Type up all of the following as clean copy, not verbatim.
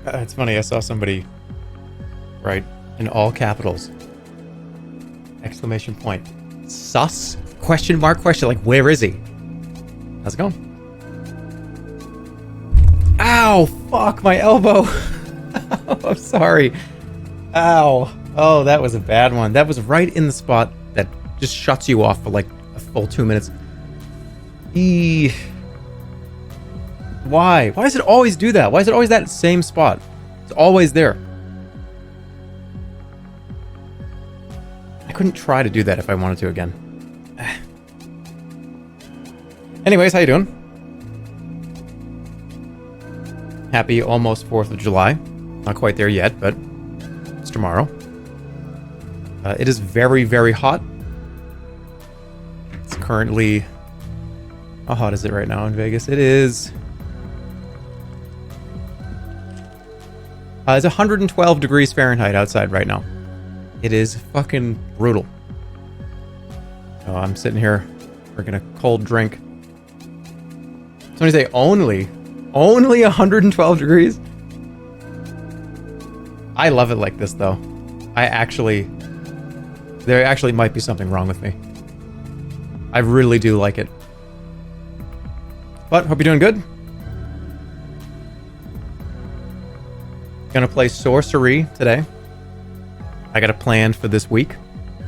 It's funny, I saw somebody write in all capitals, exclamation point, sus, question mark, question, like, where is he? How's it going? Ow, fuck, my elbow. Oh, I'm sorry. Ow. Oh, that was a bad one. That was right in the spot that just shuts you off for like a full 2 minutes. Eee. Why? Why does it always do that? Why is it always that same spot? It's always there. I couldn't try to do that if I wanted to again. Anyways, how you doing? Happy almost 4th of July. Not quite there yet, but it's tomorrow. It is very, very hot. It's currently... How hot is it right now in Vegas? It is... it's 112 degrees Fahrenheit outside right now. It is fucking brutal. So I'm sitting here drinking a cold drink. Somebody say only 112 degrees? I love it like this though. There actually might be something wrong with me. I really do like it. But hope you're doing good. Gonna play Sorcery today. I got a plan for this week,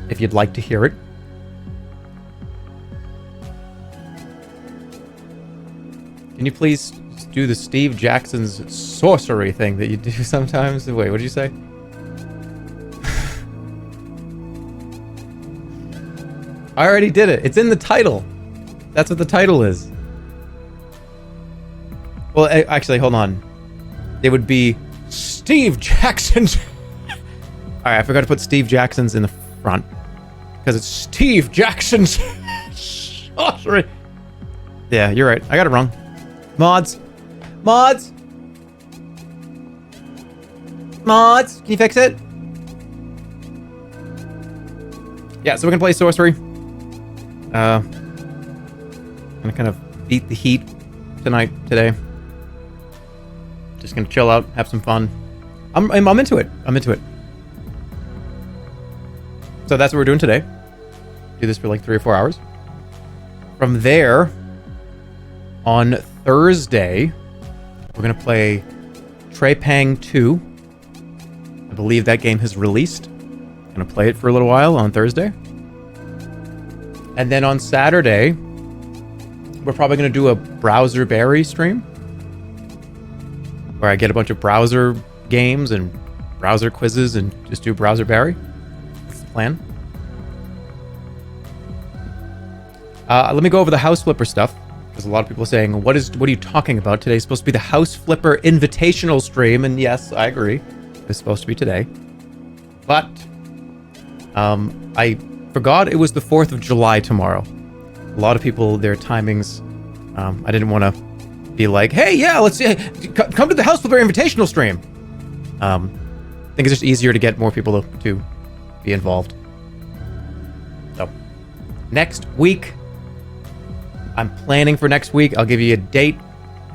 if you'd like to hear it. Can you please do the Steve Jackson's sorcery thing that you do sometimes? Wait, what did you say? I already did it. It's in the title. That's what the title is. Well, actually, hold on. It would be Steve Jackson's... Alright, I forgot to put Steve Jackson's in the front. Because it's Steve Jackson's sorcery. Yeah, you're right. I got it wrong. Mods. Mods. Mods. Can you fix it? Yeah, so we're going to play Sorcery. Gonna kind of beat the heat today. Just gonna chill out, have some fun. I'm into it. I'm into it. So that's what we're doing today. Do this for like 3 or 4 hours. From there, on Thursday, we're gonna play Trepang 2. I believe that game has released. Gonna play it for a little while on Thursday. And then on Saturday, we're probably gonna do a Browser Berry stream, where I get a bunch of browser games and browser quizzes and just do Browser Berry. That's the plan. Let me go over the House Flipper stuff, because a lot of people are saying, what are you talking about? Today's supposed to be the House Flipper Invitational stream, and yes, I agree. It's supposed to be today. But I forgot it was the 4th of July tomorrow. A lot of people, their timings, I didn't want to be like, hey, yeah, let's come to the House Flipper Invitational stream. I think it's just easier to get more people to be involved. So, next week, I'm planning for next week. I'll give you a date.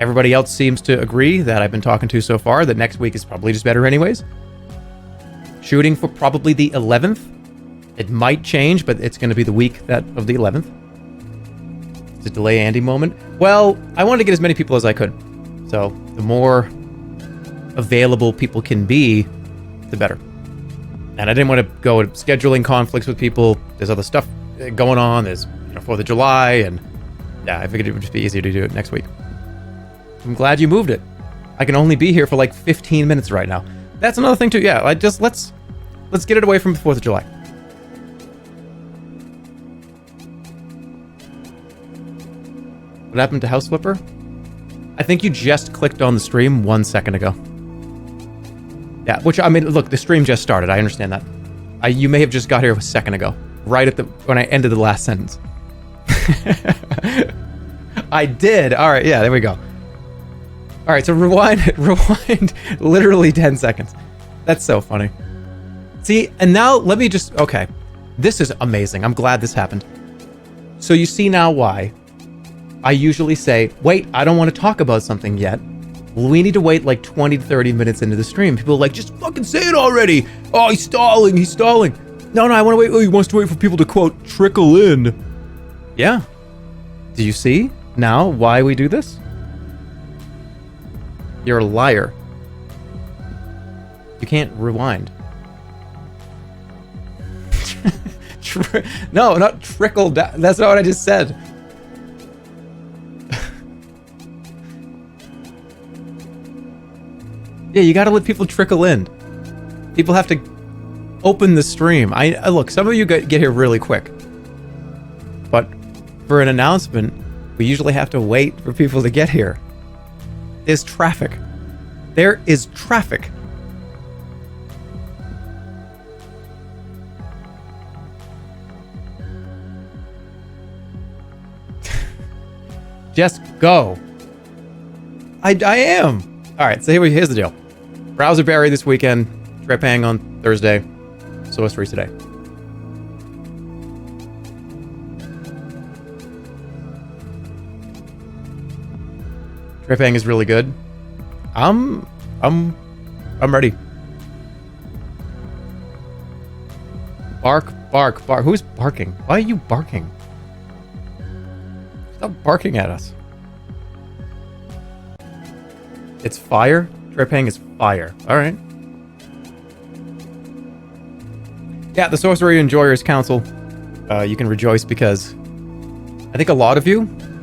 Everybody else seems to agree that I've been talking to so far that next week is probably just better anyways. Shooting for probably the 11th. It might change, but it's going to be the week of the 11th. It's a delay Andy moment. Well, I wanted to get as many people as I could. So the more available people can be, the better. And I didn't want to go with scheduling conflicts with people. There's other stuff going on. There's 4th of July. And yeah, I figured it would just be easier to do it next week. I'm glad you moved it. I can only be here for like 15 minutes right now. That's another thing too. Yeah, let's get it away from the 4th of July. What happened to House Flipper? I think you just clicked on the stream 1 second ago. Yeah, which, I mean, look, the stream just started. I understand that. You may have just got here a second aago, right at when I ended the last sentence. I did. All right, yeah, there we go. All right, so rewind literally 10 seconds. That's so funny. See, and now let me just, okay. This is amazing. I'm glad this happened. So you see now why I usually say, wait, I don't want to talk about something yet. We need to wait like 20 to 30 minutes into the stream. People are like, just fucking say it already. Oh, he's stalling. No, I want to wait. Oh, he wants to wait for people to, quote, trickle in. Yeah. Do you see now why we do this? You're a liar. You can't rewind. No, not trickle down. That's not what I just said. Yeah, you gotta let people trickle in. People have to open the stream. I look, some of you get here really quick. But for an announcement, we usually have to wait for people to get here. There's traffic. There is traffic. Just go. I am. All right, so here's the deal. Browser Berry this weekend, Trepang on Thursday, Sorcery today. Trepang is really good. I'm ready. Bark. Who's barking? Why are you barking? Stop barking at us. It's fire? Trepang is fire. Alright. Yeah, the Sorcery Enjoyers Council. You can rejoice because I think a lot of you,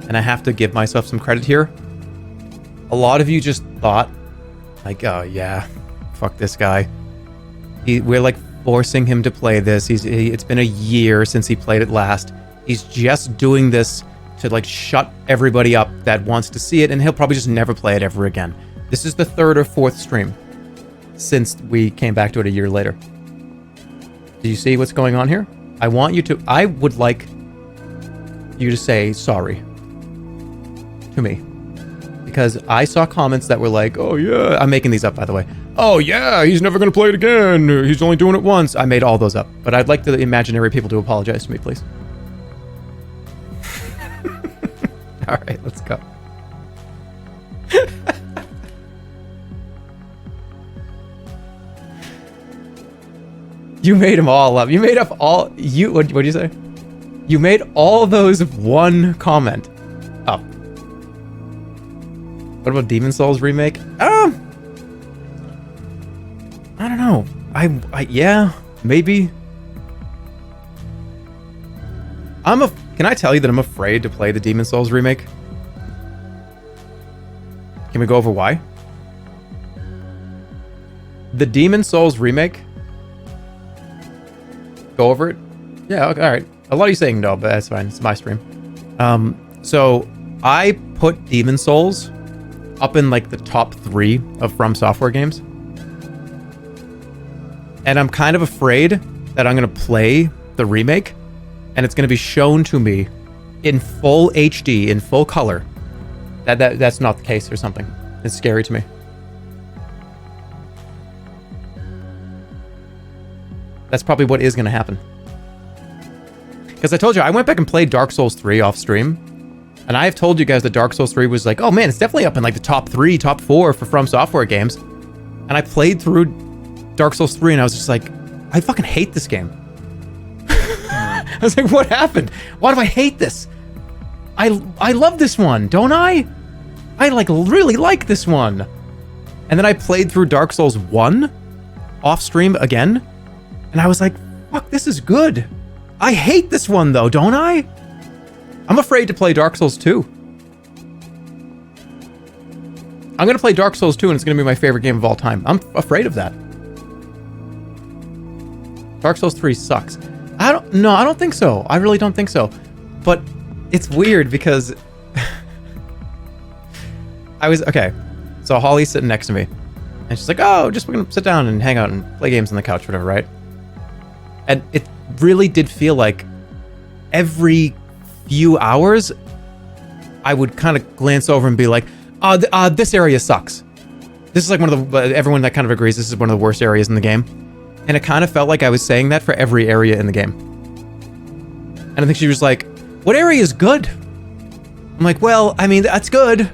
and I have to give myself some credit here, a lot of you just thought, like, oh yeah, fuck this guy. We're like forcing him to play this. It's been a year since he played it last. He's just doing this to like shut everybody up that wants to see it, and he'll probably just never play it ever again. This is the 3rd or 4th stream since we came back to it a year later. Do you see what's going on here? I would like you to say sorry to me. Because I saw comments that were like, oh yeah, I'm making these up by the way. Oh yeah, he's never gonna play it again. He's only doing it once. I made all those up. But I'd like the imaginary people to apologize to me, please. All right, let's go. You made them all up. You made up all... What'd you say? You made all those one comment. Oh. What about Demon Souls remake? I don't know. Yeah, maybe. Can I tell you that I'm afraid to play the Demon Souls remake? Can we go over why? The Demon Souls remake. Go over it? Yeah, okay, all right. A lot of you saying no, but that's fine. It's my stream. So I put Demon Souls up in like the top 3 of From Software games. And I'm kind of afraid that I'm going to play the remake and it's going to be shown to me in full HD, in full color. That's not the case or something. It's scary to me. That's probably what is going to happen. Because I told you, I went back and played Dark Souls 3 off stream. And I have told you guys that Dark Souls 3 was like, oh man, it's definitely up in like the top 3, top 4 for From Software games. And I played through Dark Souls 3 and I was just like, I fucking hate this game. I was like, what happened? Why do I hate this? I love this one, don't I? I like really like this one. And then I played through Dark Souls 1 off stream again. And I was like, fuck, this is good. I hate this one though, don't I? I'm afraid to play Dark Souls 2. I'm going to play Dark Souls 2 and it's going to be my favorite game of all time. I'm afraid of that. Dark Souls 3 sucks. I don't think so. I really don't think so. But it's weird because okay. So Holly's sitting next to me and she's like, oh, we're going to sit down and hang out and play games on the couch, whatever, right? And it really did feel like every few hours I would kind of glance over and be like, this area sucks. This is like one of the, everyone that kind of agrees this is one of the worst areas in the game. And it kind of felt like I was saying that for every area in the game. And I think she was like, what area is good? I'm like, well, I mean, that's good.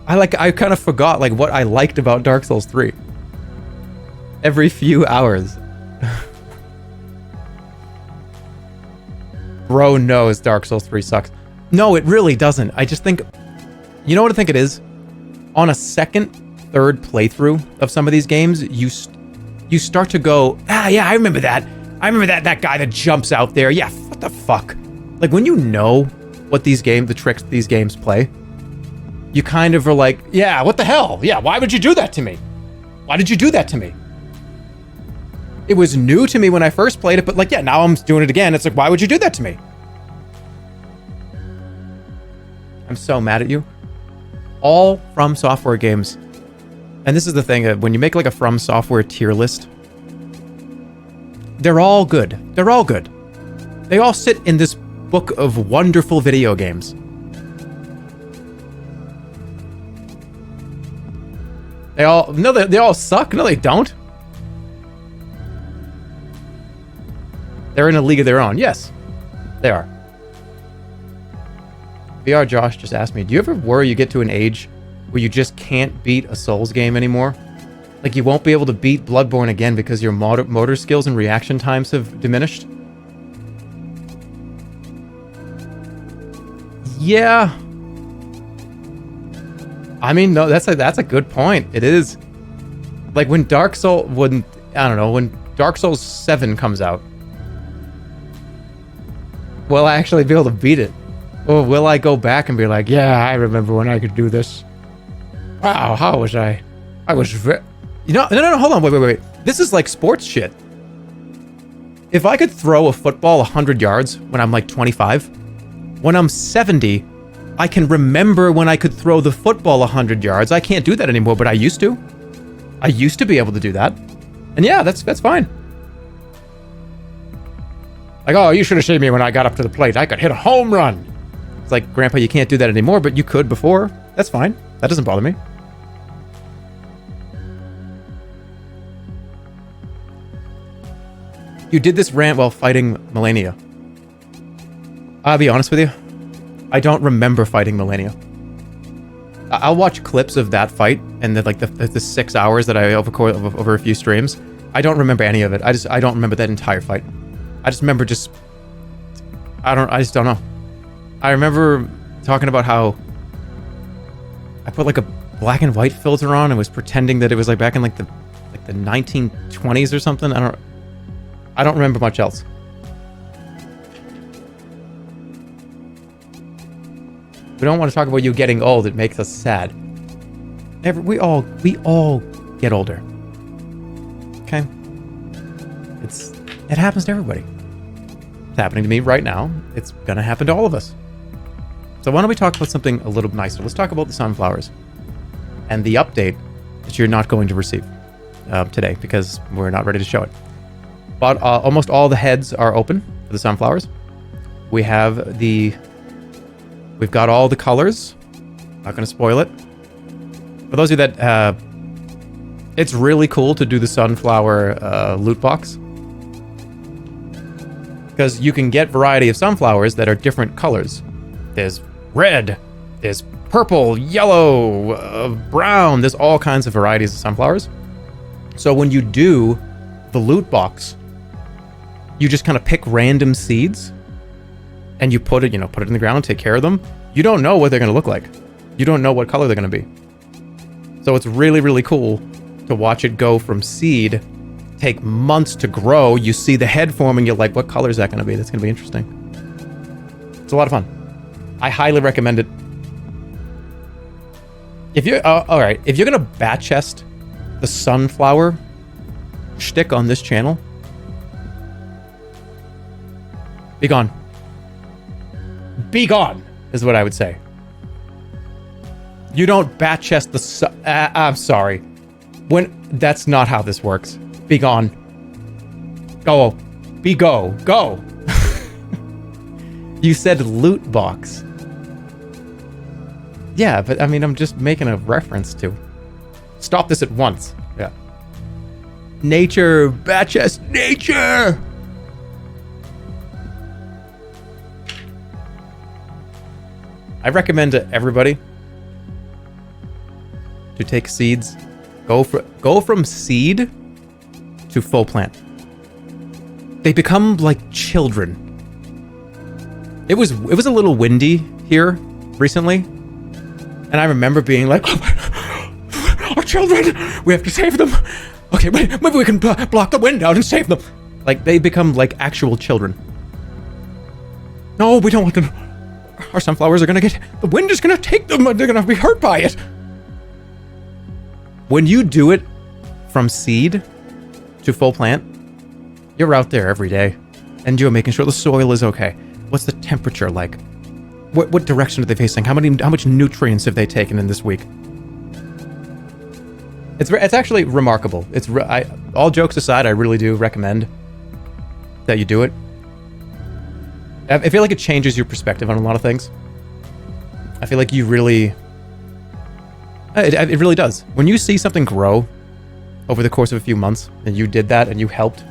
I kind of forgot like what I liked about Dark Souls 3. Every few hours. Bro knows Dark Souls 3 sucks. No, it really doesn't. I just think, you know what I think it is? On a second, third playthrough of some of these games, you start to go, yeah, I remember that. I remember that guy that jumps out there. Yeah, what the fuck? Like when you know what these games, the tricks these games play, you kind of are like, yeah, what the hell? Yeah, why would you do that to me? Why did you do that to me? It was new to me when I first played it, but like, yeah, now I'm doing it again. It's like, why would you do that to me? I'm so mad at you. All From Software games. And this is the thing, when you make like a From Software tier list, they're all good. They're all good. They all sit in this book of wonderful video games. They all suck. No, they don't. They're in a league of their own. Yes, they are. VR Josh just asked me, do you ever worry you get to an age where you just can't beat a Souls game anymore? Like you won't be able to beat Bloodborne again because your motor skills and reaction times have diminished? Yeah. I mean, no, that's a good point. It is. Like when Dark Souls 7 comes out, will I actually be able to beat it? Or will I go back and be like, yeah, I remember when I could do this. Wow, how was I? I was very... No, hold on, wait. This is like sports shit. If I could throw a football 100 yards when I'm like 25, when I'm 70, I can remember when I could throw the football 100 yards. I can't do that anymore, but I used to. I used to be able to do that. And yeah, that's fine. Like, oh, you should have seen me when I got up to the plate. I could hit a home run. It's like, Grandpa, you can't do that anymore, but you could before. That's fine. That doesn't bother me. You did this rant while fighting Melania. I'll be honest with you. I don't remember fighting Melania. I'll watch clips of that fight and the 6 hours that I over a few streams. I don't remember any of it. I don't remember that entire fight. I just remember I just don't know. I remember talking about how I put like a black and white filter on and was pretending that it was like back in like the 1920s or something. I don't remember much else. We don't want to talk about you getting old. It makes us sad. We all get older. Okay? It happens to everybody. It's happening to me right now. It's gonna happen to all of us. So why don't we talk about something a little nicer? Let's talk about the sunflowers and the update that you're not going to receive today because we're not ready to show it. But almost all the heads are open for the sunflowers. We've got all the colors. Not going to spoil it. For those of you that it's really cool to do the sunflower loot box because you can get variety of sunflowers that are different colors. There's red, there's purple, yellow, brown. There's all kinds of varieties of sunflowers. So when you do the loot box, you just kind of pick random seeds and you put it in the ground, take care of them. You don't know what they're going to look like. You don't know what color they're going to be. So it's really, really cool to watch it go from seed, take months to grow. You see the head forming, you're like, what color is that going to be? That's going to be interesting. It's a lot of fun. I highly recommend it. If you're all right, if you're gonna bat chest the sunflower shtick on this channel, be gone. Be gone is what I would say. You don't bat chest the I'm sorry. That's not how this works. Be gone. Go. Go. You said loot box. Yeah, but I mean, I'm just making a reference to. Stop this at once. Yeah. Nature, bat chest, nature! I recommend to everybody take seeds, go from seed to full plant. They become like children. It was a little windy here recently, and I remember being like, "Our children, we have to save them. Okay, maybe we can block the wind out and save them." Like, they become like actual children. No, we don't want them. Our sunflowers are the wind is gonna take them. They're gonna be hurt by it. When you do it from seed to full plant, you're out there every day, and you're making sure the soil is okay. What's the temperature like? What direction are they facing? How much nutrients have they taken in this week? It's actually remarkable. All jokes aside, I really do recommend that you do it. I feel like it changes your perspective on a lot of things. I feel like you really... It really does. When you see something grow over the course of a few months, and you did that, and you helped,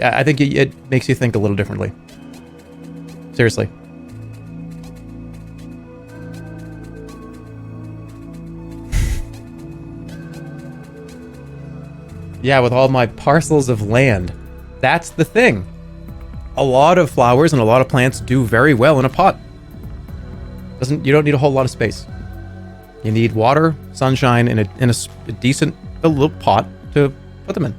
I think it makes you think a little differently. Seriously. Yeah, with all my parcels of land. That's the thing. A lot of flowers and a lot of plants do very well in a pot. You don't need a whole lot of space. You need water, sunshine, and a decent little pot to put them in.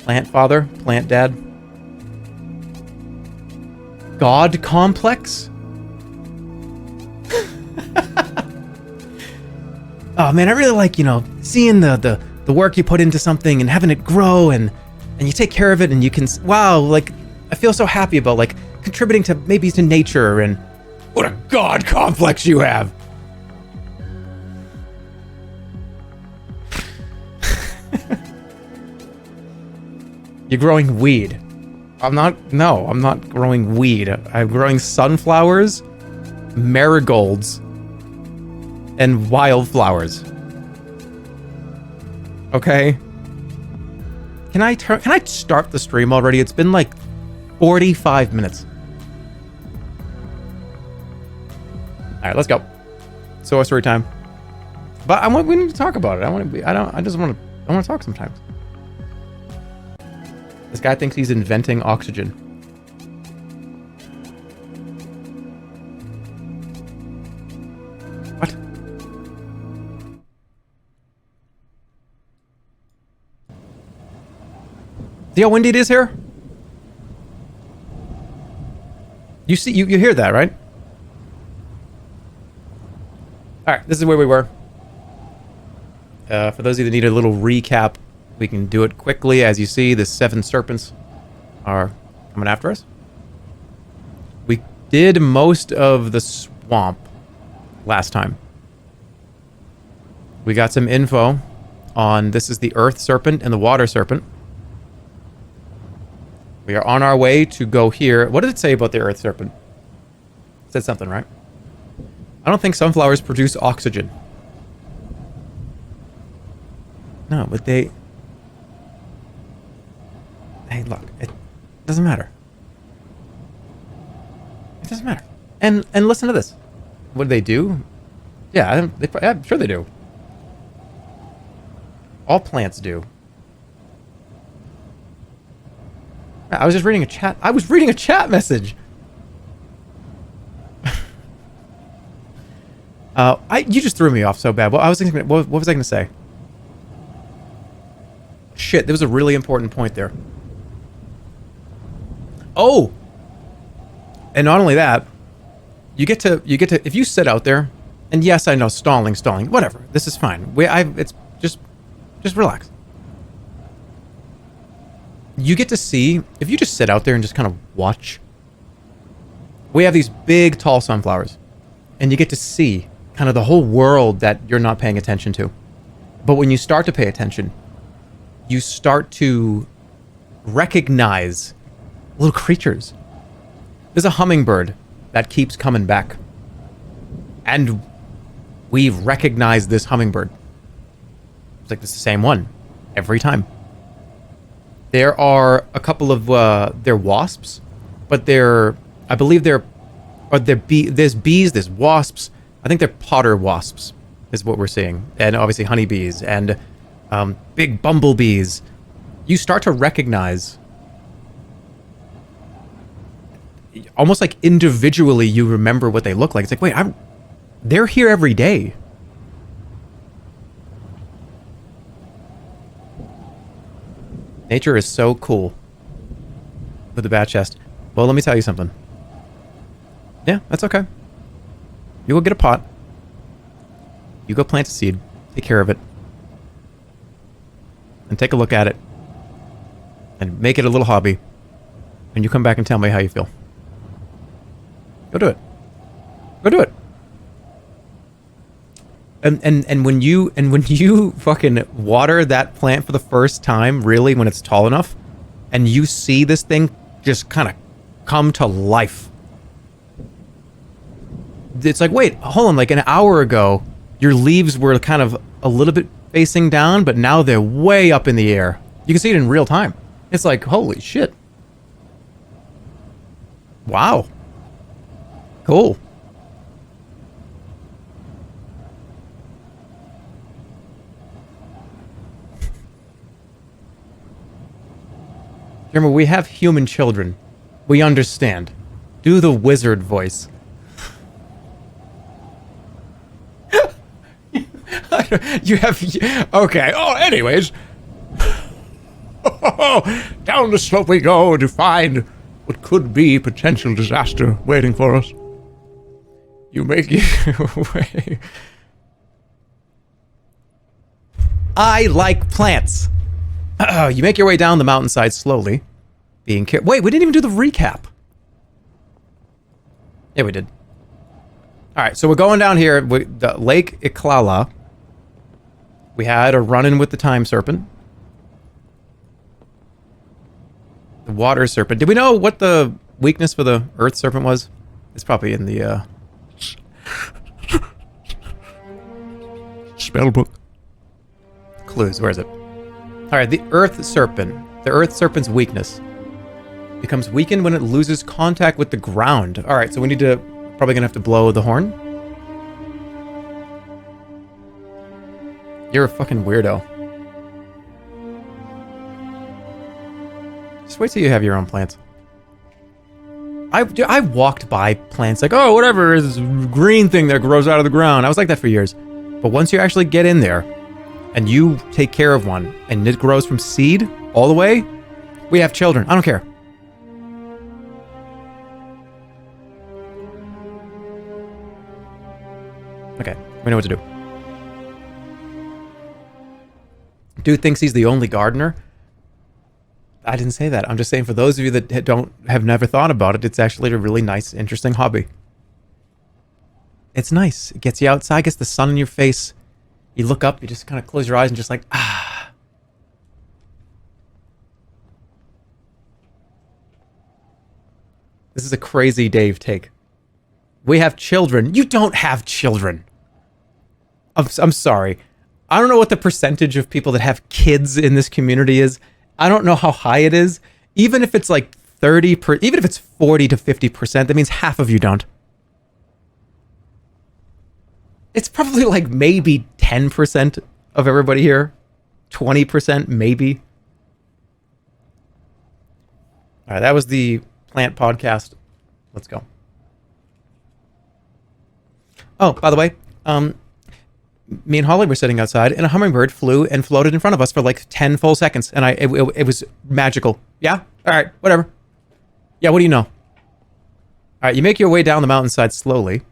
Plant father, plant dad. God complex? Oh man, I really like, seeing the work you put into something and having it grow and you take care of it and you can, wow, like, I feel so happy about like contributing to nature, and what a God complex you have. You're growing weed. I'm not growing weed. I'm growing sunflowers, marigolds, and wildflowers. Okay? Can I start the stream already? It's been like 45 minutes. Alright, let's go. Sorcery time. But we need to talk about it. I want to talk sometimes. This guy thinks he's inventing oxygen. What? See how windy it is here? You hear that, right? Alright, this is where we were. For those of you that need a little recap, we can do it quickly. As you see, the 7 serpents are coming after us. We did most of the swamp last time. We got some info on this is the earth serpent and the water serpent. We are on our way to go here. What did it say about the earth serpent? It said something, right? I don't think sunflowers produce oxygen. No, but they... Hey, look, it doesn't matter. It doesn't matter. And listen to this. What do they do? Yeah, I'm sure they do. All plants do. I was just reading a chat. I was reading a chat message. You just threw me off so bad. What was I going to say? Shit, there was a really important point there. Oh! And not only that, you get to if you sit out there, and yes, I know, stalling, whatever. This is fine. It's just relax. You get to see, if you just sit out there and just kind of watch, we have these big, tall sunflowers, and you get to see kind of the whole world that you're not paying attention to. But when you start to pay attention, you start to recognize little creatures. There's a hummingbird that keeps coming back. And we recognize this hummingbird. It's like it's the same one every time. There are a couple of they're wasps, but they're I believe there's bees, there's wasps. I think they're potter wasps is what we're seeing. And obviously honeybees and big bumblebees. You start to recognize, almost like individually you remember what they look like. It's like, wait, they're here every day. Nature is so cool with the bat chest. Well, let me tell you something. Yeah, that's okay. You go get a pot. You go plant a seed. Take care of it. And take a look at it. And make it a little hobby. And you come back and tell me how you feel. Go do it. Go do it. And when you fucking water that plant for the first time, really, when it's tall enough, and you see this thing just kind of come to life. It's like, wait, hold on, like an hour ago, your leaves were kind of a little bit facing down, but now they're way up in the air. You can see it in real time. It's like, holy shit. Wow. Cool. Jerma, we have human children. We understand. Do the wizard voice. You have... Okay. Oh, anyways. Down the slope we go to find what could be potential disaster waiting for us. You make your way. I like plants. You make your way down the mountainside slowly. Being careful. Wait, we didn't even do the recap. Yeah, we did. Alright, so we're going down here with the Lake Iklala. We had a run-in with the time serpent. The water serpent. Did we know what the weakness for the earth serpent was? It's probably in the, Spellbook. Clues, where is it? Alright, the earth serpent. The earth serpent's weakness becomes weakened when it loses contact with the ground. Alright, so we need to... Probably gonna have to blow the horn. You're a fucking weirdo. Just wait till you have your own plants. I walked by plants like, oh, whatever, is this green thing that grows out of the ground. I was like that for years. But once you actually get in there, and you take care of one, and it grows from seed all the way, we have children. I don't care. Okay, we know what to do. Dude thinks he's the only gardener. I didn't say that. I'm just saying for those of you that have never thought about it, it's actually a really nice, interesting hobby. It's nice. It gets you outside, gets the sun in your face. You look up, you just kind of close your eyes and just like, ah. This is a crazy Dave take. We have children. You don't have children. I'm sorry. I don't know what the percentage of people that have kids in this community is. I don't know how high it is. Even if it's like 30%, even if it's 40 to 50%, that means half of you don't. It's probably like maybe 10% of everybody here. 20% maybe. All right, that was the plant podcast. Let's go. Oh, by the way, me and Holly were sitting outside, and a hummingbird flew and floated in front of us for like 10 full seconds, and it was magical. Yeah? All right, whatever. Yeah, what do you know? All right, you make your way down the mountainside slowly,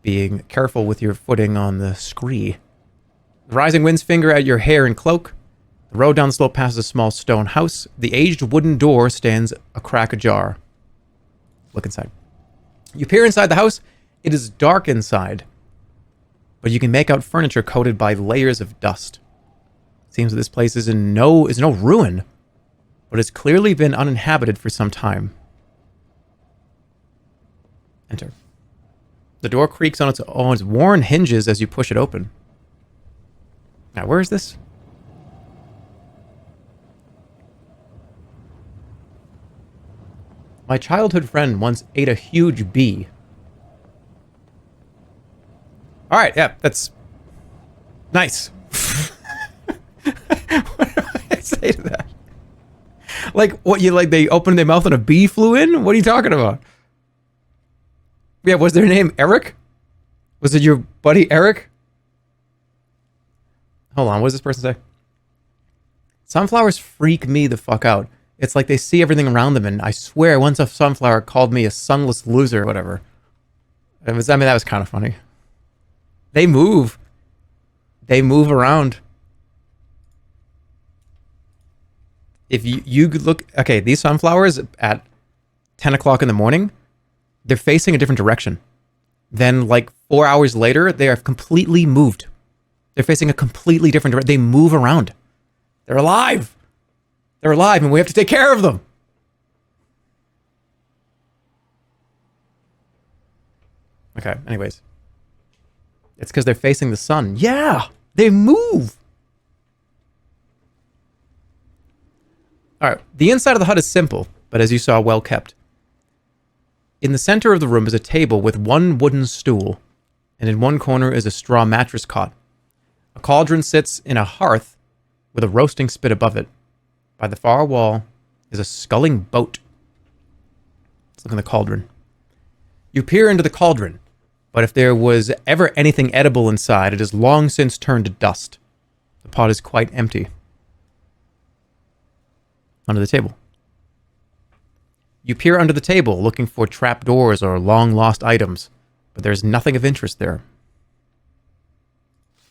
being careful with your footing on the scree. The rising winds finger at your hair and cloak. The road down the slope passes a small stone house. The aged wooden door stands a crack ajar. Look inside. You peer inside the house. It is dark inside, but you can make out furniture coated by layers of dust. It seems that this place is no ruin, but has clearly been uninhabited for some time. Enter. The door creaks on its worn hinges as you push it open. Now, where is this? My childhood friend once ate a huge bee. Alright, yeah, that's... nice. What do I say to that? Like, what, you, like, they opened their mouth and a bee flew in? What are you talking about? Yeah, was their name Eric? Was it your buddy Eric? Hold on, what does this person say? Sunflowers freak me the fuck out. It's like they see everything around them, and I swear once a sunflower called me a sunless loser or whatever. I mean, that was kind of funny. They move. They move around. If you look... Okay, these sunflowers at 10 o'clock in the morning, they're facing a different direction. Then, like, 4 hours later, they are completely moved. They're facing a completely different direction. They move around. They're alive. They're alive, and we have to take care of them. Okay, anyways. It's because they're facing the sun. Yeah, they move. All right, the inside of the hut is simple, but as you saw, well kept. In the center of the room is a table with one wooden stool, and in one corner is a straw mattress cot. A cauldron sits in a hearth with a roasting spit above it. By the far wall is a sculling boat. Let's look in the cauldron. You peer into the cauldron, but if there was ever anything edible inside, it has long since turned to dust. The pot is quite empty. Under the table. You peer under the table, looking for trapdoors or long-lost items, but there's nothing of interest there.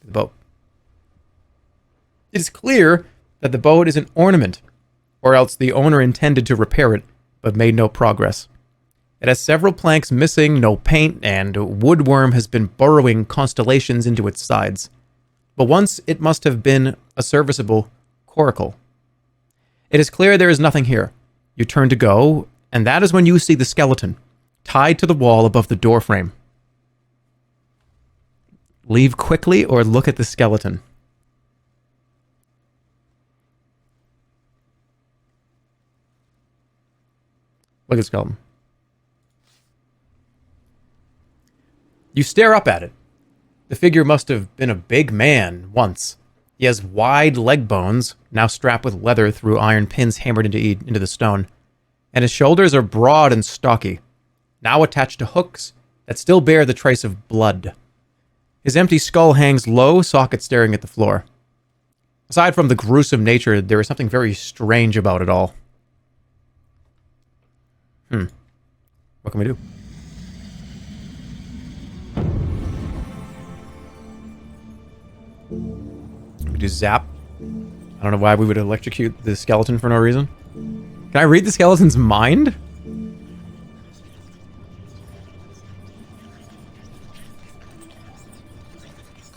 The boat. It is clear that the boat is an ornament, or else the owner intended to repair it, but made no progress. It has several planks missing, no paint, and woodworm has been burrowing constellations into its sides. But once it must have been a serviceable coracle. It is clear there is nothing here. You turn to go, and that is when you see the skeleton, tied to the wall above the doorframe. Leave quickly or look at the skeleton. Look at the skeleton. You stare up at it. The figure must have been a big man once. He has wide leg bones, now strapped with leather through iron pins hammered into the stone, and his shoulders are broad and stocky, now attached to hooks that still bear the trace of blood. His empty skull hangs low, socket staring at the floor. Aside from the gruesome nature, there is something very strange about it all. What can we do? We do zap. I don't know why we would electrocute the skeleton for no reason. Can I read the skeleton's mind?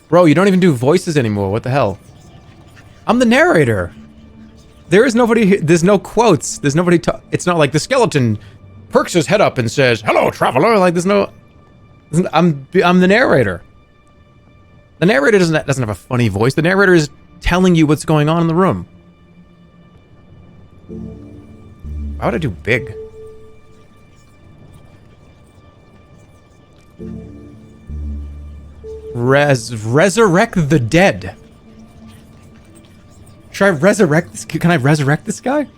Bro, you don't even do voices anymore. What the hell? I'm the narrator. There is nobody. There's no quotes. There's nobody. It's not like the skeleton perks his head up and says, "Hello, traveler." Like there's no. I'm the narrator. The narrator doesn't have a funny voice. The narrator is telling you what's going on in the room. Why would I do big? Resurrect the dead. Should I resurrect this? Can I resurrect this guy?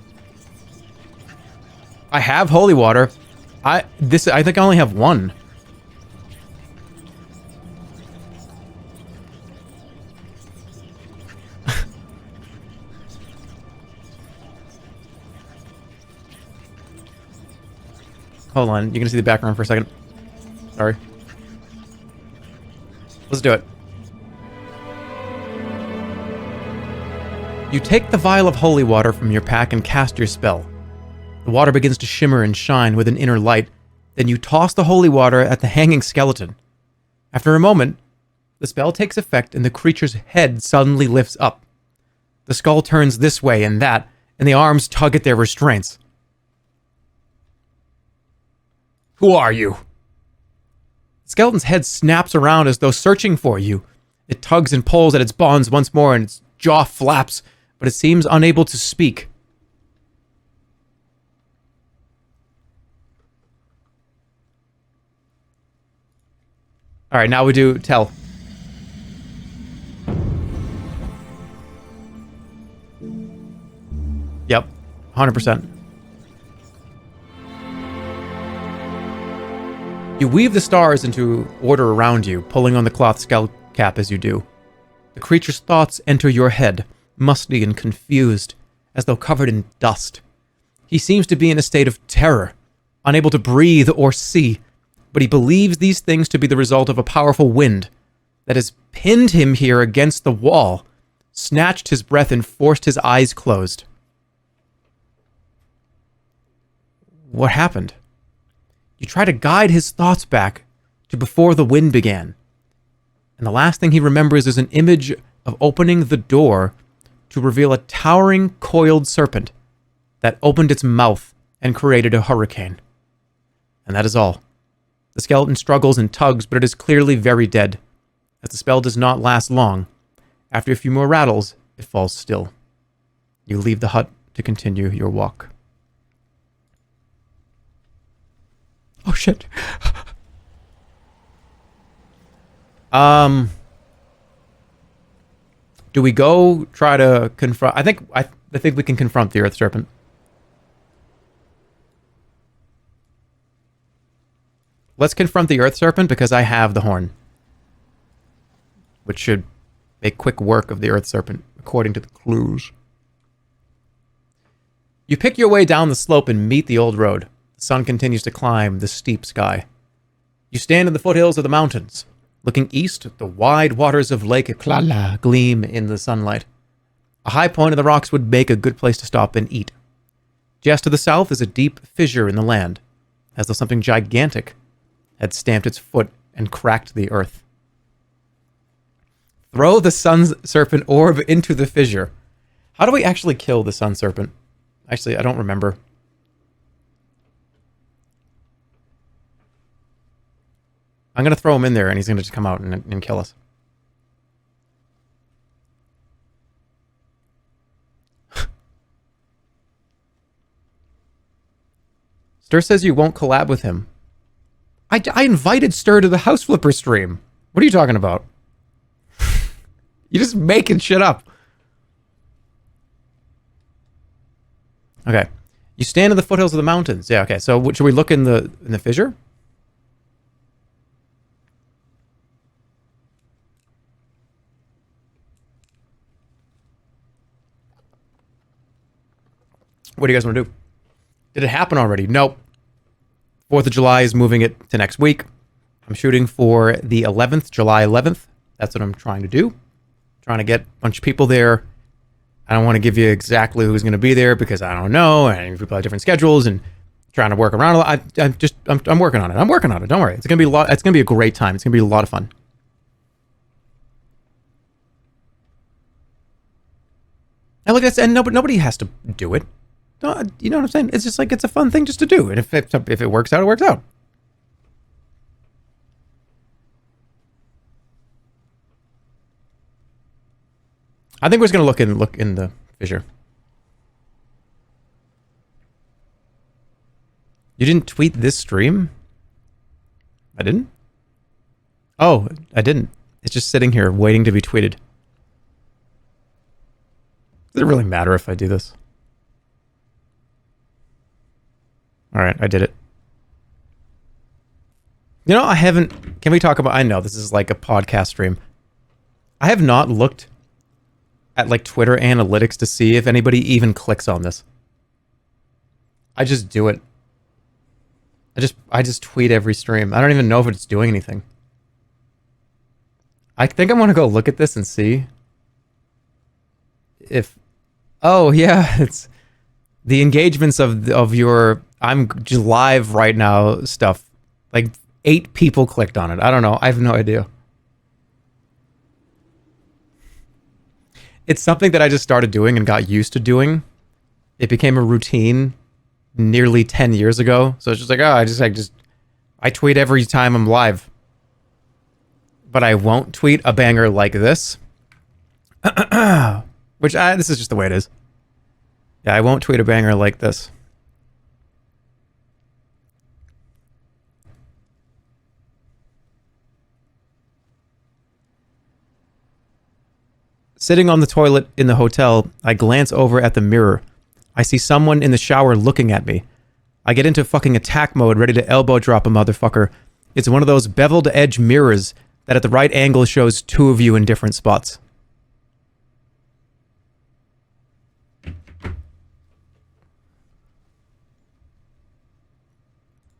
I have holy water. I think I only have one. Hold on, you're gonna see the background for a second. Sorry. Let's do it. You take the vial of holy water from your pack and cast your spell. The water begins to shimmer and shine with an inner light. Then you toss the holy water at the hanging skeleton. After a moment, the spell takes effect and the creature's head suddenly lifts up. The skull turns this way and that, and the arms tug at their restraints. Who are you? The skeleton's head snaps around as though searching for you. It tugs and pulls at its bonds once more and its jaw flaps, but it seems unable to speak. All right, now we do tell. Yep, 100%. You weave the stars into order around you, pulling on the cloth skull cap as you do. The creature's thoughts enter your head, musty and confused, as though covered in dust. He seems to be in a state of terror, unable to breathe or see, but he believes these things to be the result of a powerful wind that has pinned him here against the wall, snatched his breath, and forced his eyes closed. What happened? You try to guide his thoughts back to before the wind began, and the last thing he remembers is an image of opening the door to reveal a towering coiled serpent that opened its mouth and created a hurricane. And that is all. The skeleton struggles and tugs, but it is clearly very dead, as the spell does not last long. After a few more rattles, it falls still. You leave the hut to continue your walk. Oh shit. Do we go try to confront? I think we can confront the Earth Serpent. Let's confront the Earth Serpent because I have the horn, which should make quick work of the Earth Serpent according to the clues. You pick your way down the slope and meet the old road. The sun continues to climb the steep sky. You stand in the foothills of the mountains. Looking east, the wide waters of Lake Klala gleam in the sunlight. A high point of the rocks would make a good place to stop and eat. Just to the south is a deep fissure in the land, as though something gigantic had stamped its foot and cracked the earth. Throw the sun serpent orb into the fissure. How do we actually kill the sun serpent? Actually, I don't remember. I'm going to throw him in there, and he's going to just come out and kill us. Stir says you won't collab with him. I invited Stir to the House Flipper stream. What are you talking about? You're just making shit up. Okay. You stand in the foothills of the mountains. Yeah, okay. So should we look in the fissure? What do you guys want to do? Did it happen already? Nope. 4th of July is moving it to next week. I'm shooting for the 11th, July 11th. That's what I'm trying to do. Trying to get a bunch of people there. I don't want to give you exactly who's going to be there because I don't know, and people have different schedules, and trying to work around a lot. I'm working on it. I'm working on it. Don't worry. It's going to be a lot. It's going to be a great time. It's going to be a lot of fun. And look, and nobody has to do it. You know what I'm saying? It's just like, it's a fun thing just to do. And if it works out, it works out. I think we're just going to look in the fissure. You didn't tweet this stream? I didn't? Oh, I didn't. It's just sitting here waiting to be tweeted. Does it really matter if I do this? All right, I did it. You know, I haven't... Can we talk about... I know this is like a podcast stream. I have not looked at like Twitter analytics to see if anybody even clicks on this. I just do it. I just tweet every stream. I don't even know if it's doing anything. I think I want to go look at this and see if... Oh, yeah, it's... The engagements of your... I'm just live right now stuff. Like 8 people clicked on it. I don't know. I have no idea. It's something that I just started doing and got used to doing. It became a routine nearly 10 years ago. So it's just like, oh, I tweet every time I'm live. But I won't tweet a banger like this. This is just the way it is. Yeah, I won't tweet a banger like this. Sitting on the toilet in the hotel, I glance over at the mirror. I see someone in the shower looking at me. I get into fucking attack mode, ready to elbow drop a motherfucker. It's one of those beveled edge mirrors that at the right angle shows two of you in different spots.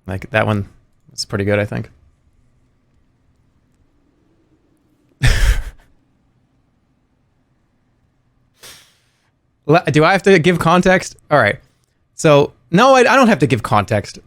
Like, that one is pretty good, I think. Do I have to give context? All right. So, no, I don't have to give context.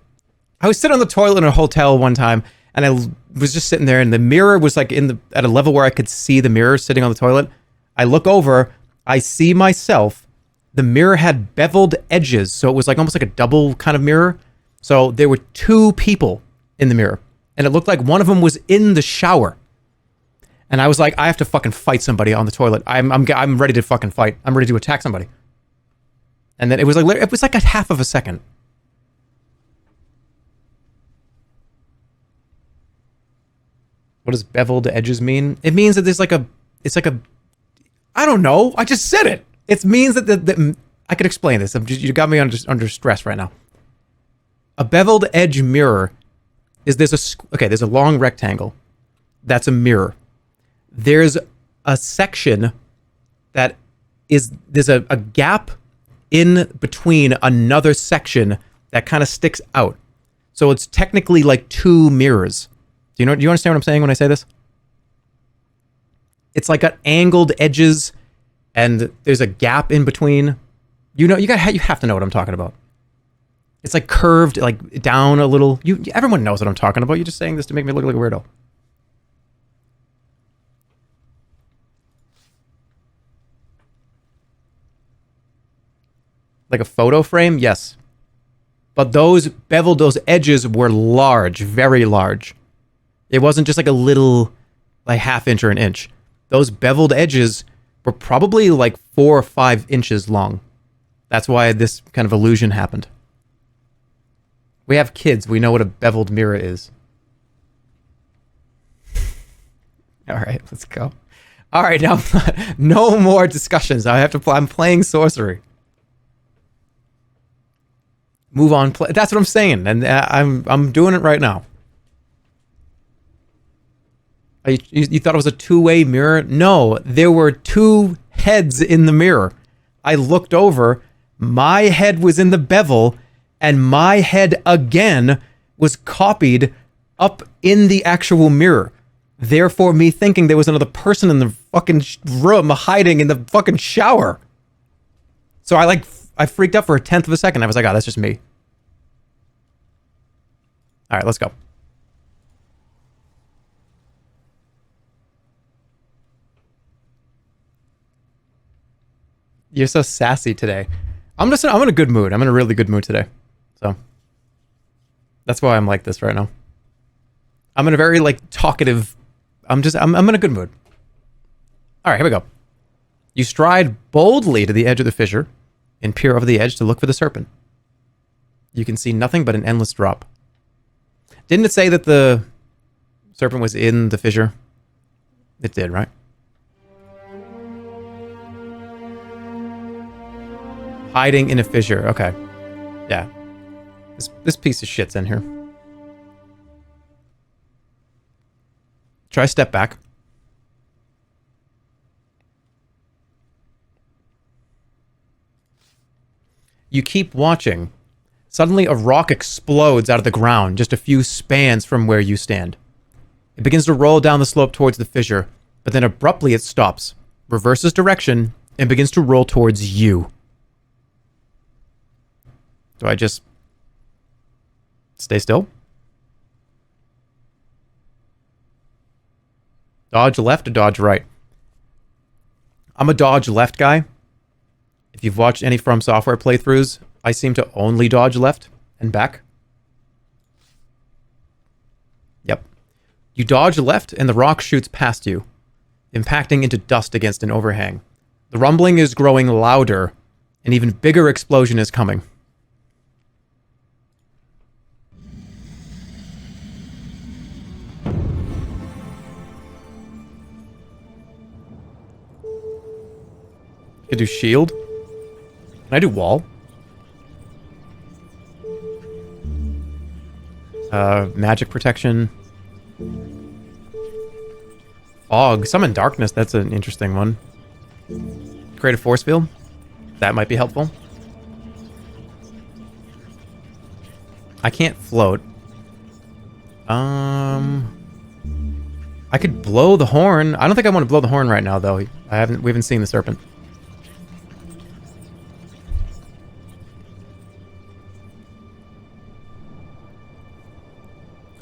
I was sitting on the toilet in a hotel one time, and I was just sitting there, and the mirror was like at a level where I could see the mirror sitting on the toilet. I look over, I see myself. The mirror had beveled edges, so it was like almost like a double kind of mirror. So there were two people in the mirror, and it looked like one of them was in the shower. And I was like, I have to fucking fight somebody on the toilet. I'm ready to fucking fight. I'm ready to attack somebody. And then it was like a half of a second. What does beveled edges mean? It means that there's I don't know. I just said it. It means that I could explain this. You got me under stress right now. A beveled edge mirror is there's a long rectangle. That's a mirror. There's a section that there's a gap in between another section that kind of sticks out. So it's technically like two mirrors. Do you understand what I'm saying when I say this? It's like got angled edges and there's a gap in between. You have to know what I'm talking about. It's like curved, like down a little. Everyone knows what I'm talking about. You're just saying this to make me look like a weirdo. Like a photo frame? Yes. But those edges were large, very large. It wasn't just like a little, like half inch or an inch. Those beveled edges were probably like 4 or 5 inches long. That's why this kind of illusion happened. We have kids. We know what a beveled mirror is. All right, let's go. All right, now no more discussions. I'm playing sorcery. Move on. That's what I'm saying, and I'm doing it right now. You thought it was a two-way mirror? No, there were two heads in the mirror. I looked over. My head was in the bevel, and my head again was copied up in the actual mirror. Therefore, me thinking there was another person in the fucking room hiding in the fucking shower. So I freaked out for a tenth of a second. I was like, oh, that's just me. All right, let's go. You're so sassy today. I'm in a good mood. I'm in a really good mood today. So that's why I'm like this right now. I'm in a very talkative. I'm in a good mood. All right, here we go. You stride boldly to the edge of the fissure and peer over the edge to look for the serpent. You can see nothing but an endless drop. Didn't it say that the serpent was in the fissure? It did, right? Hiding in a fissure. Okay. Yeah. This piece of shit's in here. Try step back. You keep watching. Suddenly a rock explodes out of the ground just a few spans from where you stand. It begins to roll down the slope towards the fissure, but then abruptly it stops, reverses direction, and begins to roll towards you. Do I just stay still? Dodge left or dodge right? I'm a dodge left guy. If you've watched any From Software playthroughs, I seem to only dodge left and back. Yep. You dodge left and the rock shoots past you, impacting into dust against an overhang. The rumbling is growing louder. An even bigger explosion is coming. Could do shield. Can I do wall? Magic protection. Fog. Summon darkness. That's an interesting one. Create a force field. That might be helpful. I can't float. I could blow the horn. I don't think I want to blow the horn right now, though. We haven't seen the serpent.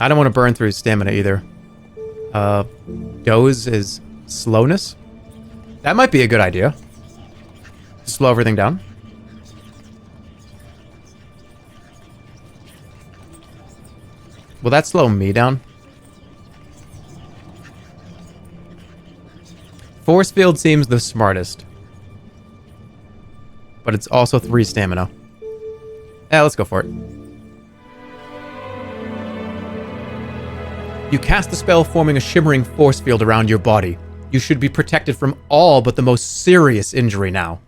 I don't want to burn through stamina either. Doze is slowness. That might be a good idea. Slow everything down. Will that slow me down? Force field seems the smartest. But it's also 3 stamina. Yeah, let's go for it. You cast the spell, forming a shimmering force field around your body. You should be protected from all but the most serious injury now.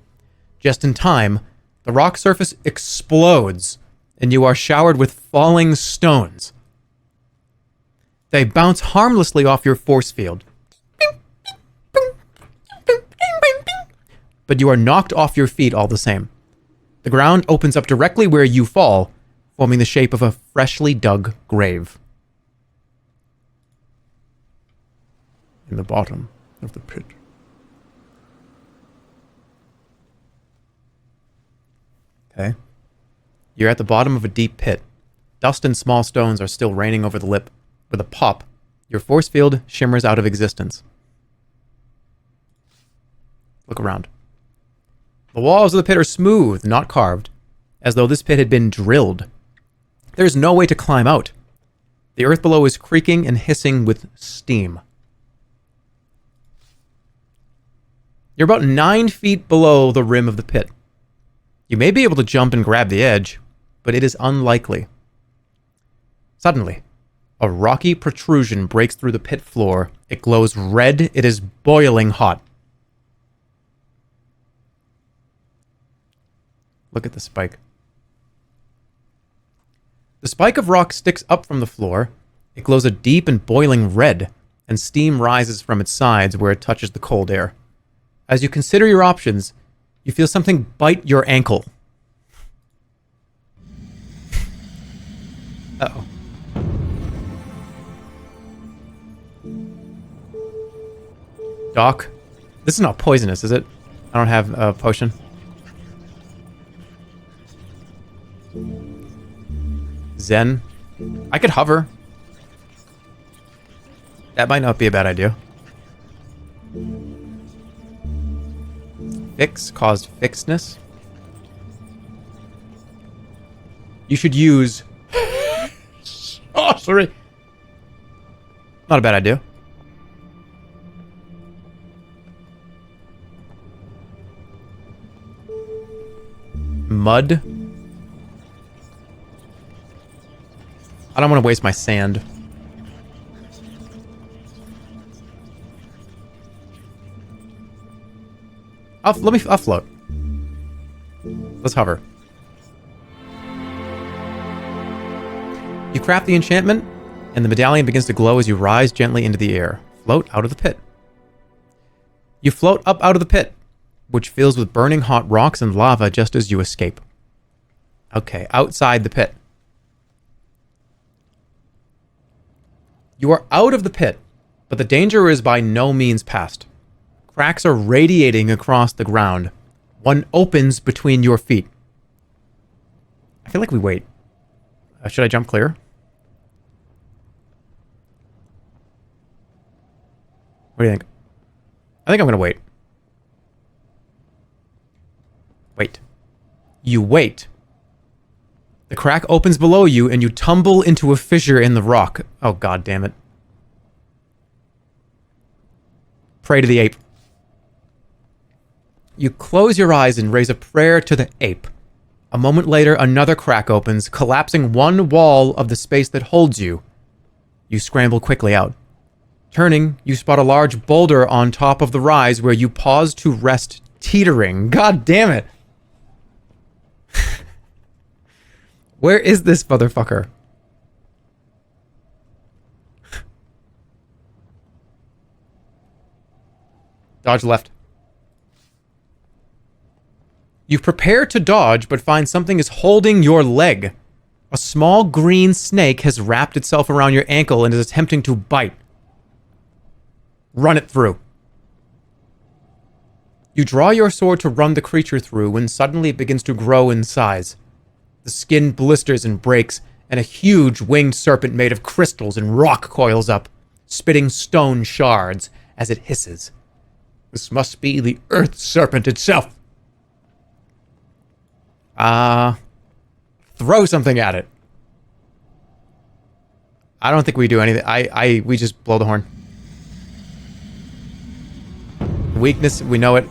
Just in time, the rock surface explodes, and you are showered with falling stones. They bounce harmlessly off your force field. But you are knocked off your feet all the same. The ground opens up directly where you fall, forming the shape of a freshly dug grave. In the bottom of the pit. Okay. You're at the bottom of a deep pit. Dust and small stones are still raining over the lip. With a pop, your force field shimmers out of existence. Look around. The walls of the pit are smooth, not carved, as though this pit had been drilled. There's no way to climb out. The earth below is creaking and hissing with steam. You're about 9 feet below the rim of the pit. You may be able to jump and grab the edge, but it is unlikely. Suddenly, a rocky protrusion breaks through the pit floor. It glows red. It is boiling hot. Look at the spike. The spike of rock sticks up from the floor. It glows a deep and boiling red, and steam rises from its sides where it touches the cold air. As you consider your options, you feel something bite your ankle. Uh-oh. Doc, this is not poisonous, is it? I don't have a potion. Zen. I could hover. That might not be a bad idea. Fix caused fixedness. You should use sorcery. Not a bad idea. Mud. I don't want to waste my sand. I'll float. Let's hover. You craft the enchantment, and the medallion begins to glow as you rise gently into the air. Float out of the pit. You float up out of the pit, which fills with burning hot rocks and lava just as you escape. Okay, outside the pit. You are out of the pit, but the danger is by no means past. Cracks are radiating across the ground. One opens between your feet. I feel like we wait. Should I jump clear? What do you think? I think I'm going to wait. Wait. You wait. The crack opens below you and you tumble into a fissure in the rock. Oh, god damn it. Pray to the ape. You close your eyes and raise a prayer to the ape. A moment later, another crack opens, collapsing one wall of the space that holds you. You scramble quickly out. Turning, you spot a large boulder on top of the rise where you pause to rest teetering. God damn it. Where is this motherfucker? Dodge left. You prepare to dodge, but find something is holding your leg. A small green snake has wrapped itself around your ankle and is attempting to bite. Run it through. You draw your sword to run the creature through when suddenly it begins to grow in size. The skin blisters and breaks, and a huge winged serpent made of crystals and rock coils up, spitting stone shards as it hisses. This must be the earth serpent itself. Throw something at it. I don't think we do anything. We just blow the horn. Weakness, we know it.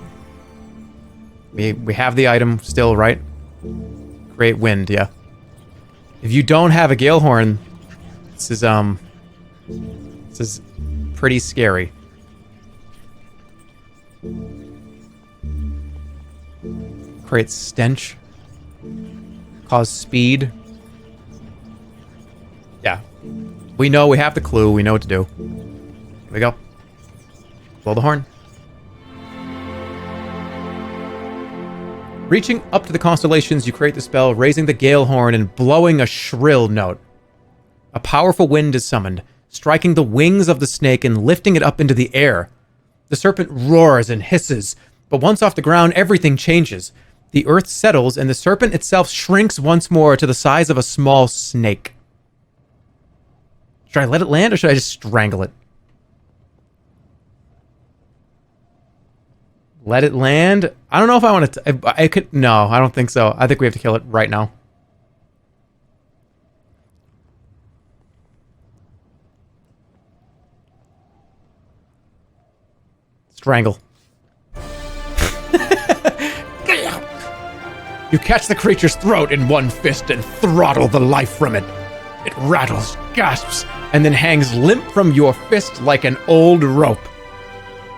We have the item still, right? Create wind, yeah. If you don't have a gale horn, this is pretty scary. Create stench. Cause speed. Yeah. We know, we have the clue, we know what to do. Here we go. Blow the horn. Reaching up to the constellations, you create the spell, raising the gale horn and blowing a shrill note. A powerful wind is summoned, striking the wings of the snake and lifting it up into the air. The serpent roars and hisses, but once off the ground, everything changes. The earth settles, and the serpent itself shrinks once more to the size of a small snake. Should I let it land, or should I just strangle it? Let it land? I don't know if I want to... I could... No, I don't think so. I think we have to kill it right now. Strangle. You catch the creature's throat in one fist and throttle the life from it. It rattles, gasps, and then hangs limp from your fist like an old rope.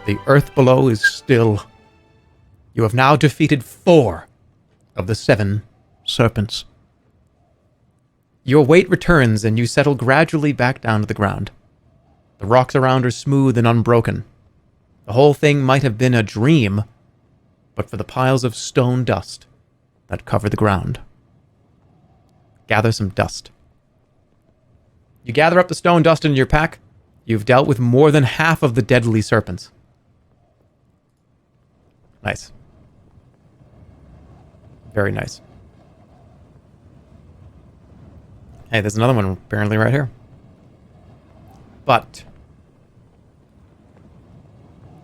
The earth below is still. You have now defeated 4 of the 7 serpents. Your weight returns and you settle gradually back down to the ground. The rocks around are smooth and unbroken. The whole thing might have been a dream, but for the piles of stone dust that cover the ground. Gather some dust. You gather up the stone dust in your pack. You've dealt with more than half of the deadly serpents. Nice. Very nice. Hey, there's another one apparently right here. But...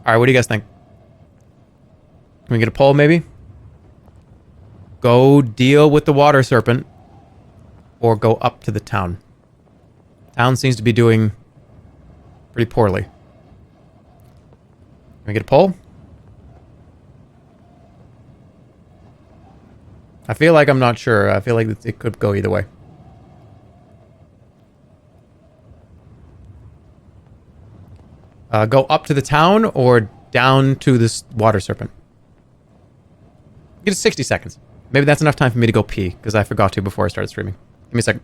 Alright, what do you guys think? Can we get a poll, maybe? Go deal with the water serpent, or go up to the town. Town seems to be doing pretty poorly. Can we get a poll? I feel like I'm not sure. I feel like it could go either way. Go up to the town or down to this water serpent. Give it 60 seconds. Maybe that's enough time for me to go pee, because I forgot to before I started streaming. Give me a second.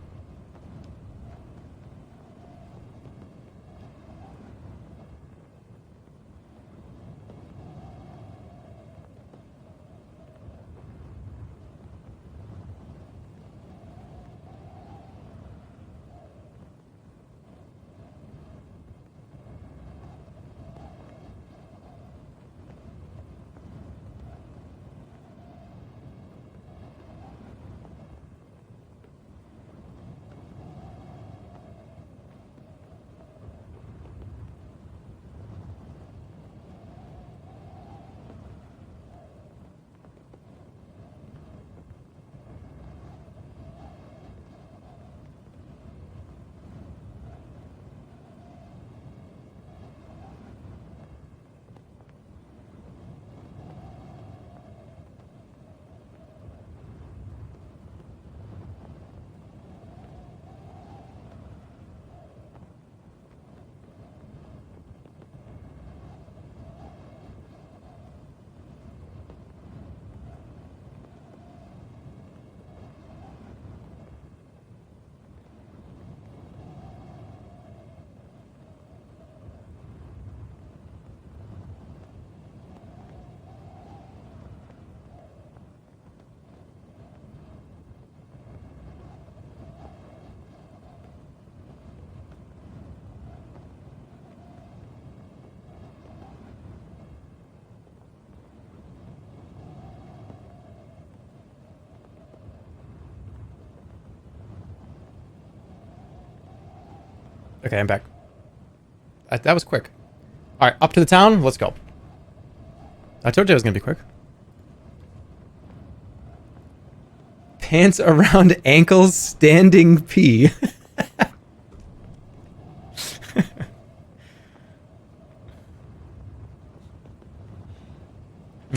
Okay, I'm back. That was quick. All right, up to the town. Let's go. I told you it was gonna be quick. Pants around ankles, standing pee.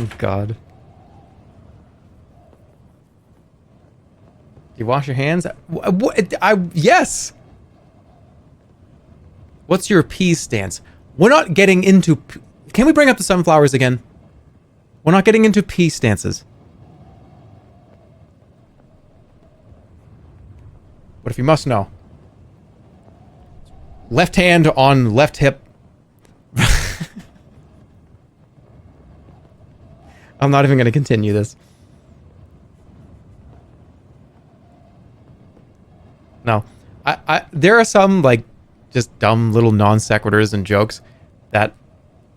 Oh, God. You wash your hands? What? Yes! What's your pee stance? We're not getting into... Can we bring up the sunflowers again? We're not getting into pee stances. But if you must know. Left hand on left hip. I'm not even going to continue this. No. There are some, like, just dumb little non sequiturs and jokes that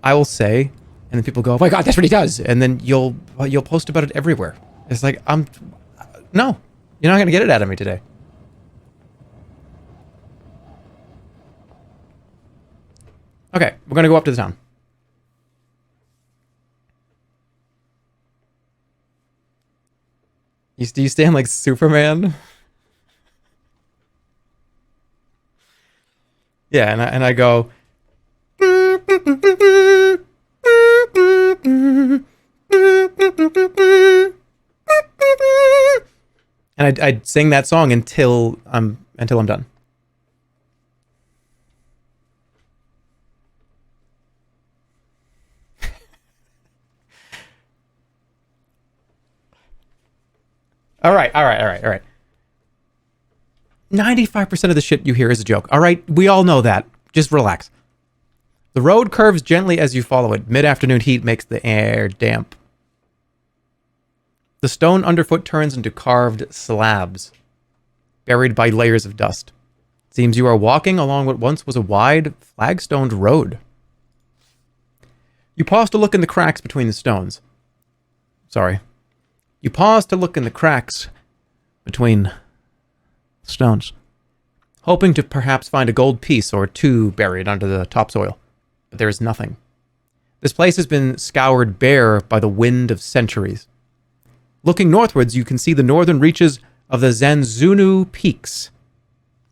I will say, and then people go, "Oh my God, that's what he does," and then you'll post about it everywhere. It's like, no, you're not gonna get it out of me today. Okay, we're gonna go up to the town. Do you stand like Superman? Yeah, and I go. And I'd sing that song until I'm done. All right. 95% of the shit you hear is a joke. All right, we all know that. Just relax. The road curves gently as you follow it. Mid-afternoon heat makes the air damp. The stone underfoot turns into carved slabs, buried by layers of dust. It seems you are walking along what once was a wide, flagstoned road. You pause to look in the cracks between the stones. You pause to look in the cracks between stones, hoping to perhaps find a gold piece or two buried under the topsoil. But there is nothing. This place has been scoured bare by the wind of centuries. Looking northwards, you can see the northern reaches of the Zanzunu Peaks.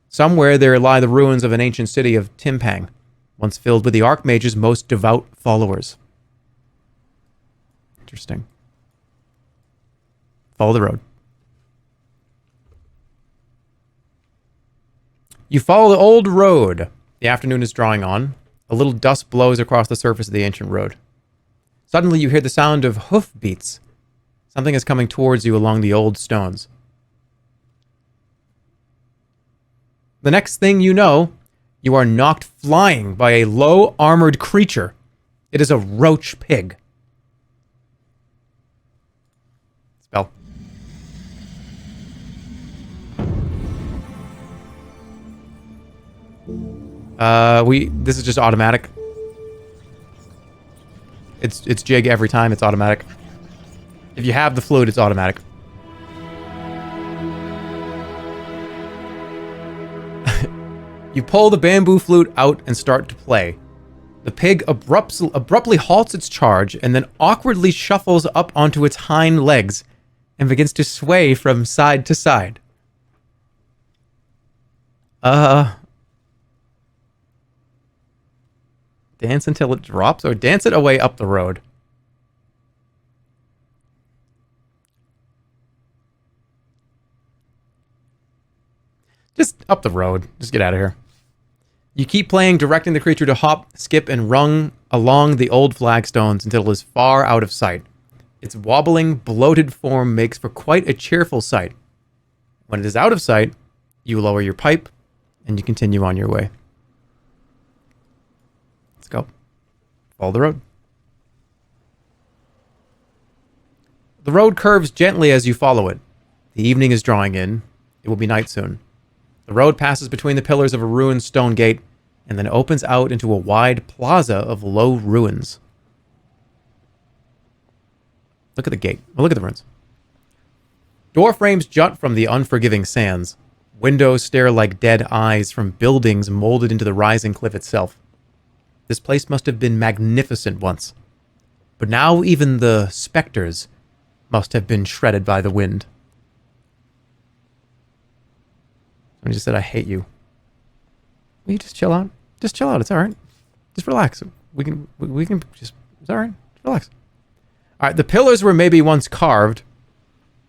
Somewhere there lie the ruins of an ancient city of Timpang, once filled with the Archmage's most devout followers. Interesting. Follow the road. You follow the old road. The afternoon is drawing on. A little dust blows across the surface of the ancient road. Suddenly you hear the sound of hoofbeats. Something is coming towards you along the old stones. The next thing you know, you are knocked flying by a low armored creature. It is a roach pig. Spell. This is just automatic. It's jig every time, it's automatic. If you have the flute, it's automatic. You pull the bamboo flute out and start to play. The pig abruptly halts its charge and then awkwardly shuffles up onto its hind legs and begins to sway from side to side. Dance until it drops, or dance it away up the road? Just up the road. Just get out of here. You keep playing, directing the creature to hop, skip, and run along the old flagstones until it is far out of sight. Its wobbling, bloated form makes for quite a cheerful sight. When it is out of sight, you lower your pipe, and you continue on your way. Let's go. Follow the road. The road curves gently as you follow it. The evening is drawing in. It will be night soon. The road passes between the pillars of a ruined stone gate and then opens out into a wide plaza of low ruins. Look at the gate. Oh, look at the ruins. Door frames jut from the unforgiving sands. Windows stare like dead eyes from buildings molded into the rising cliff itself. This place must have been magnificent once. But now even the specters must have been shredded by the wind. I just said, I hate you. Will you just chill out? Just chill out. It's all right. Just relax. We can just, it's all right. Just relax. All right. The pillars were maybe once carved.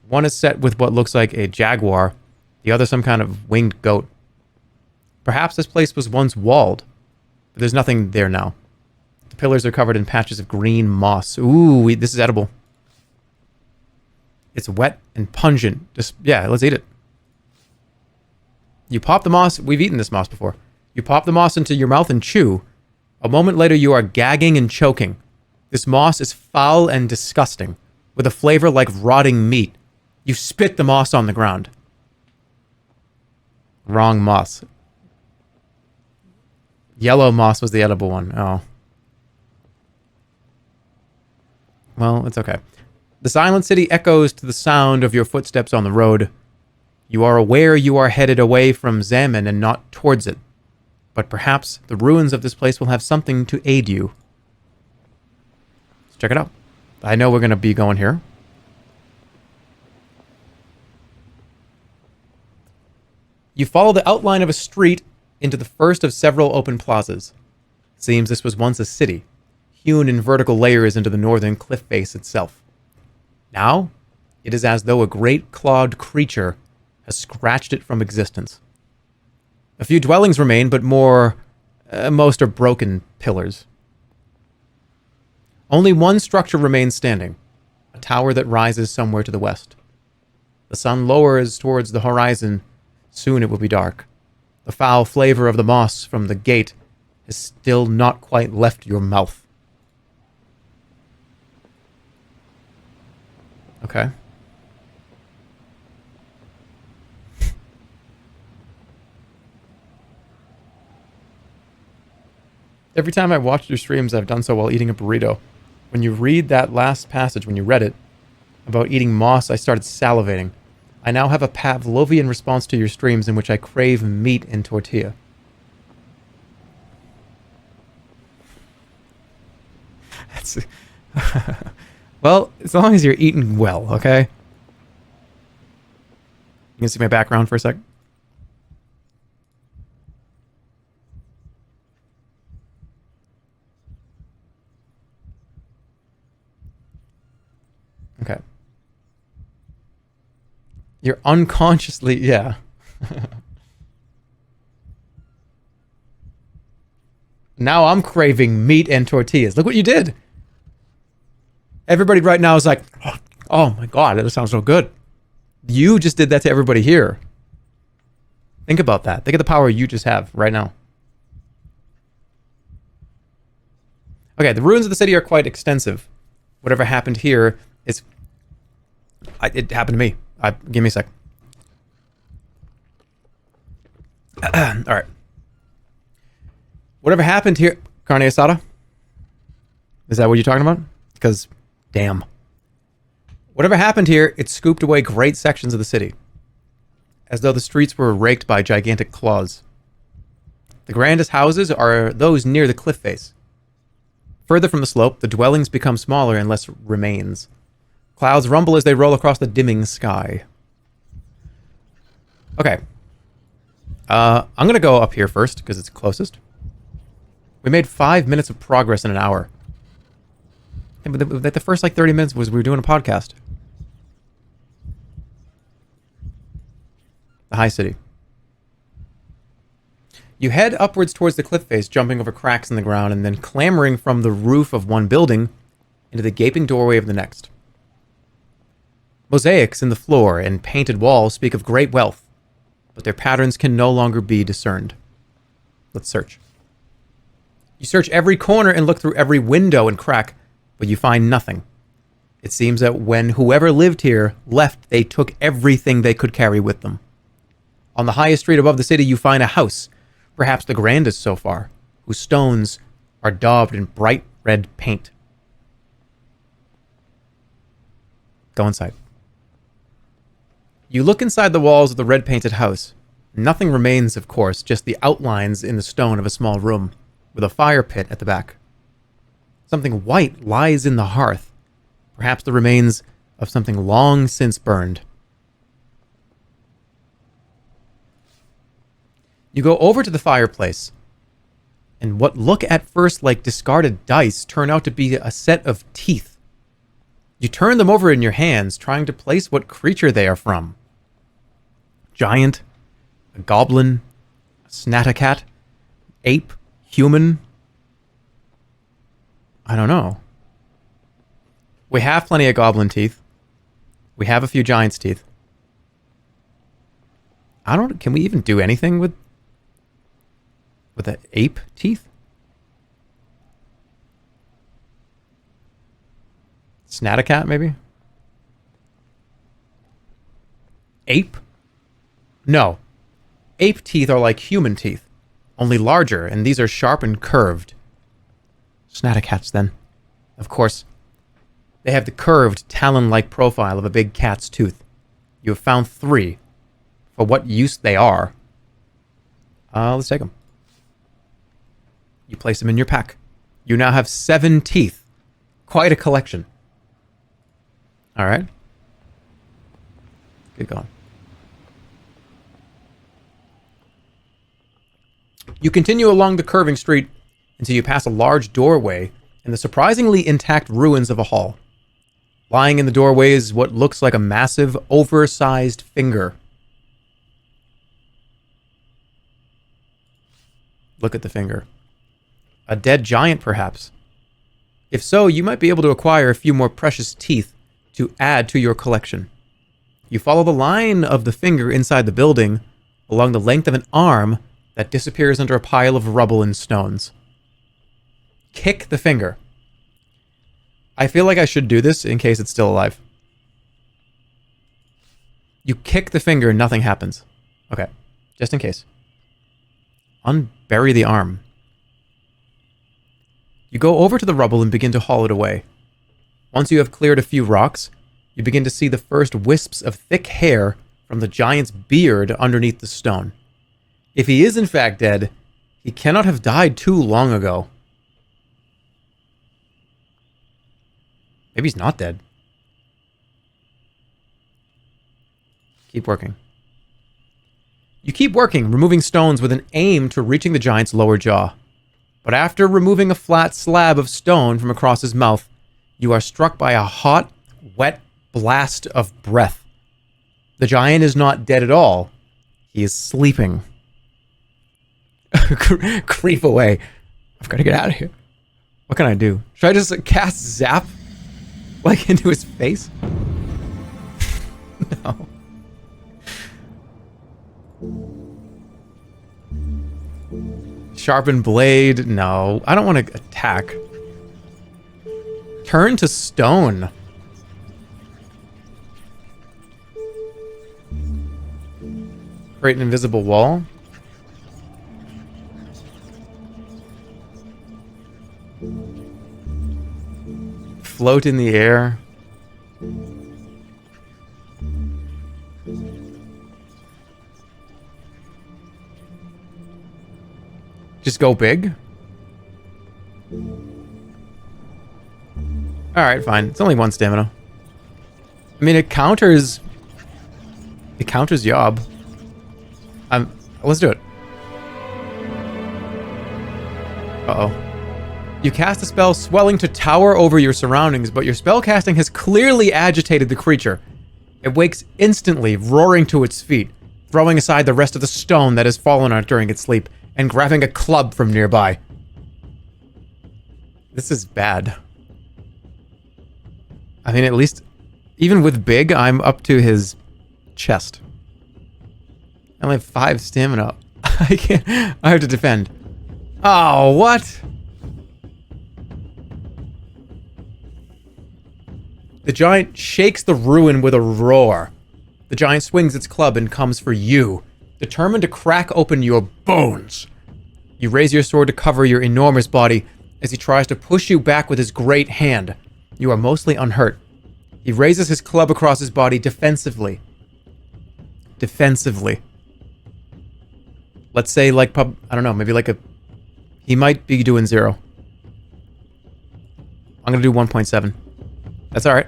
One is set with what looks like a jaguar. The other some kind of winged goat. Perhaps this place was once walled. But there's nothing there now. The pillars are covered in patches of green moss. Ooh, this is edible. It's wet and pungent. Just, yeah, let's eat it. You pop the moss. We've eaten this moss before. You pop the moss into your mouth and chew. A moment later, you are gagging and choking. This moss is foul and disgusting, with a flavor like rotting meat. You spit the moss on the ground. Wrong moss. Yellow moss was the edible one. Oh. Well, it's okay. The silent city echoes to the sound of your footsteps on the road. You are aware you are headed away from Zaman and not towards it. But perhaps the ruins of this place will have something to aid you. Let's check it out. I know we're going to be going here. You follow the outline of a street into the first of several open plazas. It seems this was once a city, hewn in vertical layers into the northern cliff face itself. Now, it is as though a great clawed creature has scratched it from existence. A few dwellings remain, but most are broken pillars. Only one structure remains standing, a tower that rises somewhere to the west. The sun lowers towards the horizon. Soon it will be dark. The foul flavor of the moss from the gate has still not quite left your mouth. Okay. Every time I watched your streams, I've done so while eating a burrito. When you read that last passage, when you read it, about eating moss, I started salivating. I now have a Pavlovian response to your streams in which I crave meat and tortilla. That's well, as long as you're eating well, okay? You can see my background for a sec. Okay. You're unconsciously, yeah. Now I'm craving meat and tortillas. Look what you did. Everybody right now is like, oh my God, that sounds so good. You just did that to everybody here. Think about that. Think of the power you just have right now. Okay, the ruins of the city are quite extensive. Whatever happened here is... it happened to me. Give me a sec. All right. Whatever happened here... Carne asada? Is that what you're talking about? Because, damn. Whatever happened here, it scooped away great sections of the city. As though the streets were raked by gigantic claws. The grandest houses are those near the cliff face. Further from the slope, the dwellings become smaller and less remains. Clouds rumble as they roll across the dimming sky. Okay. I'm going to go up here first, because it's closest. We made 5 minutes of progress in an hour. And the first, 30 minutes was we were doing a podcast. The High City. You head upwards towards the cliff face, jumping over cracks in the ground, and then clambering from the roof of one building into the gaping doorway of the next. Mosaics in the floor and painted walls speak of great wealth, but their patterns can no longer be discerned. Let's search. You search every corner and look through every window and crack, but you find nothing. It seems that when whoever lived here left, they took everything they could carry with them. On the highest street above the city, you find a house, perhaps the grandest so far, whose stones are daubed in bright red paint. Go inside. You look inside the walls of the red-painted house. Nothing remains, of course, just the outlines in the stone of a small room, with a fire pit at the back. Something white lies in the hearth, perhaps the remains of something long since burned. You go over to the fireplace, and what look at first like discarded dice turn out to be a set of teeth. You turn them over in your hands, trying to place what creature they are from. Giant, a goblin, a snatacat, ape, human. I don't know. We have plenty of goblin teeth. We have a few giant's teeth. Can we even do anything with the ape teeth? Snatacat, maybe? Ape? No. Ape teeth are like human teeth, only larger, and these are sharp and curved. Snaticats, then. Of course. They have the curved, talon-like profile of a big cat's tooth. You have found 3. For what use they are. Let's take them. You place them in your pack. You now have 7 teeth. Quite a collection. Alright. Get going. You continue along the curving street until you pass a large doorway and the surprisingly intact ruins of a hall. Lying in the doorway is what looks like a massive, oversized finger. Look at the finger. A dead giant, perhaps. If so, you might be able to acquire a few more precious teeth to add to your collection. You follow the line of the finger inside the building along the length of an arm that disappears under a pile of rubble and stones. Kick the finger. I feel like I should do this in case it's still alive. You kick the finger and nothing happens. Okay, just in case. Unbury the arm. You go over to the rubble and begin to haul it away. Once you have cleared a few rocks, you begin to see the first wisps of thick hair from the giant's beard underneath the stone. If he is in fact dead, he cannot have died too long ago. Maybe he's not dead. Keep working. You keep working, removing stones with an aim to reaching the giant's lower jaw. But after removing a flat slab of stone from across his mouth, you are struck by a hot, wet blast of breath. The giant is not dead at all. He is sleeping. Creep away. I've got to get out of here. What can I do? Should I just cast Zap? Like into his face? No. Sharpened blade? No. I don't want to attack. Turn to stone. Create an invisible wall. Float in the air. Just go big? Alright, fine. It's only 1 stamina. I mean, it counters... It counters Yob. Let's do it. Uh-oh. You cast a spell swelling to tower over your surroundings, but your spellcasting has clearly agitated the creature. It wakes instantly, roaring to its feet, throwing aside the rest of the stone that has fallen on it during its sleep, and grabbing a club from nearby. This is bad. I mean, at least, even with big, I'm up to his chest. I only have 5 stamina. I can't. I have to defend. Oh, what? The giant shakes the ruin with a roar. The giant swings its club and comes for you, determined to crack open your bones. You raise your sword to cover your enormous body as he tries to push you back with his great hand. You are mostly unhurt. He raises his club across his body defensively. Defensively. Let's say like, I don't know, maybe like a... He might be doing 0. I'm going to do 1.7. That's alright.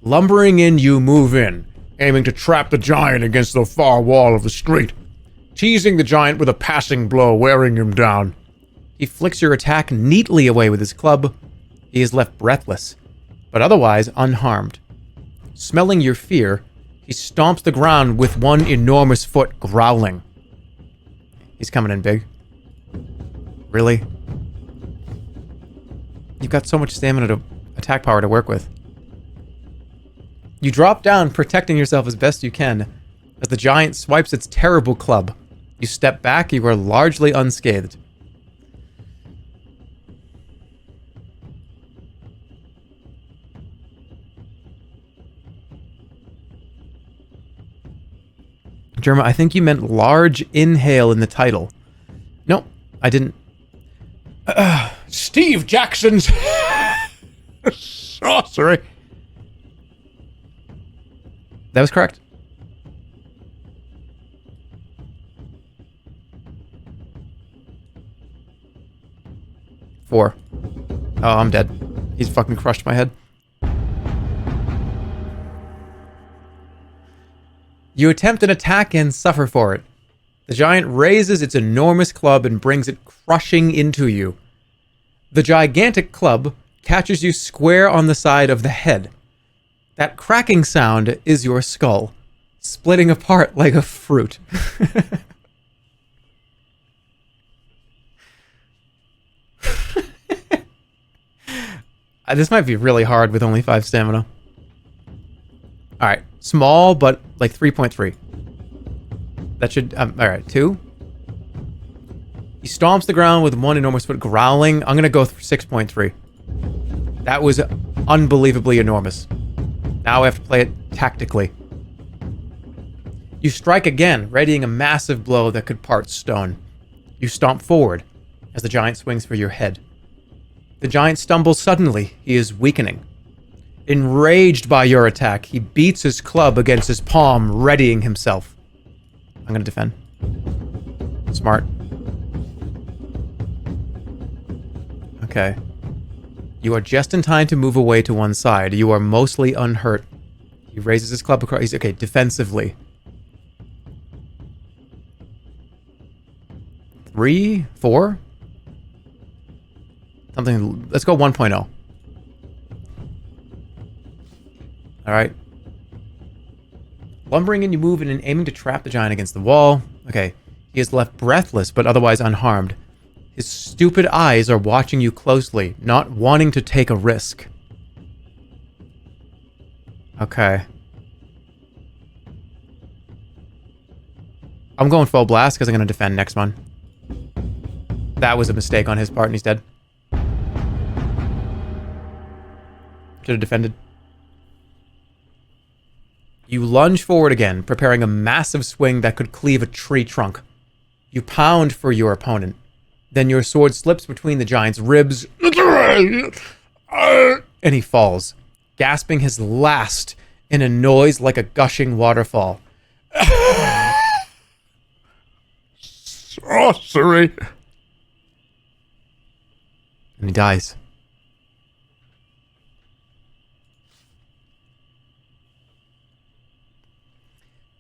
Lumbering in, you move in, aiming to trap the giant against the far wall of the street. Teasing the giant with a passing blow, wearing him down. He flicks your attack neatly away with his club. He is left breathless, but otherwise unharmed. Smelling your fear, he stomps the ground with one enormous foot, growling. He's coming in big. Really? You've got so much stamina to attack power to work with. You drop down, protecting yourself as best you can, as the giant swipes its terrible club. You step back, you are largely unscathed. Jerma, I think you meant large inhale in the title. No, I didn't. Steve Jackson's sorcery. That was correct. Four. Oh, I'm dead. He's fucking crushed my head. You attempt an attack and suffer for it. The giant raises its enormous club and brings it crushing into you. The gigantic club catches you square on the side of the head. That cracking sound is your skull, splitting apart like a fruit. This might be really hard with only 5 stamina. Alright, small, but like 3.3. That should... alright, 2. He stomps the ground with one enormous foot, growling. I'm gonna go for 6.3. That was unbelievably enormous. Now I have to play it tactically. You strike again, readying a massive blow that could part stone. You stomp forward as the giant swings for your head. The giant stumbles suddenly. He is weakening. Enraged by your attack, he beats his club against his palm, readying himself. I'm gonna defend. Smart. Okay. You are just in time to move away to one side. You are mostly unhurt. He raises his club across... He's okay, defensively. 3? 4? Something... Let's go 1.0. Alright. Lumbering in, you move in and aiming to trap the giant against the wall. Okay. He is left breathless, but otherwise unharmed. His stupid eyes are watching you closely, not wanting to take a risk. Okay. I'm going full blast because I'm going to defend next one. That was a mistake on his part and he's dead. Should have defended. You lunge forward again, preparing a massive swing that could cleave a tree trunk. You pound for your opponent. Then your sword slips between the giant's ribs, and he falls, gasping his last in a noise like a gushing waterfall. Sorcery! And he dies.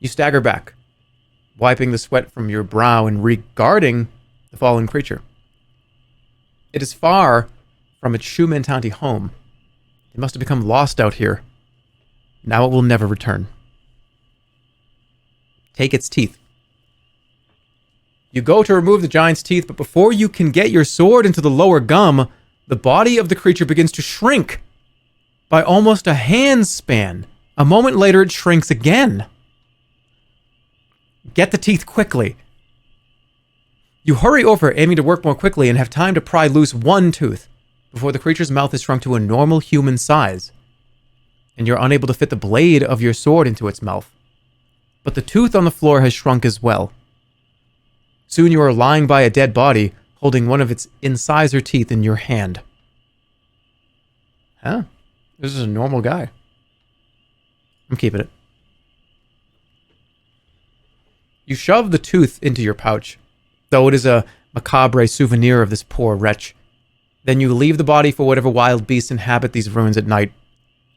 You stagger back, wiping the sweat from your brow and regarding the fallen creature. It is far from its Shu Mentanti home. It must have become lost out here. Now it will never return. Take its teeth. You go to remove the giant's teeth, but before you can get your sword into the lower gum, the body of the creature begins to shrink by almost a hand's span. A moment later, it shrinks again. Get the teeth quickly. You hurry over, aiming to work more quickly, and have time to pry loose one tooth before the creature's mouth is shrunk to a normal human size, and you're unable to fit the blade of your sword into its mouth. But the tooth on the floor has shrunk as well. Soon you are lying by a dead body, holding one of its incisor teeth in your hand. Huh? This is a normal guy. I'm keeping it. You shove the tooth into your pouch, though it is a macabre souvenir of this poor wretch. Then you leave the body for whatever wild beasts inhabit these ruins at night.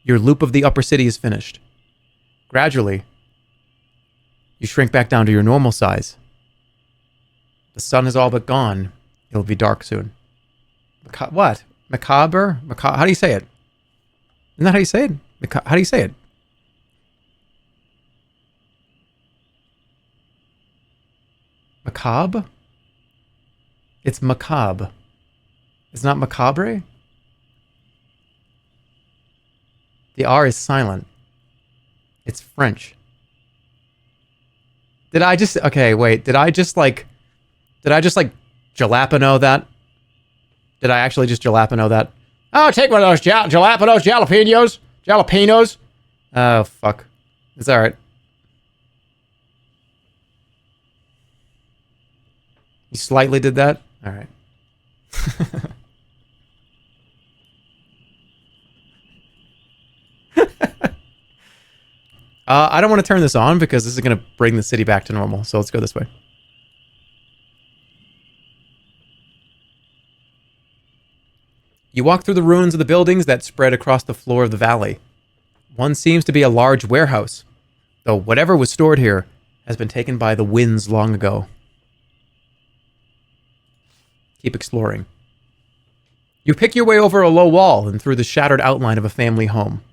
Your loop of the upper city is finished. Gradually, you shrink back down to your normal size. The sun is all but gone. It'll be dark soon. What? Macabre? How do you say it? Isn't that how you say it? How do you say it? Macabre? It's macabre. It's not macabre? The R is silent. It's French. Did I just... Okay, wait. Did I just jalapeno that? Did I actually just jalapeno that? Oh, take one of those jalapenos. Oh, fuck. It's alright. You slightly did that? Alright. I don't want to turn this on because this is going to bring the city back to normal. So let's go this way. You walk through the ruins of the buildings that spread across the floor of the valley. One seems to be a large warehouse, though whatever was stored here has been taken by the winds long ago. Keep exploring. You pick your way over a low wall and through the shattered outline of a family home.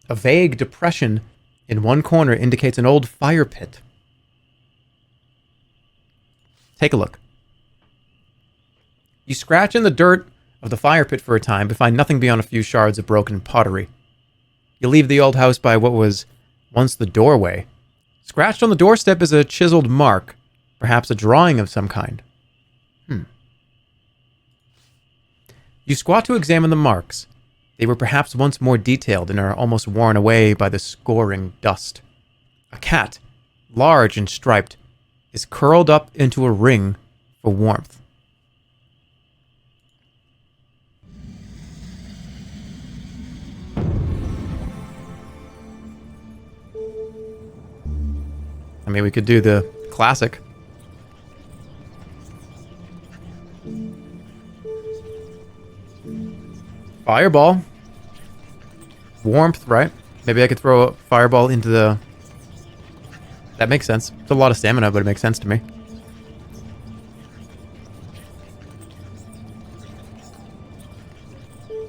A vague depression in one corner indicates an old fire pit. Take a look. You scratch in the dirt of the fire pit for a time, but find nothing beyond a few shards of broken pottery. You leave the old house by what was once the doorway. Scratched on the doorstep is a chiseled mark, perhaps a drawing of some kind. You squat to examine the marks. They were perhaps once more detailed and are almost worn away by the scoring dust. A cat, large and striped, is curled up into a ring for warmth. I mean, we could do the classic. Fireball. Warmth, right? Maybe I could throw a fireball into the... That makes sense. It's a lot of stamina, but it makes sense to me.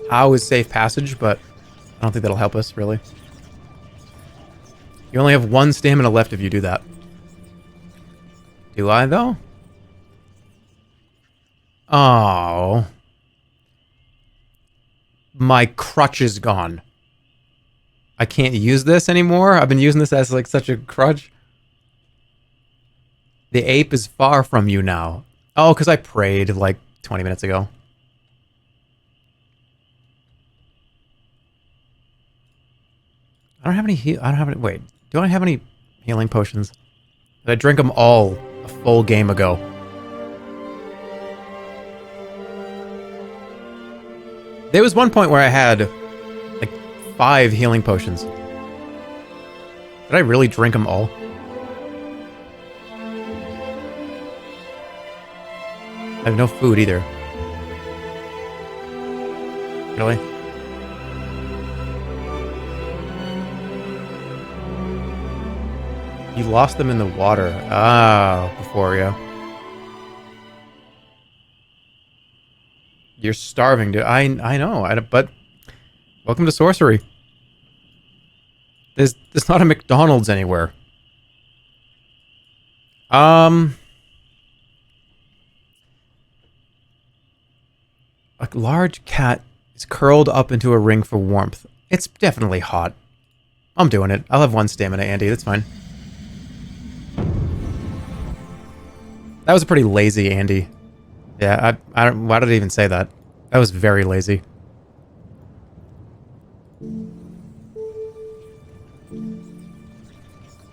How is safe passage, but I don't think that'll help us, really. You only have one stamina left if you do that. Do I, though? Oh. My crutch is gone. I can't use this anymore. I've been using this as like such a crutch. The ape is far from you now. Oh, because I prayed like 20 minutes ago. I don't have any wait. Do I have any healing potions? Did I drink them all a full game ago? There was one point where I had like 5 healing potions. Did I really drink them all? I have no food either. Really? You lost them in the water. Ah, before, yeah. You're starving, dude. I know, but welcome to sorcery. There's not a McDonald's anywhere. A large cat is curled up into a ring for warmth. It's definitely hot. I'm doing it. I'll have 1 stamina, Andy. That's fine. That was a pretty lazy Andy. Yeah, I don't... Why did I even say that? That was very lazy.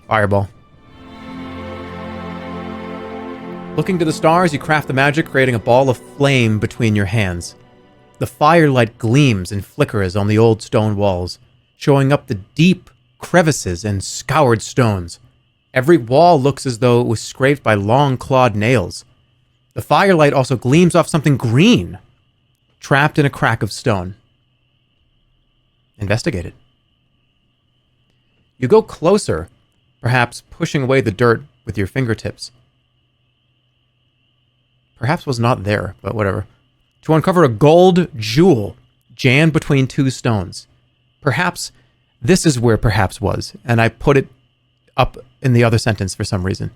Fireball. Looking to the stars, you craft the magic, creating a ball of flame between your hands. The firelight gleams and flickers on the old stone walls, showing up the deep crevices and scoured stones. Every wall looks as though it was scraped by long clawed nails. The firelight also gleams off something green, trapped in a crack of stone. Investigate it. You go closer, perhaps pushing away the dirt with your fingertips. Perhaps was not there, but whatever. To uncover a gold jewel jammed between two stones. Perhaps this is where perhaps was, and I put it up in the other sentence for some reason.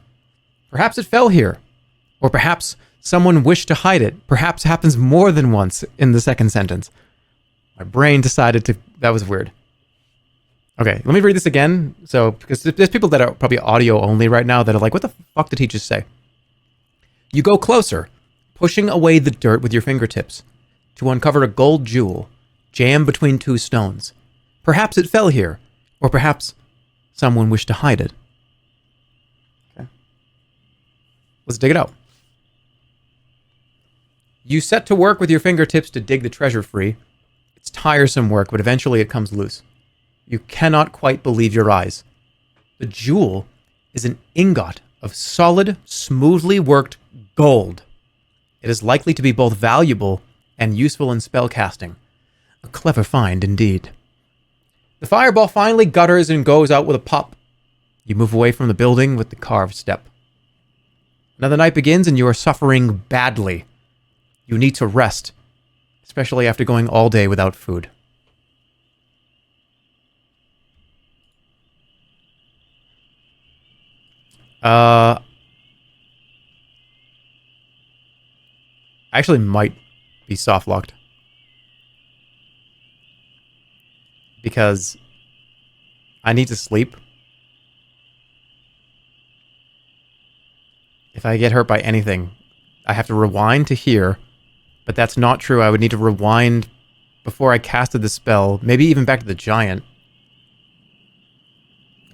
Perhaps it fell here, or perhaps someone wished to hide it. Perhaps happens more than once in the second sentence. My brain decided to... That was weird. Okay, let me read this again. So, because there's people that are probably audio only right now that are like, what the fuck did he just say? You go closer, pushing away the dirt with your fingertips to uncover a gold jewel jammed between two stones. Perhaps it fell here, or perhaps someone wished to hide it. Okay. Let's dig it out. You set to work with your fingertips to dig the treasure free. It's tiresome work, but eventually it comes loose. You cannot quite believe your eyes. The jewel is an ingot of solid, smoothly worked gold. It is likely to be both valuable and useful in spellcasting. A clever find indeed. The fireball finally gutters and goes out with a pop. You move away from the building with the carved step. Another night begins and you are suffering badly. You need to rest, especially after going all day without food. I actually might be soft locked. Because I need to sleep. If I get hurt by anything, I have to rewind to here. But that's not true. I would need to rewind before I casted the spell. Maybe even back to the giant.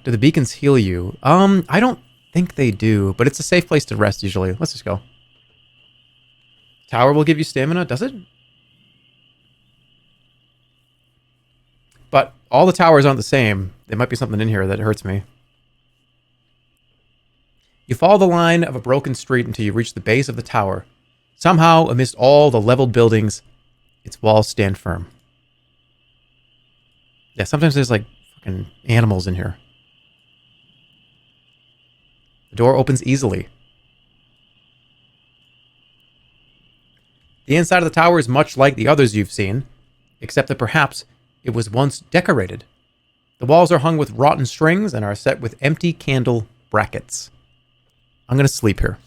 Do the beacons heal you? I don't think they do, but it's a safe place to rest usually. Let's just go. Tower will give you stamina, does it? But all the towers aren't the same. There might be something in here that hurts me. You follow the line of a broken street until you reach the base of the tower. Somehow, amidst all the leveled buildings, its walls stand firm. Yeah, sometimes there's like fucking animals in here. The door opens easily. The inside of the tower is much like the others you've seen, except that perhaps it was once decorated. The walls are hung with rotten strings and are set with empty candle brackets. I'm going to sleep here.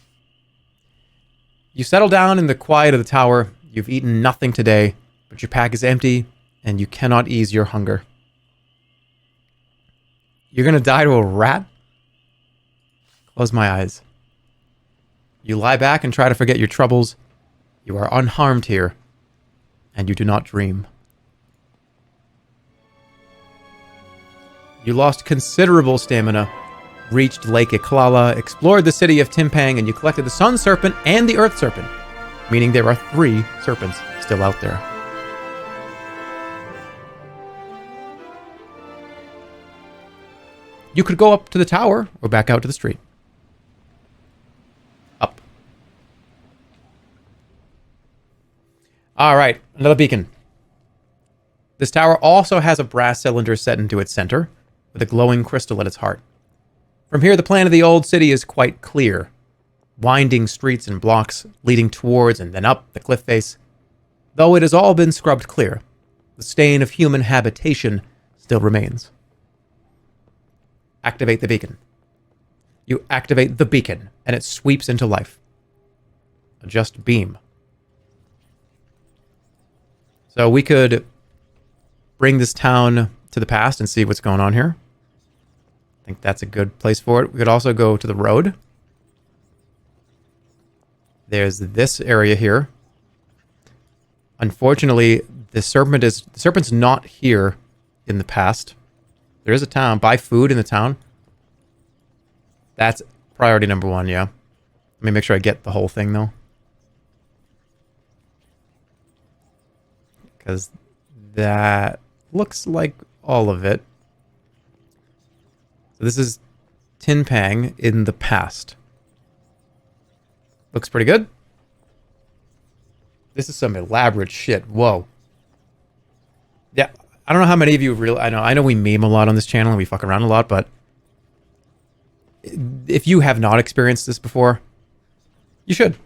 You settle down in the quiet of the tower. You've eaten nothing today, but your pack is empty and you cannot ease your hunger. You're going to die to a rat? Close my eyes. You lie back and try to forget your troubles. You are unharmed here, and you do not dream. You lost considerable stamina, reached Lake Iklala, explored the city of Timpang, and you collected the Sun Serpent and the Earth Serpent, meaning there are 3 serpents still out there. You could go up to the tower or back out to the street. Up. All right, another beacon. This tower also has a brass cylinder set into its center, with a glowing crystal at its heart. From here, the plan of the old city is quite clear. Winding streets and blocks leading towards and then up the cliff face. Though it has all been scrubbed clear, the stain of human habitation still remains. Activate the beacon. You activate the beacon, and it sweeps into life. Adjust beam. So we could bring this town to the past and see what's going on here. I think that's a good place for it. We could also go to the road. There's this area here. Unfortunately, the serpent's not here in the past. There is a town. Buy food in the town. That's priority number 1, yeah. Let me make sure I get the whole thing, though. Because that looks like all of it. So this is Tinpang in the past. Looks pretty good. This is some elaborate shit. Whoa. Yeah, I don't know how many of you really... I know we meme a lot on this channel and we fuck around a lot, but if you have not experienced this before, you should.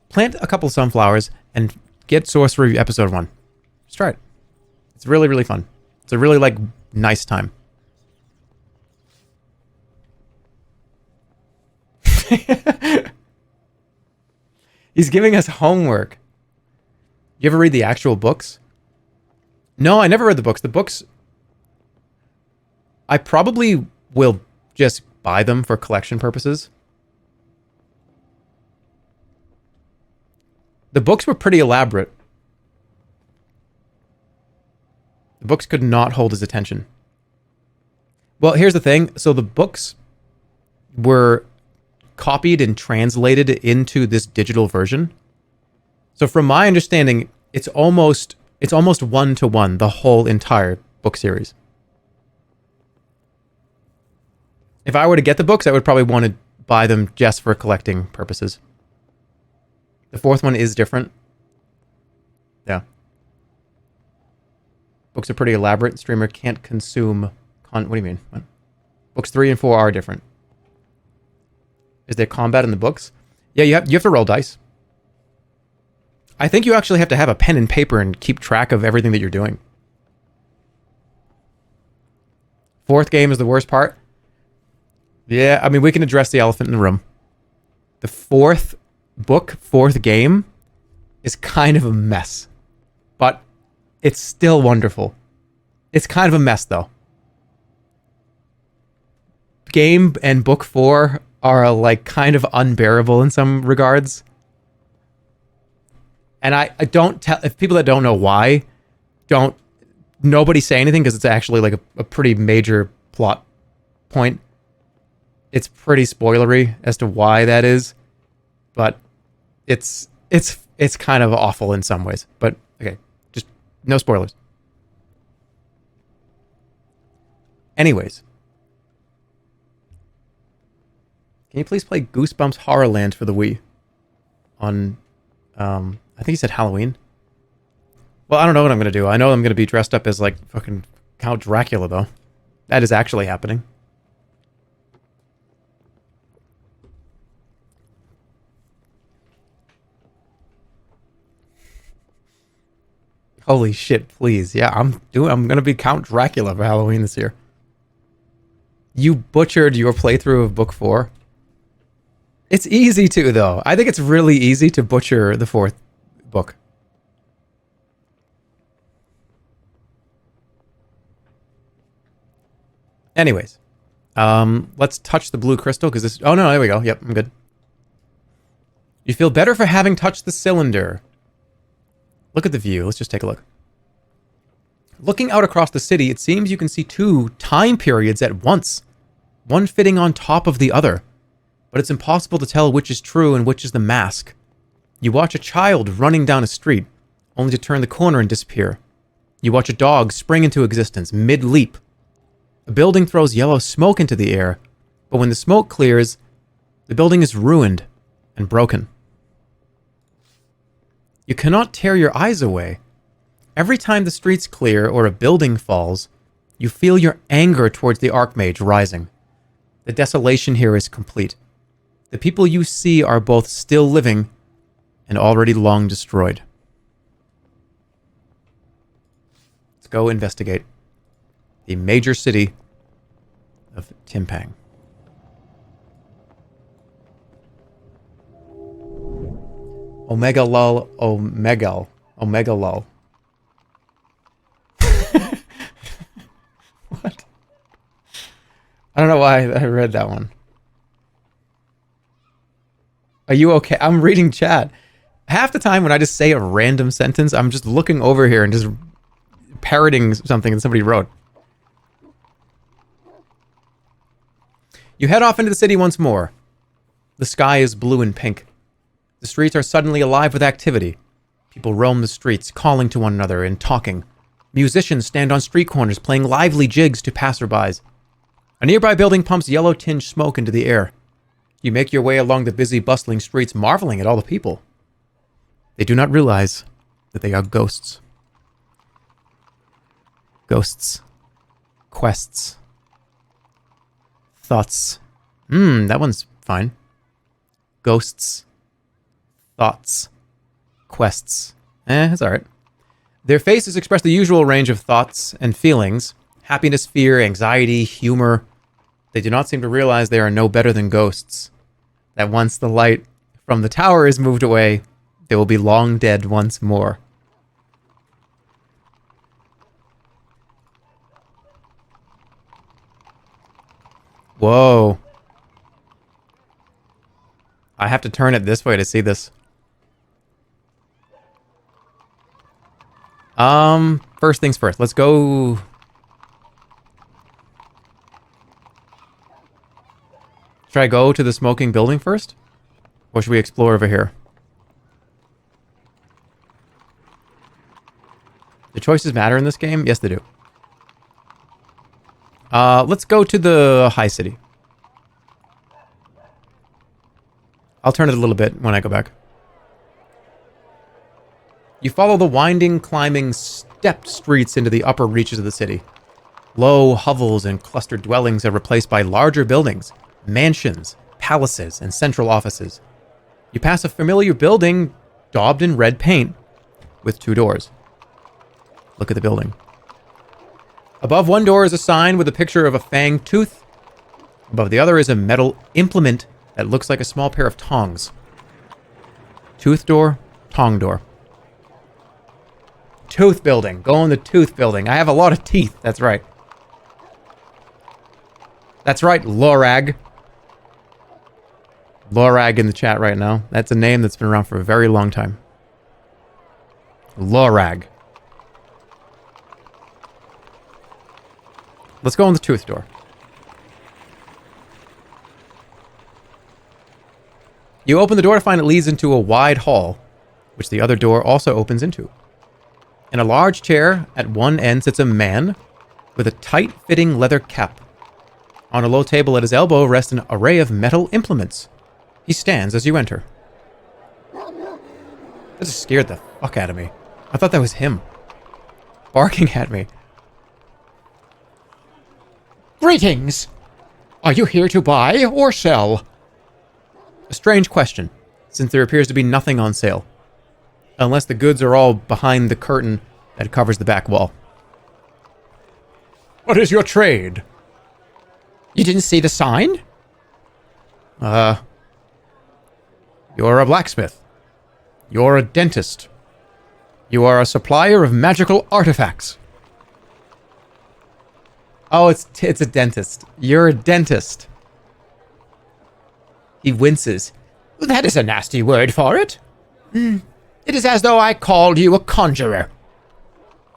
Plant a couple sunflowers and get Sorcery episode 1. Just try it. It's really, really fun. It's a really, like, nice time. He's giving us homework. You ever read the actual books? No, I never read the books. The books... I probably will just buy them for collection purposes. The books were pretty elaborate. The books could not hold his attention. Well, here's the thing. So the books were copied and translated into this digital version. So from my understanding, it's almost one-to-one, the whole entire book series. If I were to get the books, I would probably want to buy them just for collecting purposes. The fourth one is different. Yeah. Books are pretty elaborate. Streamer can't consume... What do you mean? What? Books 3 and 4 are different. Is there combat in the books? Yeah, you have to roll dice. I think you actually have to have a pen and paper and keep track of everything that you're doing. Fourth game is the worst part. Yeah, I mean, we can address the elephant in the room. The fourth game is kind of a mess. But it's still wonderful. It's kind of a mess, though. Game and book 4 are, like, kind of unbearable in some regards. And I don't tell... If people that don't know why, nobody say anything, because it's actually, like, a pretty major plot point. It's pretty spoilery as to why that is. But it's kind of awful in some ways. But, okay, just no spoilers. Anyways. Can you please play Goosebumps Horrorland for the Wii? On, I think he said Halloween. Well, I don't know what I'm going to do. I know I'm going to be dressed up as, like, fucking Count Dracula, though. That is actually happening. Holy shit, please. Yeah, I'm going to be Count Dracula for Halloween this year. You butchered your playthrough of book 4. It's easy to, though. I think it's really easy to butcher the fourth book. Anyways. Let's touch the blue crystal, because this... Oh, no, there we go. Yep, I'm good. You feel better for having touched the cylinder. Look at the view. Let's just take a look. Looking out across the city, it seems you can see 2 time periods at once. One fitting on top of the other. But it's impossible to tell which is true and which is the mask. You watch a child running down a street, only to turn the corner and disappear. You watch a dog spring into existence, mid-leap. A building throws yellow smoke into the air, but when the smoke clears, the building is ruined and broken. You cannot tear your eyes away. Every time the streets clear or a building falls, you feel your anger towards the Archmage rising. The desolation here is complete. The people you see are both still living and already long destroyed. Let's go investigate the major city of Tinpang. Omega lol, omega lol. What? I don't know why I read that one. Are you okay? I'm reading chat. Half the time when I just say a random sentence, I'm just looking over here and just parroting something that somebody wrote. You head off into the city once more. The sky is blue and pink. The streets are suddenly alive with activity. People roam the streets, calling to one another and talking. Musicians stand on street corners playing lively jigs to passerbys. A nearby building pumps yellow-tinged smoke into the air. You make your way along the busy, bustling streets, marveling at all the people. They do not realize that they are ghosts. Ghosts. Quests. Thoughts. That one's fine. Ghosts. Thoughts. Quests. It's alright. Their faces express the usual range of thoughts and feelings. Happiness, fear, anxiety, humor. They do not seem to realize they are no better than ghosts. That once the light from the tower is moved away, they will be long dead once more. Whoa. I have to turn it this way to see this. First things first. Let's go... Should I go to the smoking building first? Or should we explore over here? Do choices matter in this game? Yes, they do. Let's go to the high city. I'll turn it a little bit when I go back. You follow the winding, climbing, stepped streets into the upper reaches of the city. Low hovels and clustered dwellings are replaced by larger buildings, mansions, palaces, and central offices. You pass a familiar building daubed in red paint with 2 doors. Look at the building. Above one door is a sign with a picture of a fanged tooth. Above the other is a metal implement that looks like a small pair of tongs. Tooth door, tong door. Tooth building. Go in the tooth building. I have a lot of teeth. That's right. That's right, Lorag. Lorag in the chat right now. That's a name that's been around for a very long time. Lorag. Let's go in the tooth door. You open the door to find it leads into a wide hall, which the other door also opens into. In a large chair at one end sits a man with a tight-fitting leather cap. On a low table at his elbow rests an array of metal implements. He stands as you enter. That just scared the fuck out of me. I thought that was him. Barking at me. Greetings! Are you here to buy or sell? A strange question, since there appears to be nothing on sale. Unless the goods are all behind the curtain that covers the back wall. What is your trade? You didn't see the sign? You're a blacksmith. You're a dentist. You are a supplier of magical artifacts. Oh, it's a dentist. You're a dentist. He winces. That is a nasty word for it. It is as though I called you a conjurer.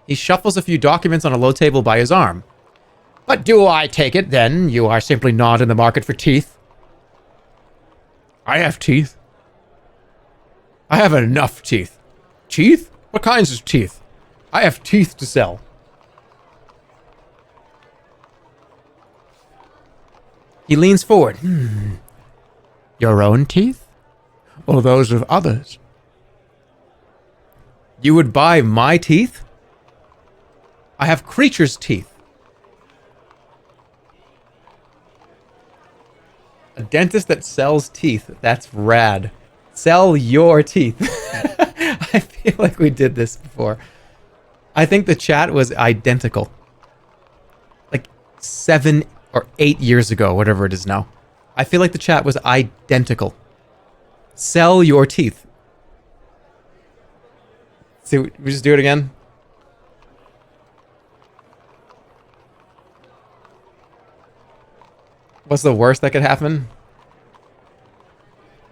He shuffles a few documents on a low table by his arm. But do I take it, then, you are simply not in the market for teeth? I have teeth. I have enough teeth. Teeth? What kinds of teeth? I have teeth to sell. He leans forward. Your own teeth? Or those of others? You would buy my teeth? I have creatures' teeth. A dentist that sells teeth. That's rad. Sell your teeth. I feel like we did this before. I think the chat was identical. Like 7 or 8 years ago, whatever it is now. I feel like the chat was identical. Sell your teeth. See, we just do it again. What's the worst that could happen?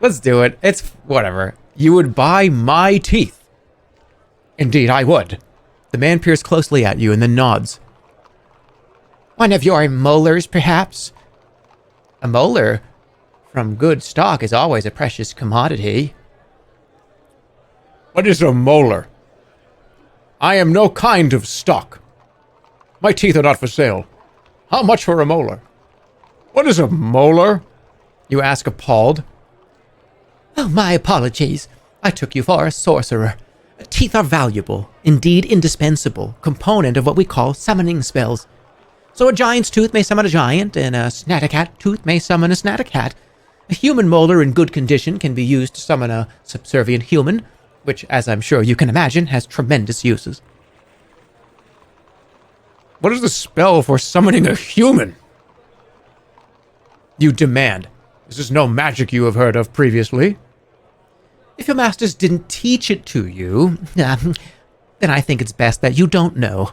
Let's do it. It's whatever. You would buy my teeth. Indeed, I would. The man peers closely at you and then nods. One of your molars, perhaps? A molar? From good stock is always a precious commodity. What is a molar? I am no kind of stock. My teeth are not for sale. How much for a molar? What is a molar? You ask, appalled. Oh, my apologies. I took you for a sorcerer. Teeth are valuable, indeed indispensable, component of what we call summoning spells. So a giant's tooth may summon a giant, and a snatacat tooth may summon a snatacat. A human molar in good condition can be used to summon a subservient human, which, as I'm sure you can imagine, has tremendous uses. What is the spell for summoning a human? You demand. This is no magic you have heard of previously. If your masters didn't teach it to you, then I think it's best that you don't know.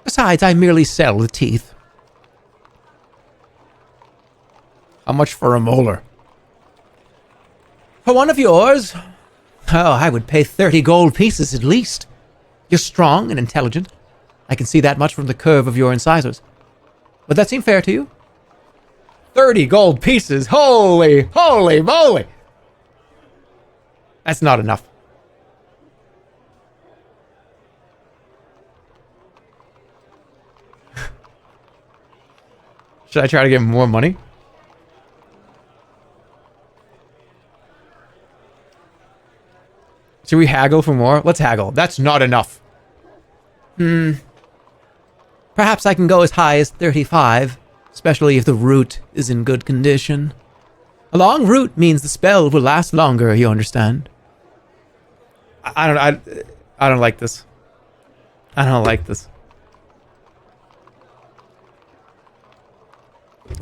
Besides, I merely sell the teeth. How much for a molar? For one of yours? Oh, I would pay 30 gold pieces at least. You're strong and intelligent. I can see that much from the curve of your incisors. Would that seem fair to you? 30 gold pieces. Holy moly. That's not enough. Should I try to get more money? Should we haggle for more? Let's haggle. That's not enough. Perhaps I can go as high as 35, especially if the root is in good condition. A long root means the spell will last longer, you understand? I don't like this. I don't like this.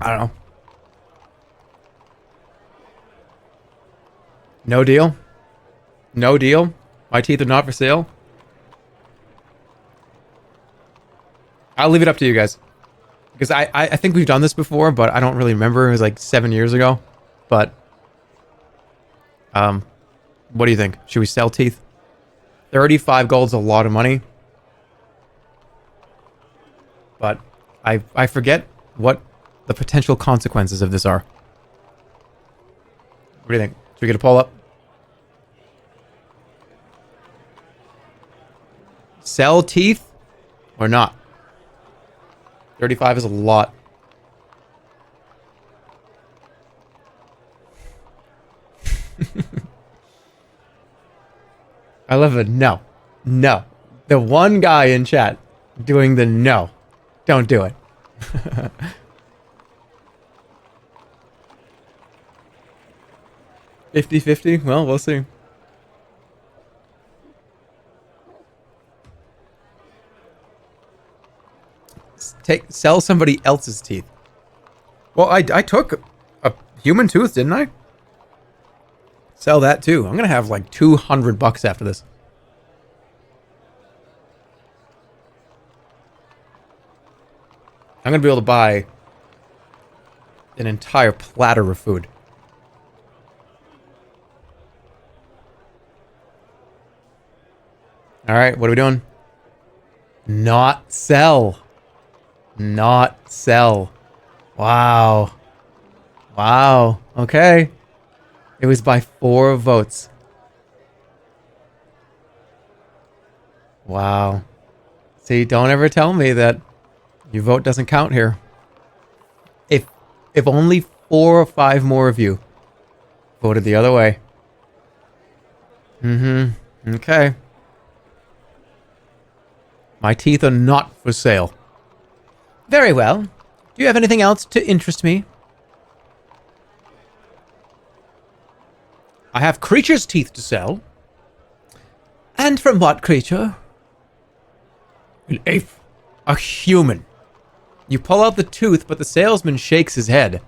I don't know. No deal? No deal? My teeth are not for sale? I'll leave it up to you guys. Because I think we've done this before, but I don't really remember. It was like 7 years ago. But, what do you think? Should we sell teeth? 35 gold's a lot of money. But I forget what the potential consequences of this are. What do you think? Should we get a poll up? Sell teeth or not? 35 is a lot. I love it. No. No. The one guy in chat doing the no. Don't do it. 50-50? Well, we'll see. Sell somebody else's teeth. Well, I took a human tooth, didn't I? Sell that too. I'm gonna have like $200 after this. I'm gonna be able to buy an entire platter of food. All right, what are we doing? Not sell. Not sell. Wow. Wow. Okay. It was by 4 votes. Wow. See, don't ever tell me that your vote doesn't count here. If only 4 or 5 more of you voted the other way. Okay. My teeth are not for sale. Very well. Do you have anything else to interest me? I have creature's teeth to sell. And from what creature? An ape. A human. You pull out the tooth, but the salesman shakes his head.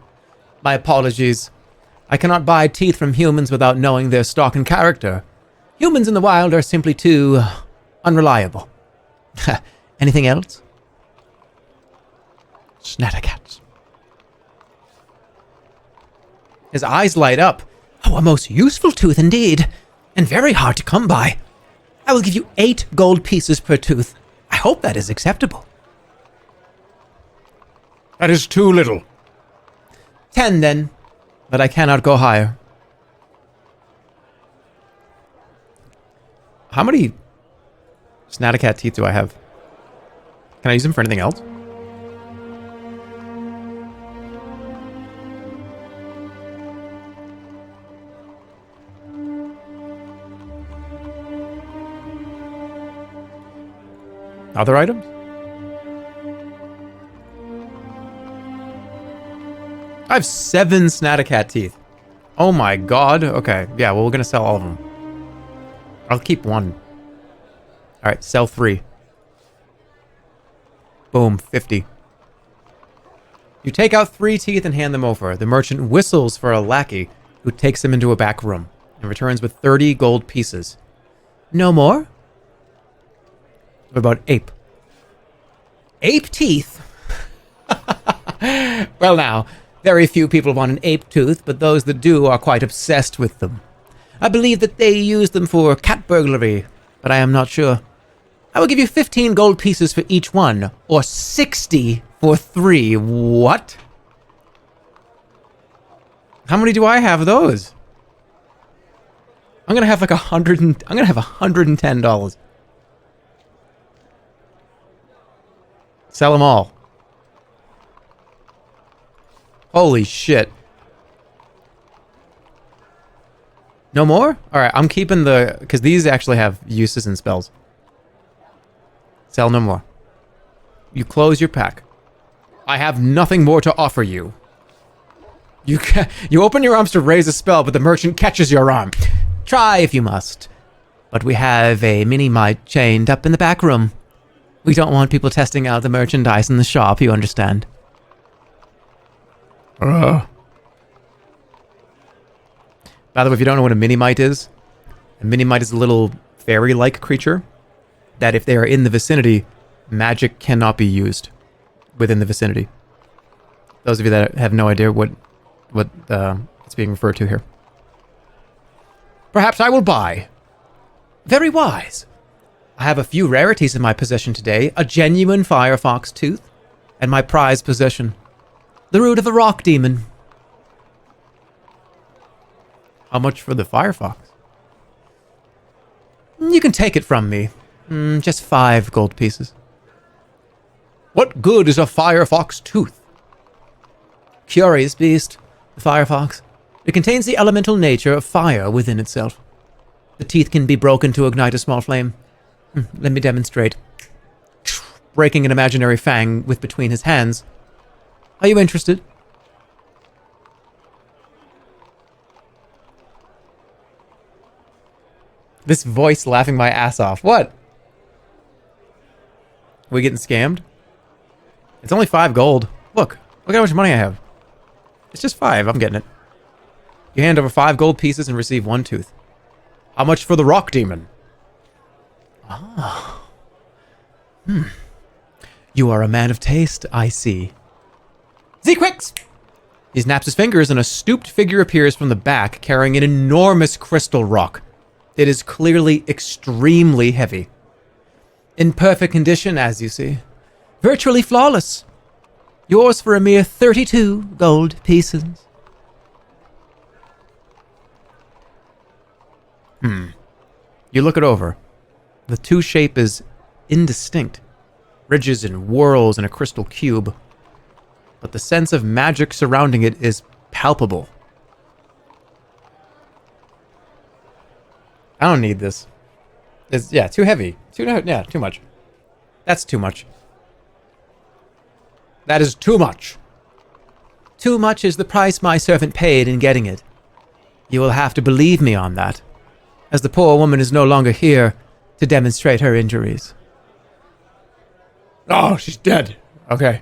My apologies. I cannot buy teeth from humans without knowing their stock and character. Humans in the wild are simply too unreliable. Anything else? Snattercats. His eyes light up. Oh, a most useful tooth indeed, and very hard to come by. I will give you 8 gold pieces per tooth. I hope that is acceptable. That is too little. 10 then, But I cannot go higher. How many Snattercat teeth do I have? Can I use them for anything else? Other items? I have 7 Snatacat teeth. Oh my god. Okay. Yeah, well, we're gonna sell all of them. I'll keep 1. Alright, sell 3. Boom, 50. You take out 3 teeth and hand them over. The merchant whistles for a lackey, who takes them into a back room, and returns with 30 gold pieces. No more? What about ape? Ape teeth? Well now, very few people want an ape tooth, but those that do are quite obsessed with them. I believe that they use them for cat burglary, but I am not sure. I will give you 15 gold pieces for each one, or 60 for 3. What? How many do I have of those? I'm gonna have like I'm gonna have $110. Sell them all. Holy shit. No more? Alright, I'm keeping the... Because these actually have uses and spells. Sell no more. You close your pack. I have nothing more to offer you. You open your arms to raise a spell, but the merchant catches your arm. Try if you must. But we have a mini-mite chained up in the back room. We don't want people testing out the merchandise in the shop, you understand. By the way, if you don't know what a mini-mite is, a mini-mite is a little fairy-like creature that if they are in the vicinity, magic cannot be used within the vicinity. Those of you that have no idea what it's being referred to here. Perhaps I will buy. Very wise. I have a few rarities in my possession today. A genuine firefox tooth, and my prized possession, the root of a rock demon. How much for the firefox? You can take it from me. Just 5 gold pieces. What good is a firefox tooth? Curious beast, the firefox. It contains the elemental nature of fire within itself. The teeth can be broken to ignite a small flame. Let me demonstrate. Breaking an imaginary fang with between his hands. Are you interested? This voice laughing my ass off. What? We getting scammed? It's only 5 gold. Look at how much money I have. It's just 5. I'm getting it. You hand over 5 gold pieces and receive 1 tooth. How much for the rock demon? Ah. You are a man of taste, I see. Z-Quicks! He snaps his fingers and a stooped figure appears from the back carrying an enormous crystal rock. It is clearly extremely heavy. In perfect condition, as you see. Virtually flawless. Yours for a mere 32 gold pieces. You look it over. The two shape is indistinct. Ridges and whorls in a crystal cube. But the sense of magic surrounding it is palpable. I don't need this. It's, yeah, too heavy. Too much. That's too much. That is too much. Too much is the price my servant paid in getting it. You will have to believe me on that, as the poor woman is no longer here to demonstrate her injuries. Oh, she's dead. Okay.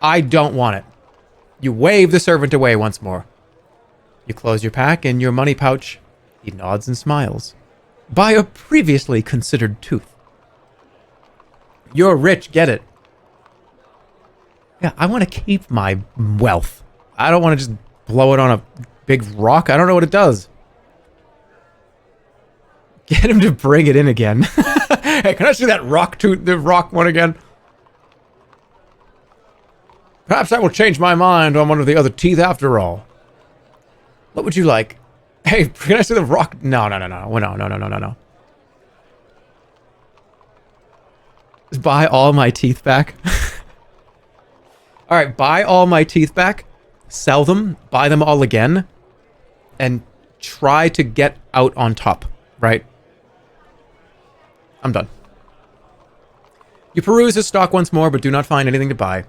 I don't want it. You wave the servant away once more. You close your pack and your money pouch. He nods and smiles. Buy a previously considered tooth. You're rich, get it. Yeah, I want to keep my wealth. I don't want to just blow it on a big rock. I don't know what it does. Get him to bring it in again. Hey, can I see that rock tooth, the rock one again? Perhaps I will change my mind on one of the other teeth after all. What would you like? Hey, can I see the rock? No. Just buy all my teeth back. Alright, buy all my teeth back. Sell them. Buy them all again. And try to get out on top, right? I'm done. You peruse his stock once more, but do not find anything to buy.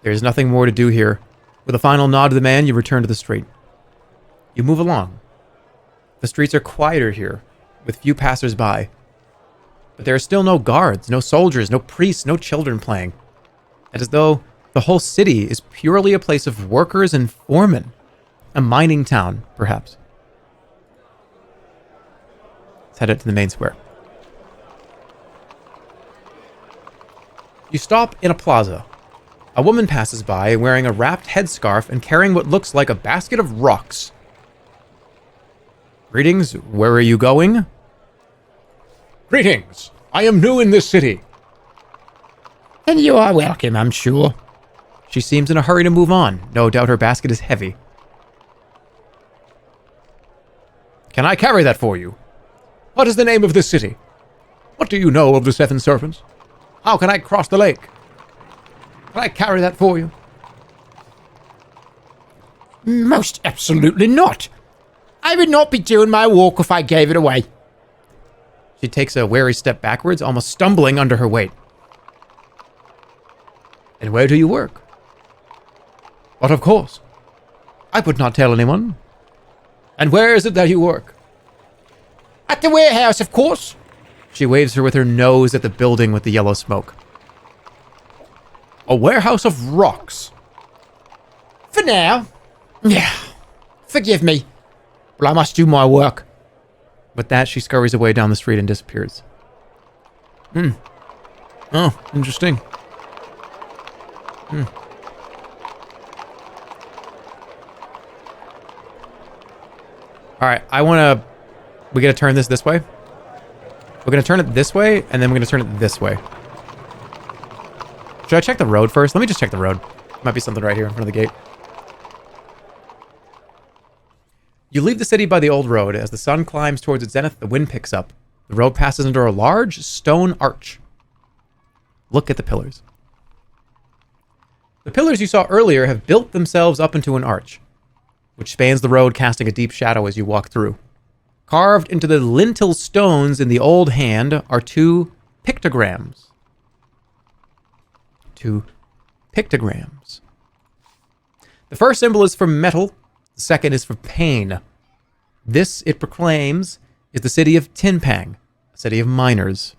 There is nothing more to do here. With a final nod to the man, you return to the street. You move along. The streets are quieter here, with few passers-by. But there are still no guards, no soldiers, no priests, no children playing. It is as though the whole city is purely a place of workers and foremen. A mining town, perhaps. Let's head out to the main square. You stop in a plaza. A woman passes by wearing a wrapped headscarf and carrying what looks like a basket of rocks. Greetings, where are you going? Greetings. I am new in this city. And you are welcome, I'm sure. She seems in a hurry to move on. No doubt her basket is heavy. Can I carry that for you? What is the name of this city? What do you know of the Seven Serpents? How can I cross the lake? Can I carry that for you? Most absolutely not. I would not be doing my walk if I gave it away. She takes a wary step backwards, almost stumbling under her weight. And where do you work? But of course. I would not tell anyone. And where is it that you work? At the warehouse, of course. She waves her with her nose at the building with the yellow smoke. A warehouse of rocks. For now. Yeah. Forgive me. But I must do my work. With that, she scurries away down the street and disappears. Oh, interesting. Alright, we gotta turn this way. We're gonna turn it this way, and then we're gonna turn it this way. Should I check the road first? Let me just check the road. Might be something right here in front of the gate. You leave the city by the old road. As the sun climbs towards its zenith, the wind picks up. The road passes under a large stone arch. Look at the pillars. The pillars you saw earlier have built themselves up into an arch, which spans the road, casting a deep shadow as you walk through. Carved into the lintel stones in the old hand are two pictograms. Two pictograms. The first symbol is for metal. The second is for pain. This, it proclaims, is the city of Tinpang, a city of miners.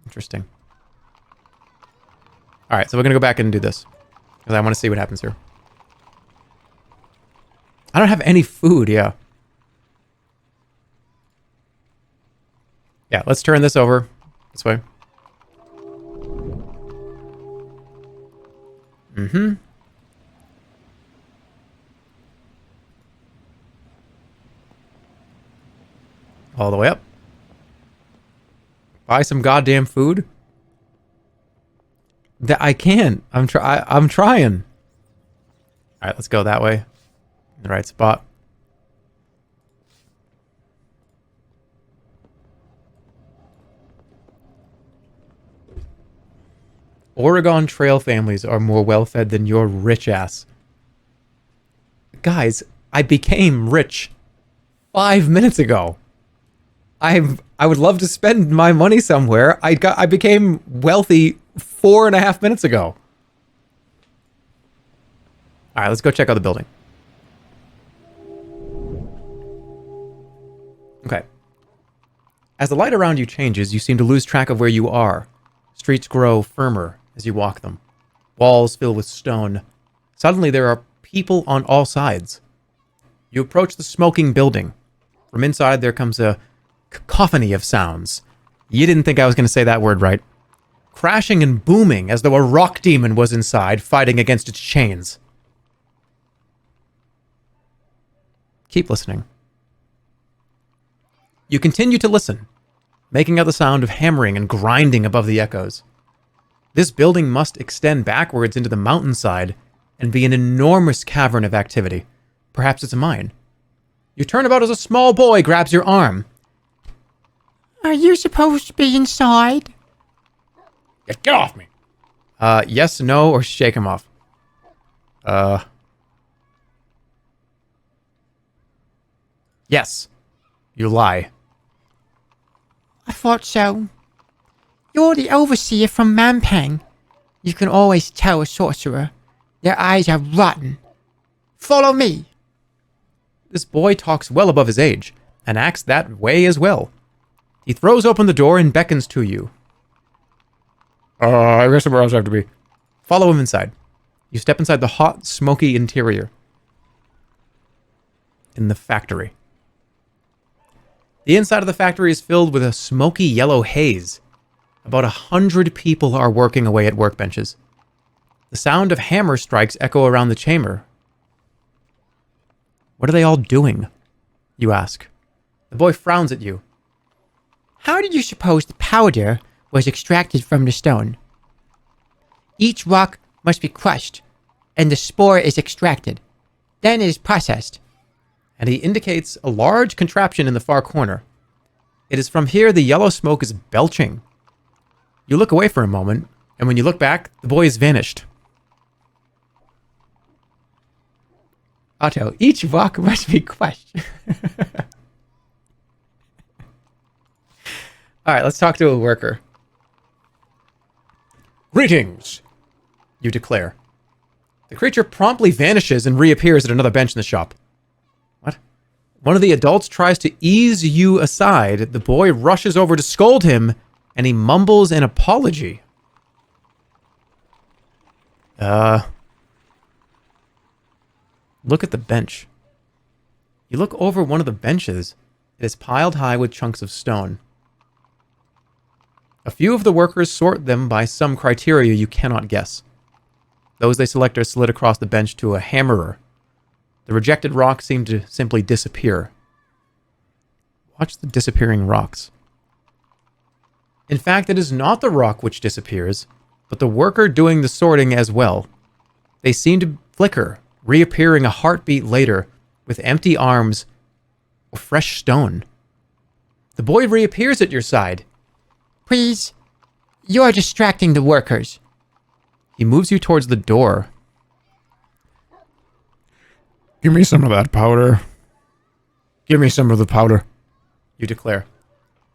Interesting. Alright, so we're going to go back and do this, because I want to see what happens here. I don't have any food, yeah. Yeah, let's turn this over. This way. All the way up. Buy some goddamn food. That I can't. I'm trying. All right, let's go that way. In the right spot. Oregon Trail families are more well-fed than your rich ass. Guys, I became rich 5 minutes ago. I would love to spend my money somewhere. I became wealthy 4.5 minutes ago. All right, let's go check out the building. Okay. As the light around you changes, you seem to lose track of where you are. Streets grow firmer as you walk them. Walls fill with stone. Suddenly there are people on all sides. You approach the smoking building. From inside there comes a cacophony of sounds. You didn't think I was going to say that word right. Crashing and booming as though a rock demon was inside fighting against its chains. Keep listening. You continue to listen, making out the sound of hammering and grinding above the echoes. This building must extend backwards into the mountainside and be an enormous cavern of activity. Perhaps it's a mine. You turn about as a small boy grabs your arm. Are you supposed to be inside? Get off me. Yes, no, or shake him off. Yes. You lie. I thought so. You're the overseer from Mampang. You can always tell a sorcerer. Their eyes are rotten. Follow me. This boy talks well above his age, and acts that way as well. He throws open the door and beckons to you. I guess somewhere else I have to be. Follow him inside. You step inside the hot, smoky interior. In the factory. The inside of the factory is filled with a smoky yellow haze. About 100 people are working away at workbenches. The sound of hammer strikes echo around the chamber. What are they all doing? You ask. The boy frowns at you. How did you suppose the powder was extracted from the stone? Each rock must be crushed, and the spore is extracted. Then it is processed. And he indicates a large contraption in the far corner. It is from here the yellow smoke is belching. You look away for a moment, and when you look back, the boy has vanished. Otto, each rock must be crushed. All right, let's talk to a worker. Greetings. You declare. The creature promptly vanishes and reappears at another bench in the shop. What? One of the adults tries to ease you aside. The boy rushes over to scold him, and he mumbles an apology. Look at the bench. You look over one of the benches. It is piled high with chunks of stone. A few of the workers sort them by some criteria you cannot guess. Those they select are slid across the bench to a hammerer. The rejected rocks seem to simply disappear. Watch the disappearing rocks. In fact, it is not the rock which disappears, but the worker doing the sorting as well. They seem to flicker, reappearing a heartbeat later, with empty arms or fresh stone. The boy reappears at your side. Please, you are distracting the workers. He moves you towards the door. Give me some of that powder. Give me some of the powder. You declare.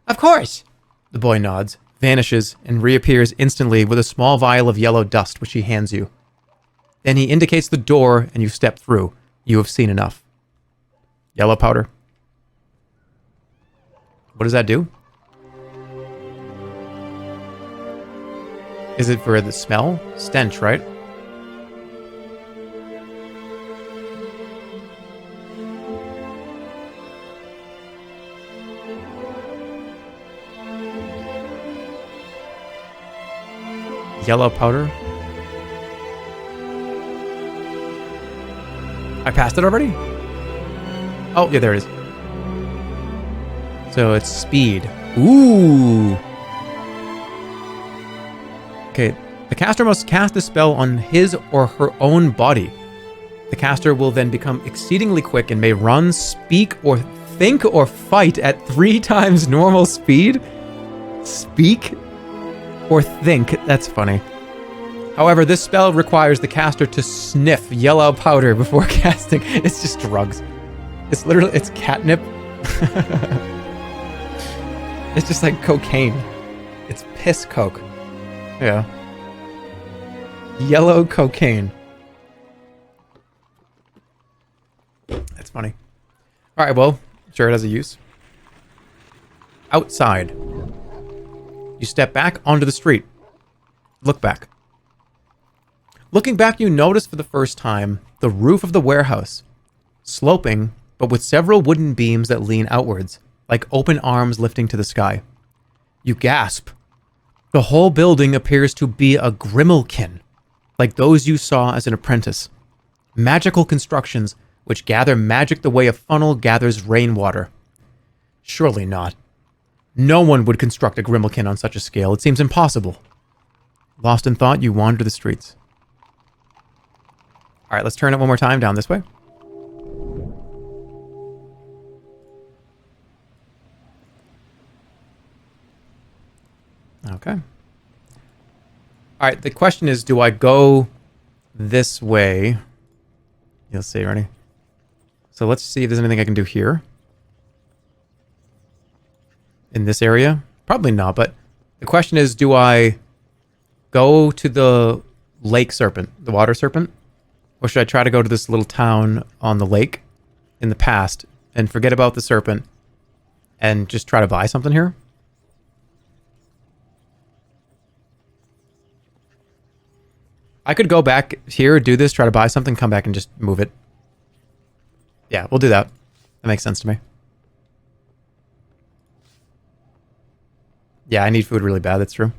Of course. The boy nods, vanishes, and reappears instantly with a small vial of yellow dust which he hands you. Then he indicates the door and you step through. You have seen enough. Yellow powder. What does that do? Is it for the smell? Stench, right? Yellow powder. I passed it already? Oh, yeah, there it is. So it's speed. Ooh. Okay, the caster must cast a spell on his or her own body. The caster will then become exceedingly quick and may run, speak, or think or fight at 3 times normal speed. Speak or think. That's funny. However, this spell requires the caster to sniff yellow powder before casting. It's just drugs. It's literally, it's catnip. It's just like cocaine. It's piss coke. Yeah. Yellow cocaine. That's funny. All right, well, sure it has a use. Outside. You step back onto the street. Look back. Looking back, you notice for the first time the roof of the warehouse. Sloping, but with several wooden beams that lean outwards, like open arms lifting to the sky. You gasp. The whole building appears to be a grimalkin, like those you saw as an apprentice. Magical constructions which gather magic the way a funnel gathers rainwater. Surely not. No one would construct a grimalkin on such a scale. It seems impossible. Lost in thought, you wander the streets. All right, let's turn it one more time down this way. Okay. All right, the question is, do I go this way? You'll see, ready? So let's see if there's anything I can do here. in this area? Probably not, but the question is, do I go to the lake serpent, the water serpent? Or should I try to go to this little town on the lake in the past and forget about the serpent and just try to buy something here? I could go back here, do this, try to buy something, come back and just move it. Yeah, we'll do that. That makes sense to me. Yeah, I need food really bad, that's true.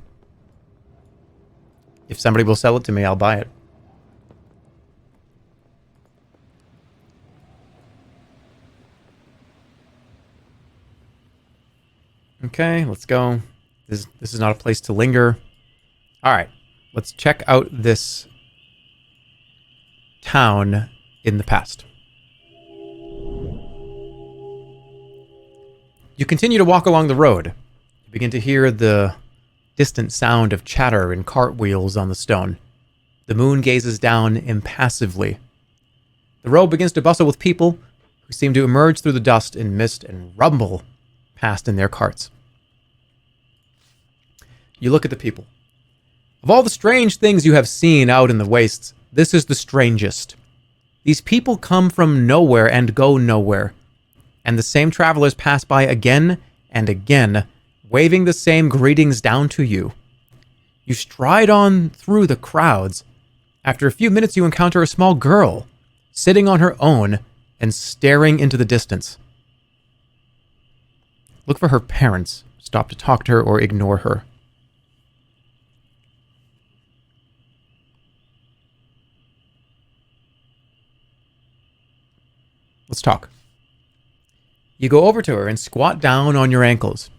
If somebody will sell it to me, I'll buy it. Okay, let's go. This is not a place to linger. Alright, let's check out this town in the past. You continue to walk along the road. You begin to hear the distant sound of chatter and cartwheels on the stone. The moon gazes down impassively. The road begins to bustle with people who seem to emerge through the dust and mist and rumble past in their carts. You look at the people. Of all the strange things you have seen out in the wastes, this is the strangest. These people come from nowhere and go nowhere, and the same travelers pass by again and again, waving the same greetings down to you. You stride on through the crowds. After a few minutes, you encounter a small girl, sitting on her own and staring into the distance. Look for her parents. Stop to talk to her or ignore her. Let's talk. You go over to her and squat down on your ankles.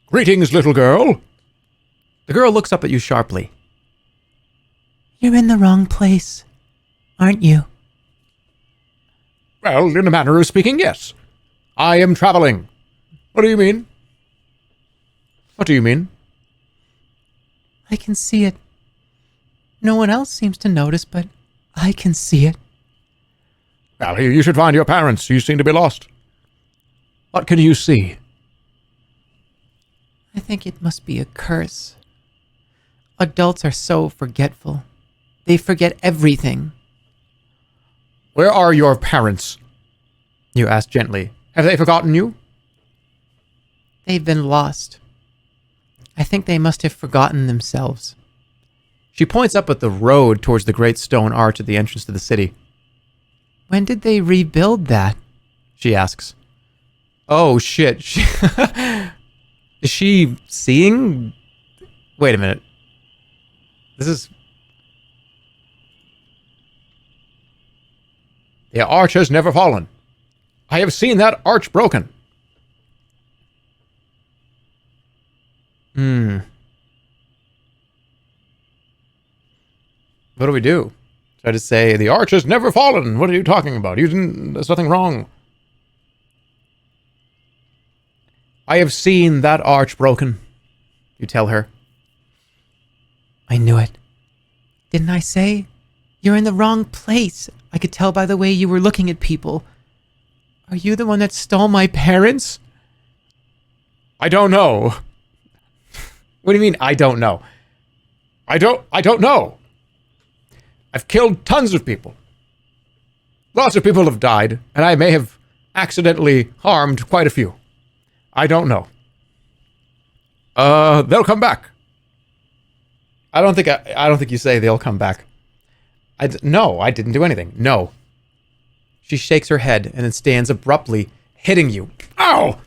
Greetings, little girl. The girl looks up at you sharply. You're in the wrong place, aren't you? Well, in a manner of speaking, yes. I am traveling. What do you mean? What do you mean? I can see it. No one else seems to notice, but I can see it. Well, you should find your parents. You seem to be lost. What can you see? I think it must be a curse. Adults are so forgetful. They forget everything. Where are your parents? You ask gently. Have they forgotten you? They've been lost. I think they must have forgotten themselves. She points up at the road towards the great stone arch at the entrance to the city. When did they rebuild that? She asks. Oh, shit. Is she seeing? Wait a minute. This is... The arch has never fallen. I have seen that arch broken. What do we do? Should I just say, The arch has never fallen. What are you talking about? There's nothing wrong. I have seen that arch broken. you tell her? I knew it. Didn't I say? You're in the wrong place. I could tell by the way you were looking at people. Are you the one that stole my parents? I don't know. What do you mean, I don't know? I don't know. I've killed tons of people. Lots of people have died, and I may have accidentally harmed quite a few. I don't know. They'll come back. I don't think you say they'll come back. No, I didn't do anything. No. She shakes her head and then stands abruptly, hitting you. Ow!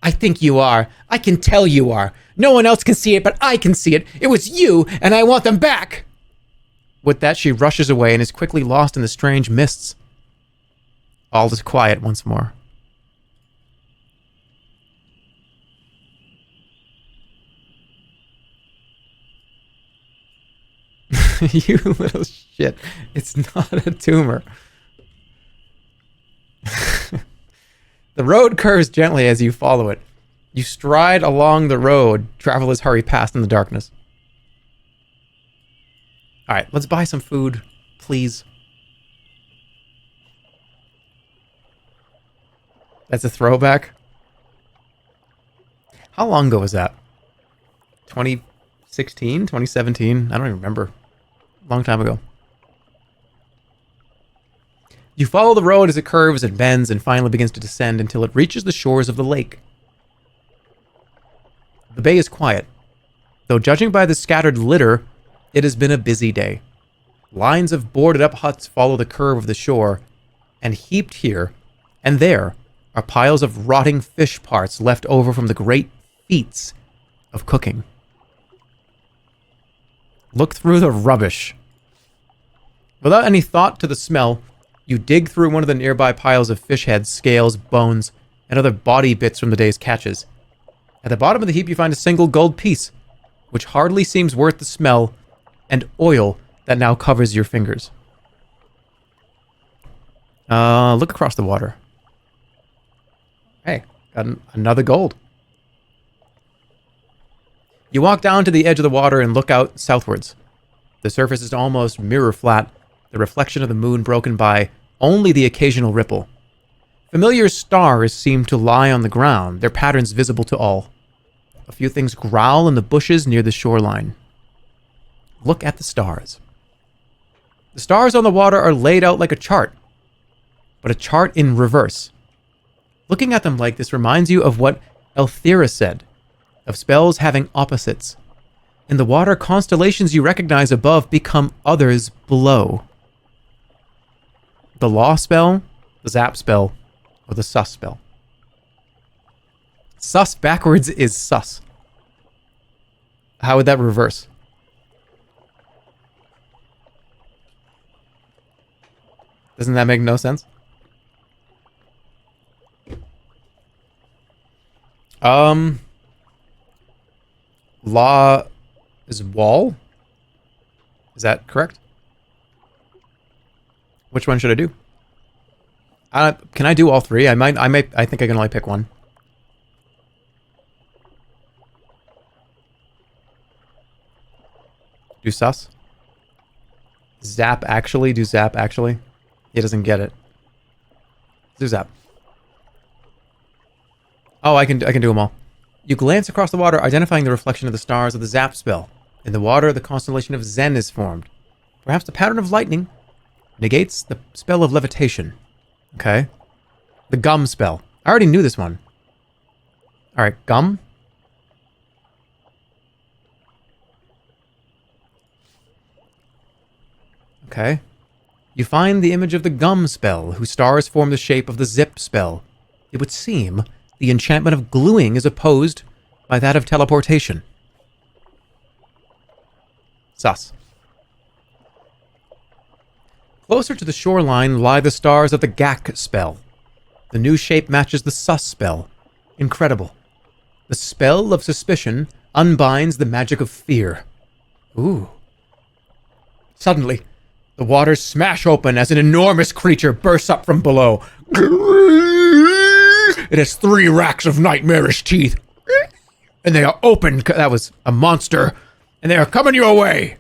I think you are. I can tell you are. No one else can see it, but I can see it. It was you, and I want them back. With that, she rushes away and is quickly lost in the strange mists. All is quiet once more. You little shit. It's not a tumor. The road curves gently as you follow it. You stride along the road, travelers hurry past in the darkness. Alright, let's buy some food, please. That's a throwback. How long ago was that? 2016? 2017? I don't even remember. Long time ago. You follow the road as it curves and bends and finally begins to descend until it reaches the shores of the lake. The bay is quiet, though judging by the scattered litter, it has been a busy day. Lines of boarded-up huts follow the curve of the shore, and heaped here and there are piles of rotting fish parts left over from the great feats of cooking. Look through the rubbish. Without any thought to the smell, you dig through one of the nearby piles of fish heads, scales, bones, and other body bits from the day's catches. At the bottom of the heap you find a single gold piece, which hardly seems worth the smell and oil that now covers your fingers. Look across the water. Hey, got another gold. You walk down to the edge of the water and look out southwards. The surface is almost mirror flat, the reflection of the moon broken by only the occasional ripple. Familiar stars seem to lie on the ground, their patterns visible to all. A few things growl in the bushes near the shoreline. Look at the stars. The stars on the water are laid out like a chart, but a chart in reverse. Looking at them like this reminds you of what Elthira said, of spells having opposites. In the water, constellations you recognize above become others below. The law spell, the zap spell, or the sus spell. Sus backwards is sus. How would that reverse? Doesn't that make no sense? Law is wall? Is that correct? Which one should I do? Can I do all three? I think I can only pick one. Do sus? Zap actually? Do zap actually? He doesn't get it. Do zap. Oh, I can do them all. You glance across the water, identifying the reflection of the stars of the zap spell. In the water, the constellation of Zen is formed. Perhaps the pattern of lightning negates the spell of levitation. Okay. The gum spell. I already knew this one. Alright, gum. Okay. You find the image of the gum spell, whose stars form the shape of the zip spell. It would seem the enchantment of gluing is opposed by that of teleportation. Sus. Closer to the shoreline lie the stars of the Gak spell. The new shape matches the sus spell. Incredible. The spell of suspicion unbinds the magic of fear. Ooh. Suddenly, the waters smash open as an enormous creature bursts up from below. It has 3 racks of nightmarish teeth. And they are open. That was a monster. And they are coming your way.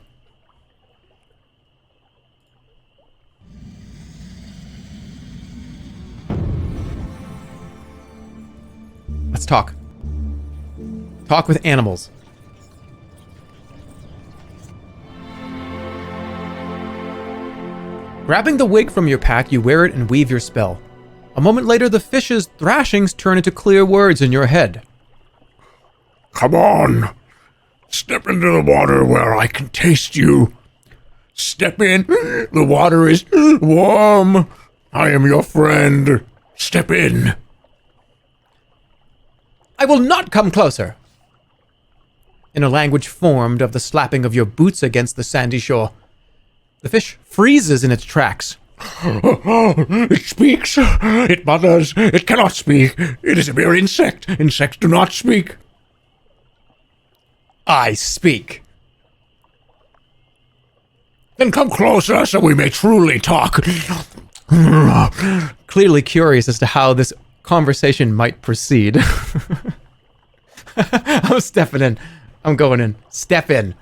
Let's talk. Talk with animals. Grabbing the wig from your pack, you wear it and weave your spell. A moment later, the fish's thrashings turn into clear words in your head. Come on. Step into the water where I can taste you. Step in. The water is warm. I am your friend. Step in. I will not come closer. In a language formed of the slapping of your boots against the sandy shore, the fish freezes in its tracks. It speaks. It mutters. It cannot speak. It is a mere insect. Insects do not speak. I speak. Then come closer so we may truly talk. Clearly curious as to how this conversation might proceed. I'm stepping in. I'm going in. Step in.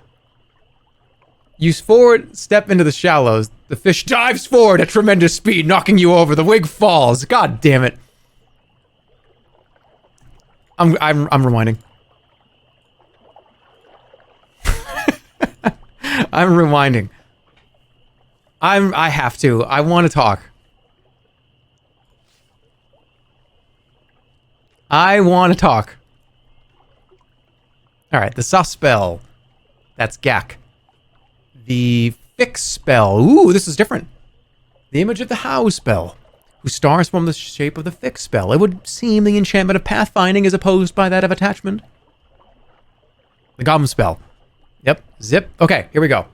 You forward, step into the shallows. The fish dives forward at tremendous speed, knocking you over. The wig falls. God damn it. I'm rewinding. I'm rewinding. I have to. I want to talk. I want to talk. Alright, the soft spell. That's Gak. The fix spell. Ooh, this is different. The image of the How spell, whose stars form the shape of the fix spell. It would seem the enchantment of pathfinding is opposed by that of attachment. The gum spell. Yep, zip. Okay, here we go.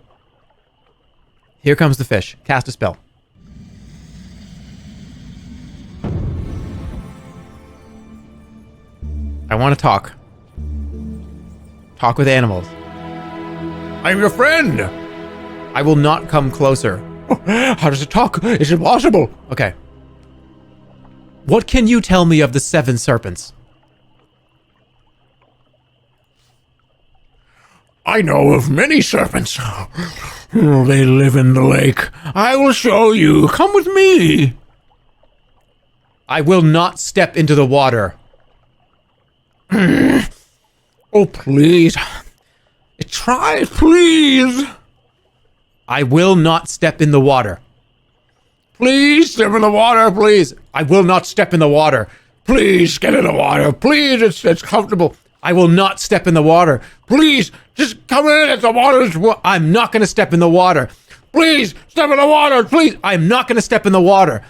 Here comes the fish. Cast a spell. I want to talk. Talk with animals. I'm your friend. I will not come closer. How does it talk? Is it possible? Okay. What can you tell me of the 7 serpents? I know of many serpents. They live in the lake. I will show you. Come with me. I will not step into the water. Oh, please. Try, please. I will not step in the water. Please step in the water, please. I will not step in the water. Please get in the water. Please, it's comfortable. I will not step in the water. Please, just come in. It's the water's. I'm not going to step in the water. Please, step in the water. Please, I'm not going to step in the water.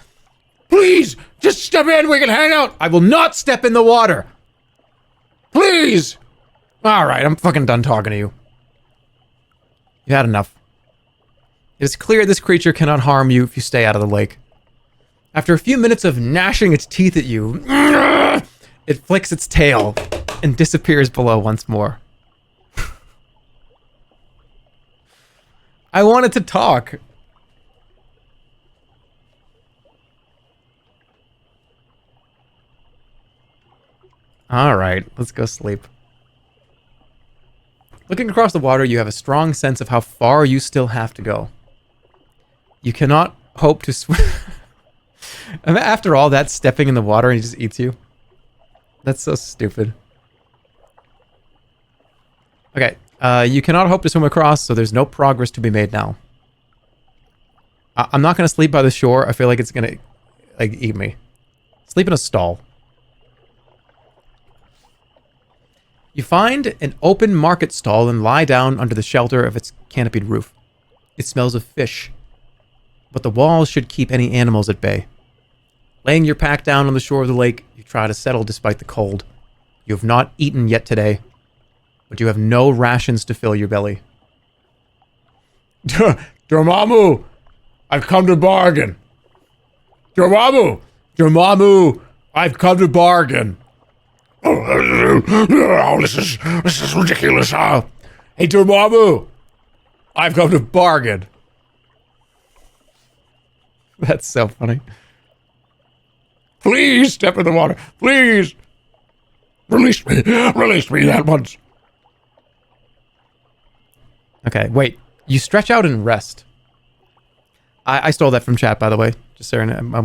please, just step in. We can hang out. I will not step in the water. Please. All right, I'm fucking done talking to you. You had enough. It is clear this creature cannot harm you if you stay out of the lake. After a few minutes of gnashing its teeth at you, it flicks its tail and disappears below once more. I wanted to talk. All right, let's go sleep. Looking across the water, you have a strong sense of how far you still have to go. You cannot hope to swim. After all that stepping in the water and he just eats you. That's so stupid. Okay, you cannot hope to swim across, so there's no progress to be made now. I'm not going to sleep by the shore. I feel like it's going to, like, eat me. Sleep in a stall. You find an open market stall and lie down under the shelter of its canopied roof. It smells of fish, but the walls should keep any animals at bay. Laying your pack down on the shore of the lake, you try to settle despite the cold. You have not eaten yet today, but you have no rations to fill your belly. Dormammu, I've come to bargain. Dormammu, I've come to bargain. Oh, this is ridiculous. Hey, Dormammu, I've come to bargain. That's so funny. Please step in the water. Please. Release me. Release me that once. Okay, wait. You stretch out and rest. I stole that from chat, by the way. Just saying, I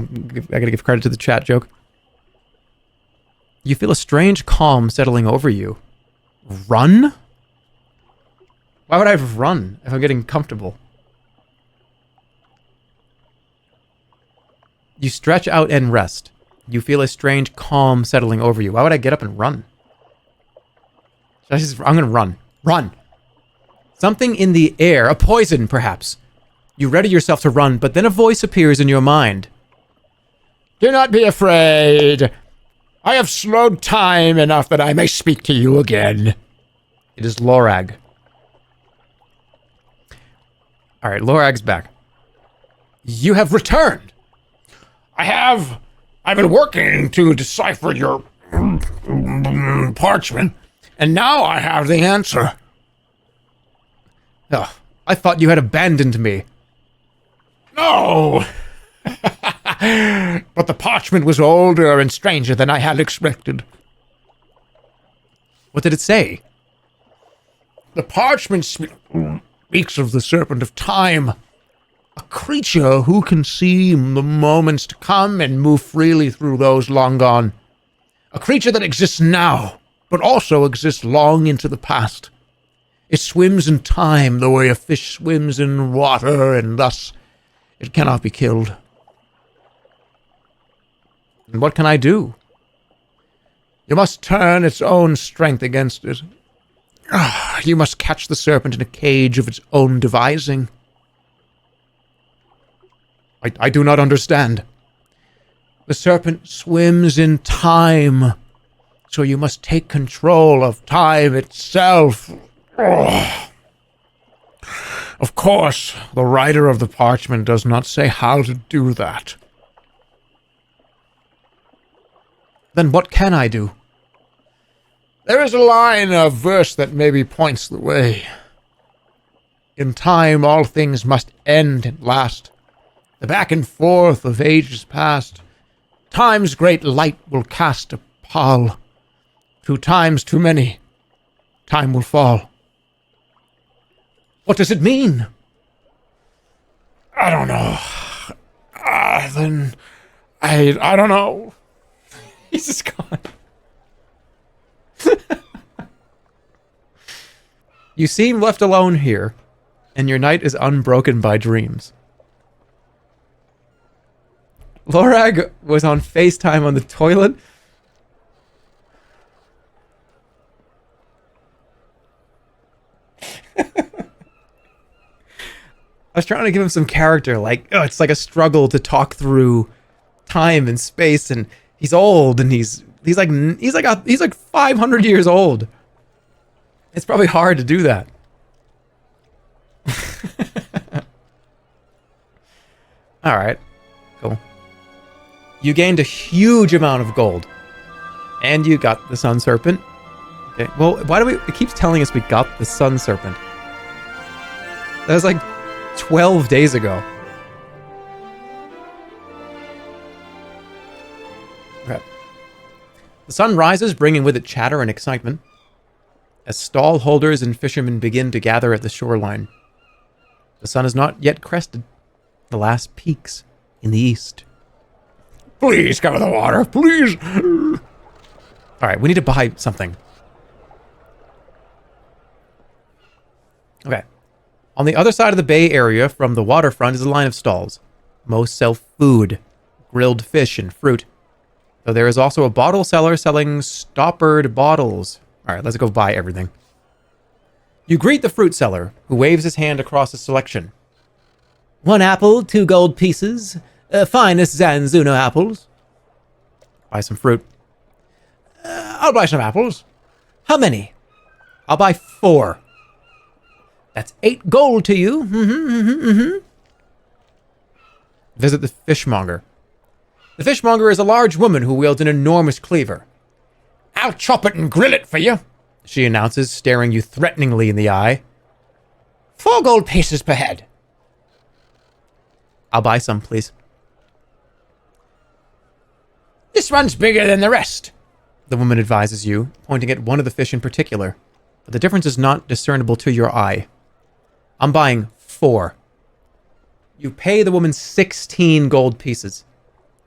gotta give credit to the chat joke. You feel a strange calm settling over you. Run? Why would I run if I'm getting comfortable? You stretch out and rest. You feel a strange calm settling over you. Why would I get up and run? I'm gonna run. Run! Something in the air, a poison perhaps. You ready yourself to run, but then a voice appears in your mind. Do not be afraid. I have slowed time enough that I may speak to you again. It is Lorag. Alright, Lorag's back. You have returned! I've been working to decipher your parchment, and now I have the answer. Oh, I thought you had abandoned me. No! But the parchment was older and stranger than I had expected. What did it say? The parchment speaks of the Serpent of Time, a creature who can see the moments to come and move freely through those long gone. A creature that exists now, but also exists long into the past. It swims in time the way a fish swims in water, and thus it cannot be killed. And what can I do? You must turn its own strength against it. You must catch the serpent in a cage of its own devising. I do not understand. The serpent swims in time, so you must take control of time itself. Of course, the writer of the parchment does not say how to do that. Then what can I do? There is a line of verse that maybe points the way. In time, all things must end and last. The back and forth of ages past. Time's great light will cast a pall. 2 times too many, time will fall. What does it mean? I don't know. I don't know. He's just gone. You seem left alone here, and your night is unbroken by dreams. Lorag was on FaceTime on the toilet. I was trying to give him some character, like, oh, it's like a struggle to talk through time and space, and he's old, and he's like 500 years old. It's probably hard to do that. All right, cool. You gained a huge amount of gold, and you got the Sun Serpent. Okay, well, why do it keeps telling us we got the Sun Serpent? That was like 12 days ago. Okay. The sun rises, bringing with it chatter and excitement, as stall holders and fishermen begin to gather at the shoreline. The sun has not yet crested the last peaks in the east. Please cover the water, please. All right, we need to buy something. Okay. On the other side of the bay area from the waterfront is a line of stalls. Most sell food, grilled fish, and fruit. Though there is also a bottle seller selling stoppered bottles. All right, let's go buy everything. You greet the fruit seller, who waves his hand across the selection. 1 apple, 2 gold pieces. Finest Zanzuno apples. Buy some fruit. I'll buy some apples. How many? I'll buy 4. That's 8 gold to you. Visit the fishmonger. The fishmonger is a large woman who wields an enormous cleaver. I'll chop it and grill it for you, She announces, staring you threateningly in the eye. 4 gold pieces per head. I'll buy some, please. This one's bigger than the rest. The woman advises you, pointing at one of the fish in particular. But the difference is not discernible to your eye. I'm buying 4. You pay the woman 16 gold pieces,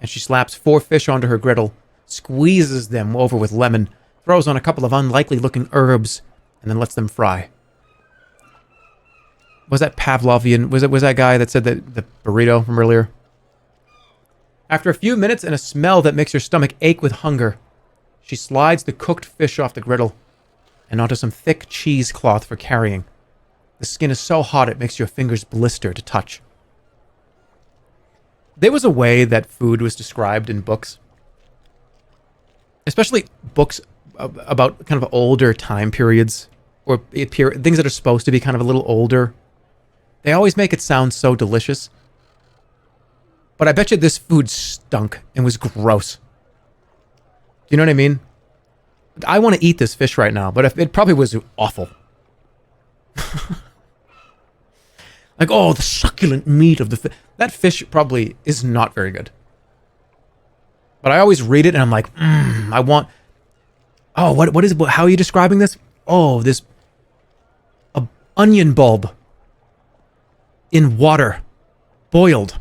and she slaps 4 fish onto her griddle, squeezes them over with lemon, throws on a couple of unlikely-looking herbs, and then lets them fry. Was that Pavlovian? Was that guy that said that the burrito from earlier? After a few minutes and a smell that makes your stomach ache with hunger, she slides the cooked fish off the griddle and onto some thick cheesecloth for carrying. The skin is so hot it makes your fingers blister to touch. There was a way that food was described in books, especially books about kind of older time periods, or things that are supposed to be kind of a little older. They always make it sound so delicious. But I bet you this food stunk and was gross. Do you know what I mean? I want to eat this fish right now, but it probably was awful. Like, oh, the succulent meat of the fish. That fish probably is not very good. But I always read it and I'm like, I want... Oh, what is... How are you describing this? Oh, this... onion bulb. In water. Boiled.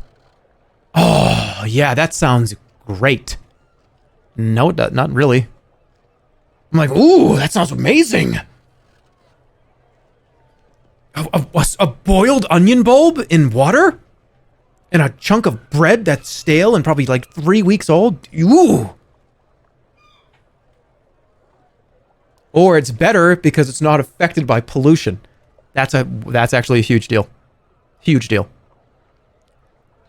Oh, yeah, that sounds great. No, not really. I'm like, ooh, that sounds amazing. A boiled onion bulb in water? And a chunk of bread that's stale and probably like 3 weeks old? Ooh! Or it's better because it's not affected by pollution. That's actually a huge deal. Huge deal.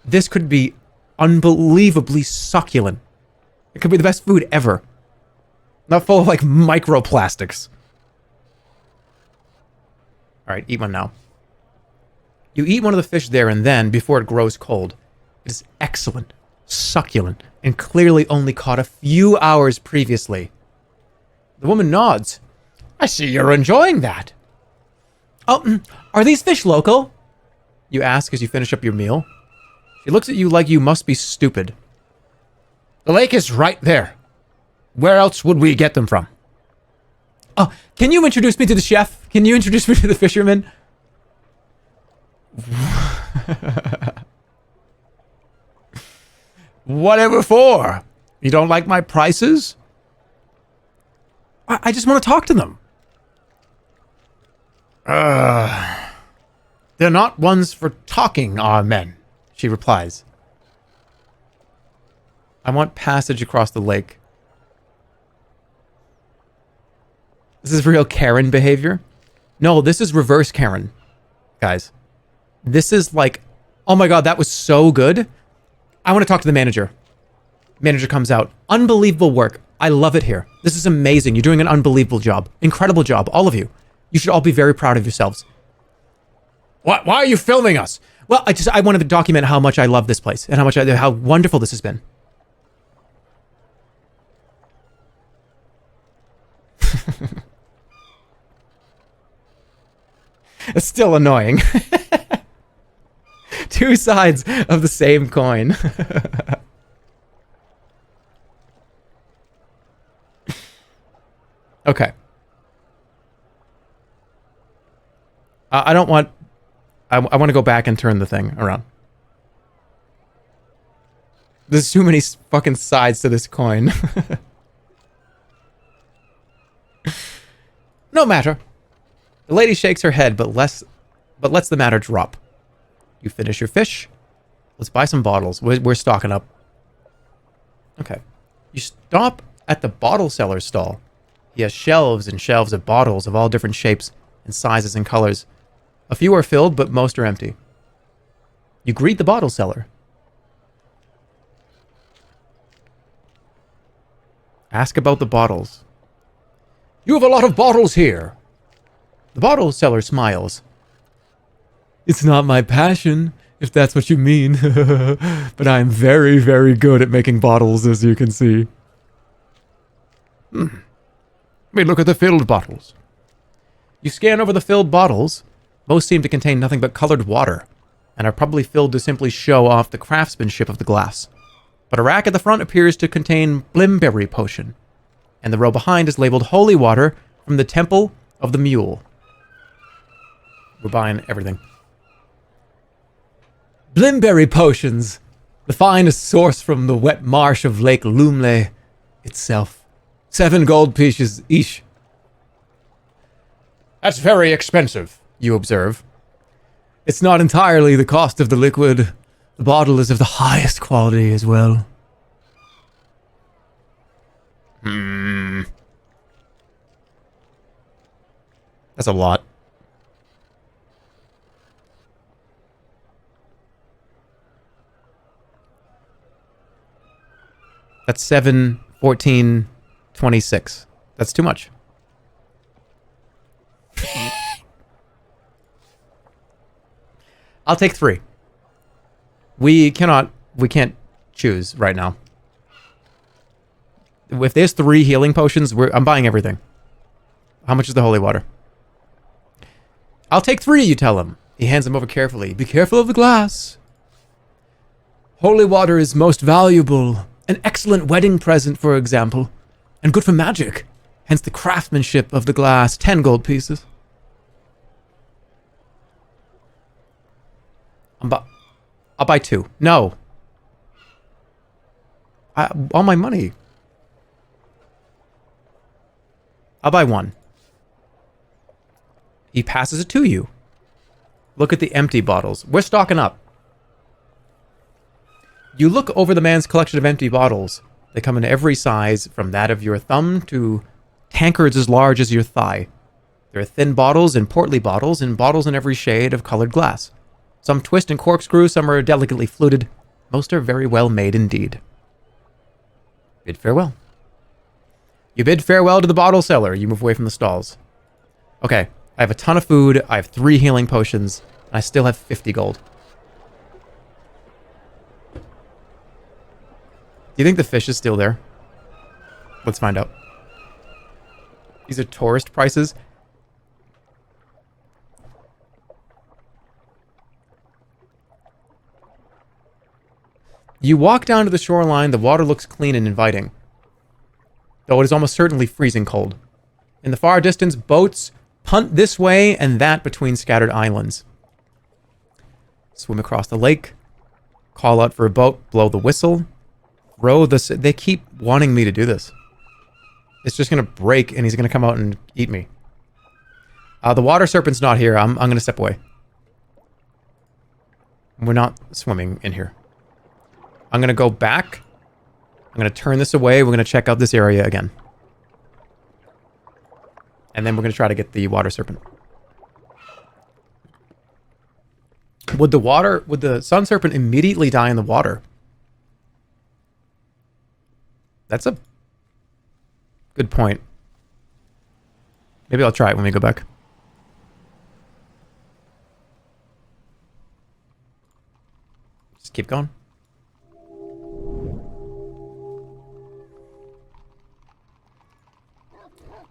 This could be unbelievably succulent. It could be the best food ever. Not full of like microplastics. Alright, eat one now. You eat one of the fish there and then before it grows cold. It is excellent, succulent, and clearly only caught a few hours previously. The woman nods. I see you're enjoying that. Oh, are these fish local? You ask as you finish up your meal. She looks at you like you must be stupid. The lake is right there. Where else would we get them from? Oh, can you introduce me to the chef? Can you introduce me to the fisherman? Whatever for? You don't like my prices? I just want to talk to them. They're not ones for talking, our men, she replies. I want passage across the lake. This is real Karen behavior. No, this is reverse Karen, guys. This is like, oh my god, that was so good. I want to talk to the manager. Manager comes out. Unbelievable work. I love it here. This is amazing. You're doing an unbelievable job. Incredible job, all of you. You should all be very proud of yourselves. Why are you filming us? Well, I wanted to document how much I love this place and how wonderful this has been. It's still annoying. Two sides of the same coin. Okay. I don't want... I want to go back and turn the thing around. There's too many fucking sides to this coin. No matter. The lady shakes her head, but lets the matter drop. You finish your fish. Let's buy some bottles. We're stocking up. Okay. You stop at the bottle seller's stall. He has shelves and shelves of bottles of all different shapes and sizes and colors. A few are filled, but most are empty. You greet the bottle seller. Ask about the bottles. You have a lot of bottles here. The bottle seller smiles. It's not my passion, if that's what you mean. But I'm very, very good at making bottles, as you can see. Let me look at the filled bottles. You scan over the filled bottles. Most seem to contain nothing but colored water, and are probably filled to simply show off the craftsmanship of the glass. But a rack at the front appears to contain Blimberry Potion, and the row behind is labeled Holy Water from the Temple of the Mule. We're buying everything. Blimberry Potions, the finest source from the wet marsh of Lake Lumley itself. 7 gold pieces each. That's very expensive, you observe. It's not entirely the cost of the liquid. The bottle is of the highest quality as well. That's a lot. That's 7, 14, 26. That's too much. I'll take 3. We can't choose right now. If there's 3 healing potions, I'm buying everything. How much is the holy water? I'll take 3, you tell him. He hands them over carefully. Be careful of the glass. Holy water is most valuable. An excellent wedding present, for example. And good for magic. Hence the craftsmanship of the glass. 10 gold pieces. I'll buy 2. No. All my money. I'll buy 1. He passes it to you. Look at the empty bottles. We're stocking up. You look over the man's collection of empty bottles. They come in every size, from that of your thumb to tankards as large as your thigh. There are thin bottles and portly bottles, and bottles in every shade of colored glass. Some twist and corkscrew, some are delicately fluted. Most are very well made indeed. Bid farewell. You bid farewell to the bottle seller. You move away from the stalls. Okay, I have a ton of food. I have 3 healing potions. And I still have 50 gold. Do you think the fish is still there? Let's find out. These are tourist prices. You walk down to the shoreline. The water looks clean and inviting, though it is almost certainly freezing cold. In the far distance, boats punt this way and that between scattered islands. Swim across the lake, call out for a boat, blow the whistle, row the... They keep wanting me to do this. It's just going to break and he's going to come out and eat me. The water serpent's not here. I'm going to step away. We're not swimming in here. I'm going to go back. I'm going to turn this away. We're going to check out this area again. And then we're going to try to get the water serpent. Would the sun serpent immediately die in the water? That's a good point. Maybe I'll try it when we go back. Just keep going.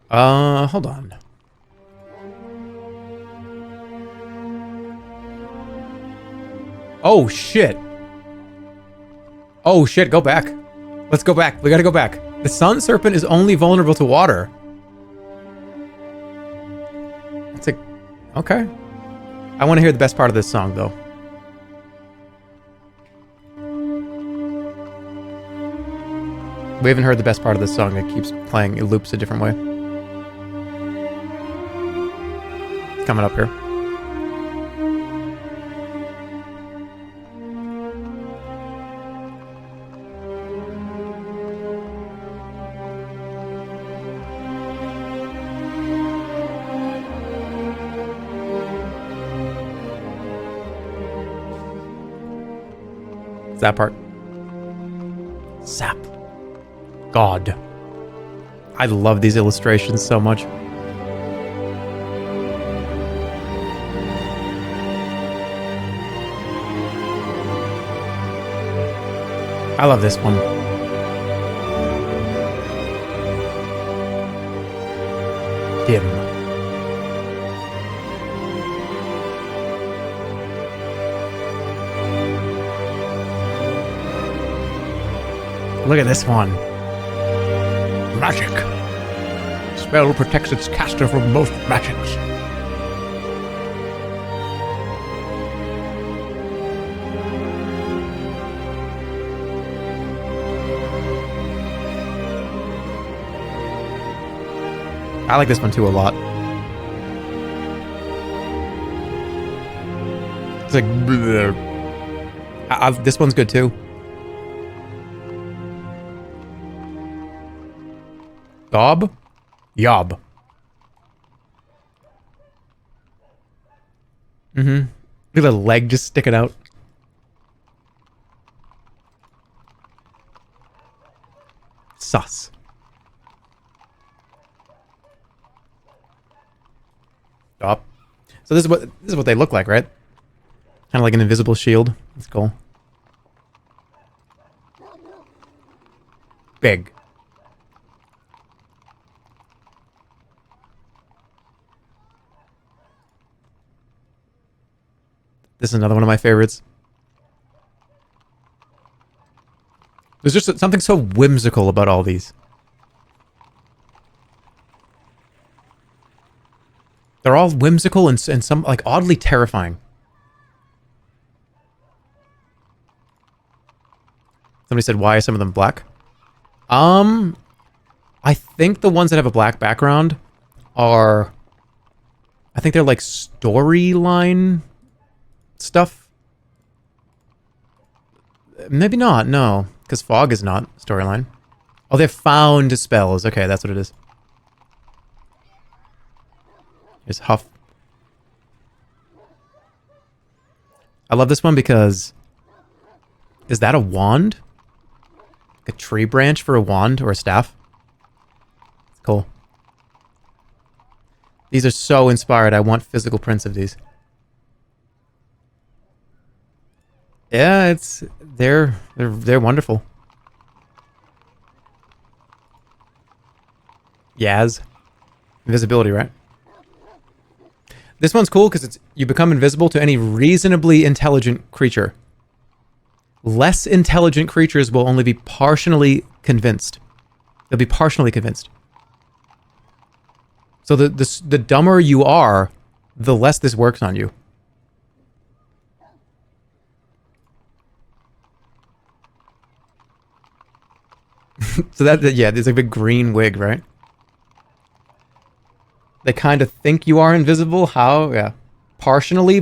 Hold on. Oh, shit. Oh, shit, go back. Let's go back. We gotta go back. The sun serpent is only vulnerable to water. It's a... Okay. I want to hear the best part of this song, though. We haven't heard the best part of this song. It keeps playing. It loops a different way. It's coming up here. It's that part. Sap. God. I love these illustrations so much. I love this one. Dim. Look at this one. Magic. Spell protects its caster from most magics. I like this one too a lot. It's like... this one's good too. Gob? Yob. Mm-hmm. Look at the leg just sticking out. Sus. Stop. So this is what they look like, right? Kind of like an invisible shield. That's cool. Big. This is another one of my favorites. There's just something so whimsical about all these. They're all whimsical and some like oddly terrifying. Somebody said, why are some of them black? I think the ones that have a black background are... I think they're like storyline stuff. Maybe not, no. Because fog is not storyline. Oh, they've found spells. Okay, that's what it is. Here's Huff. I love this one because... Is that a wand? A tree branch for a wand or a staff? It's cool. These are so inspired. I want physical prints of these. Yeah, they're wonderful. Yaz. Invisibility, right? This one's cool because you become invisible to any reasonably intelligent creature. Less intelligent creatures will only be partially convinced. They'll be partially convinced. So the dumber you are, the less this works on you. So yeah, there's a big green wig, right? They kind of think you are invisible. How? Yeah. Partially.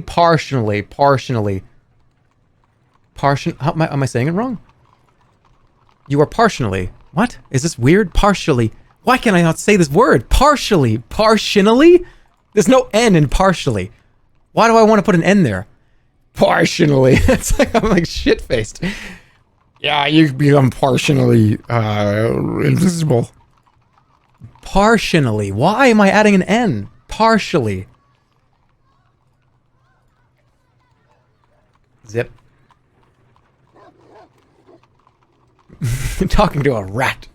How am I saying it wrong? You are partially. What? Is this weird? Partially. Why can I not say this word? Partially. Partially? There's no N in partially. Why do I want to put an N there? Partially. It's like I'm like shit-faced. Yeah, you become partially invisible. Partially. Why am I adding an N? Partially. Zip. Talking to a rat.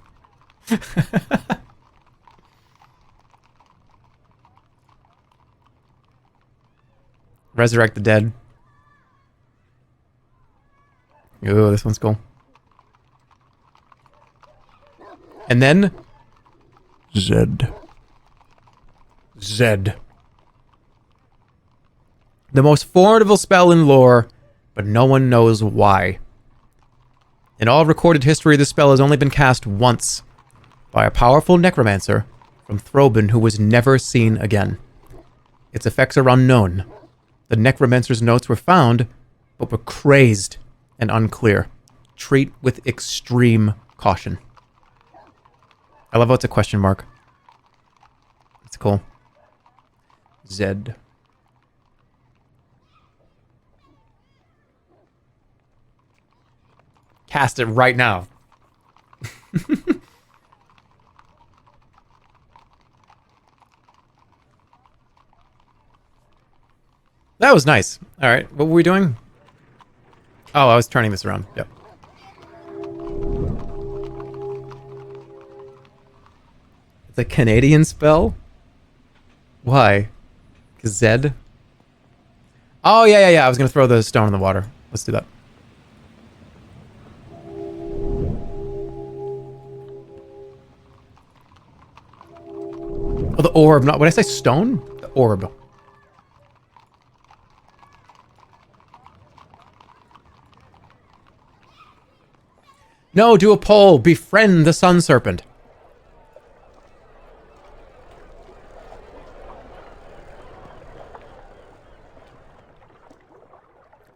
Resurrect the dead. Ooh, this one's cool. And then... Zed. Zed. The most formidable spell in lore, but no one knows why. In all recorded history, this spell has only been cast once by a powerful necromancer from Throbin who was never seen again. Its effects are unknown. The necromancer's notes were found, but were crazed and unclear. Treat with extreme caution. I love how it's a question mark. It's cool. Zed. Cast it right now. That was nice. All right, what were we doing? Oh, I was turning this around. Yep. It's a Canadian spell? Why? Zed? Oh, yeah. I was going to throw the stone in the water. Let's do that. Oh, the orb. Not, what did I say? Stone? The orb. No, do a poll. Befriend the sun serpent.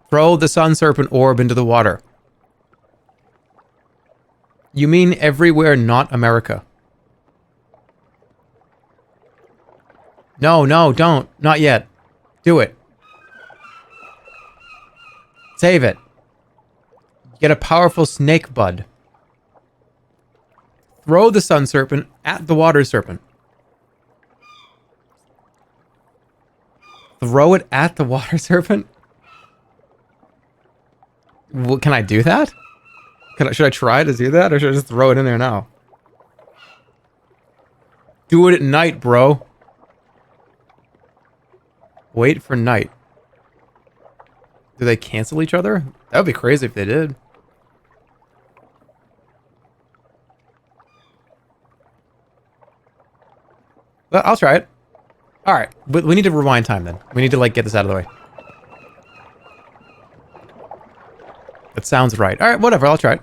Throw the sun serpent orb into the water. You mean everywhere, not America. No, don't. Not yet. Do it. Save it. Get a powerful snake bud. Throw the sun serpent at the water serpent. Throw it at the water serpent? Well, can I do that? Should I try to do that, or should I just throw it in there now? Do it at night, bro. Wait for night. Do they cancel each other? That would be crazy if they did. Well, I'll try it. Alright, but we need to rewind time then. We need to, like, get this out of the way. That sounds right. Alright, whatever, I'll try it.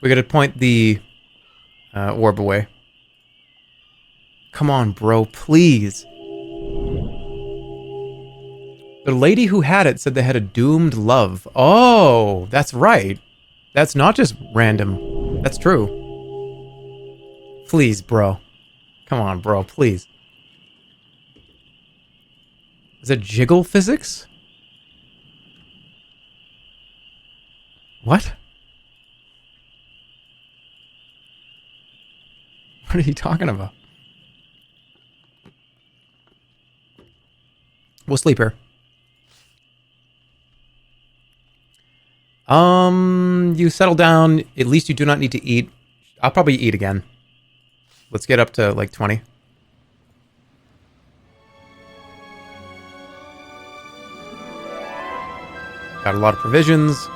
We gotta point the orb away. Come on, bro, please. The lady who had it said they had a doomed love. Oh, that's right. That's not just random. That's true. Please, bro. Come on, bro, please. Is it jiggle physics? What? What are you talking about? We'll sleep here. You settle down. At least you do not need to eat. I'll probably eat again. Let's get up to like 20. Got a lot of provisions.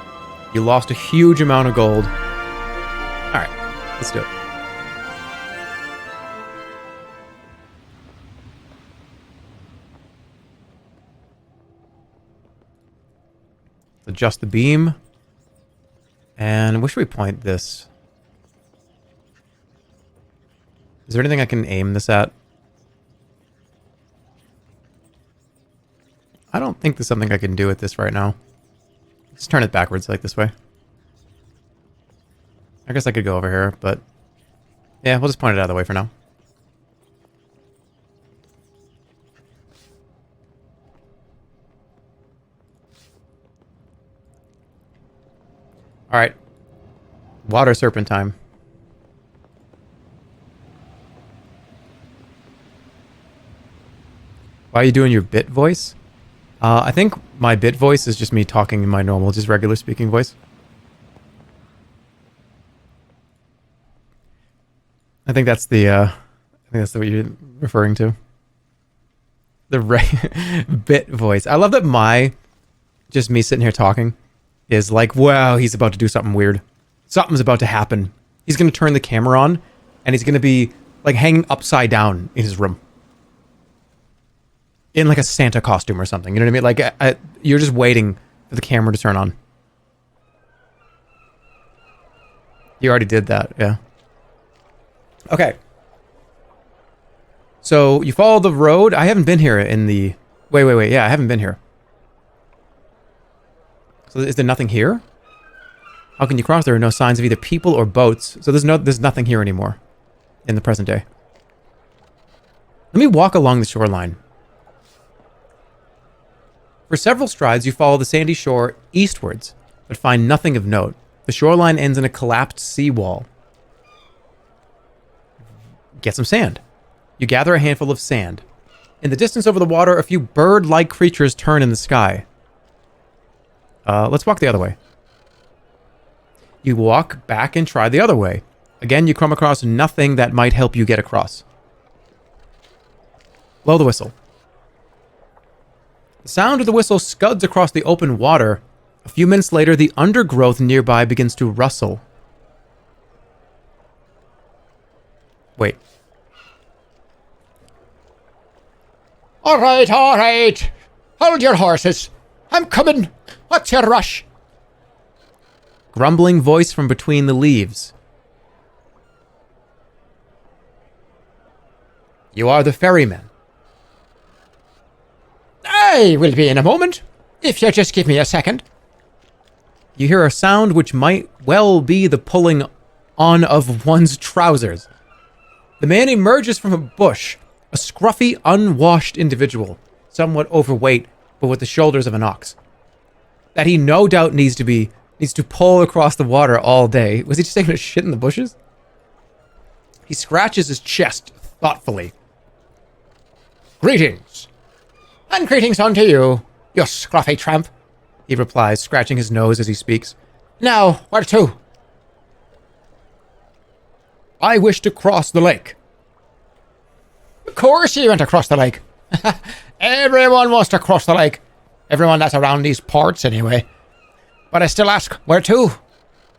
You lost a huge amount of gold. Alright, let's do it. Adjust the beam. And where should we point this? Is there anything I can aim this at? I don't think there's something I can do with this right now. Let's turn it backwards, like this way. I guess I could go over here, but... yeah, we'll just point it out of the way for now. Alright. Water serpent time. Why are you doing your bit voice? I think my bit voice is just me talking in my normal, just regular speaking voice. I think that's what you're referring to. The bit voice. I love that my, just me sitting here talking, is like, wow, he's about to do something weird. Something's about to happen. He's going to turn the camera on, and he's going to be, like, hanging upside down in his room. In, like, a Santa costume or something. You know what I mean? Like, you're just waiting for the camera to turn on. You already did that, yeah. Okay. So, you follow the road. I haven't been here in the... Wait. Yeah, I haven't been here. So is there nothing here? How can you cross? There are no signs of either people or boats. So there's nothing here anymore in the present day. Let me walk along the shoreline. For several strides, you follow the sandy shore eastwards, but find nothing of note. The shoreline ends in a collapsed seawall. Get some sand. You gather a handful of sand. In the distance over the water, a few bird-like creatures turn in the sky. Let's walk the other way. You walk back and try the other way. Again, you come across nothing that might help you get across. Blow the whistle. The sound of the whistle scuds across the open water. A few minutes later, the undergrowth nearby begins to rustle. Wait. All right. Hold your horses. I'm coming. What's your rush? Grumbling voice from between the leaves. You are the ferryman. I will be in a moment, if you just give me a second. You hear a sound which might well be the pulling on of one's trousers. The man emerges from a bush, a scruffy, unwashed individual, somewhat overweight, but with the shoulders of an ox. That he no doubt needs to pull across the water all day. Was he just taking a shit in the bushes? He scratches his chest thoughtfully. Greetings. And greetings unto you, you scruffy tramp, he replies, scratching his nose as he speaks. Now, where to? I wish to cross the lake. Of course you went across the lake. Everyone wants to cross the lake. Everyone that's around these parts, anyway. But I still ask, where to?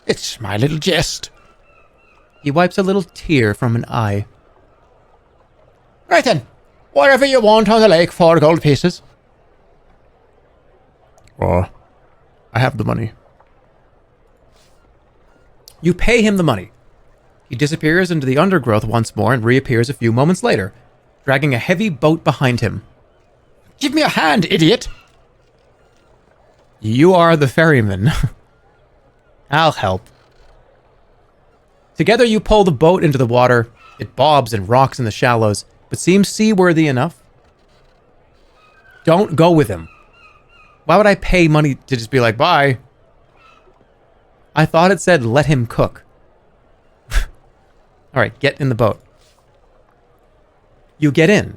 It's my little jest. He wipes a little tear from an eye. Right then. Wherever you want on the lake, 4 gold pieces. Oh, I have the money. You pay him the money. He disappears into the undergrowth once more and reappears a few moments later, dragging a heavy boat behind him. Give me a hand, idiot! You are the ferryman. I'll help. Together you pull the boat into the water. It bobs and rocks in the shallows, but seems seaworthy enough. Don't go with him. Why would I pay money to just be like, bye? I thought it said let him cook. Alright, get in the boat. You get in.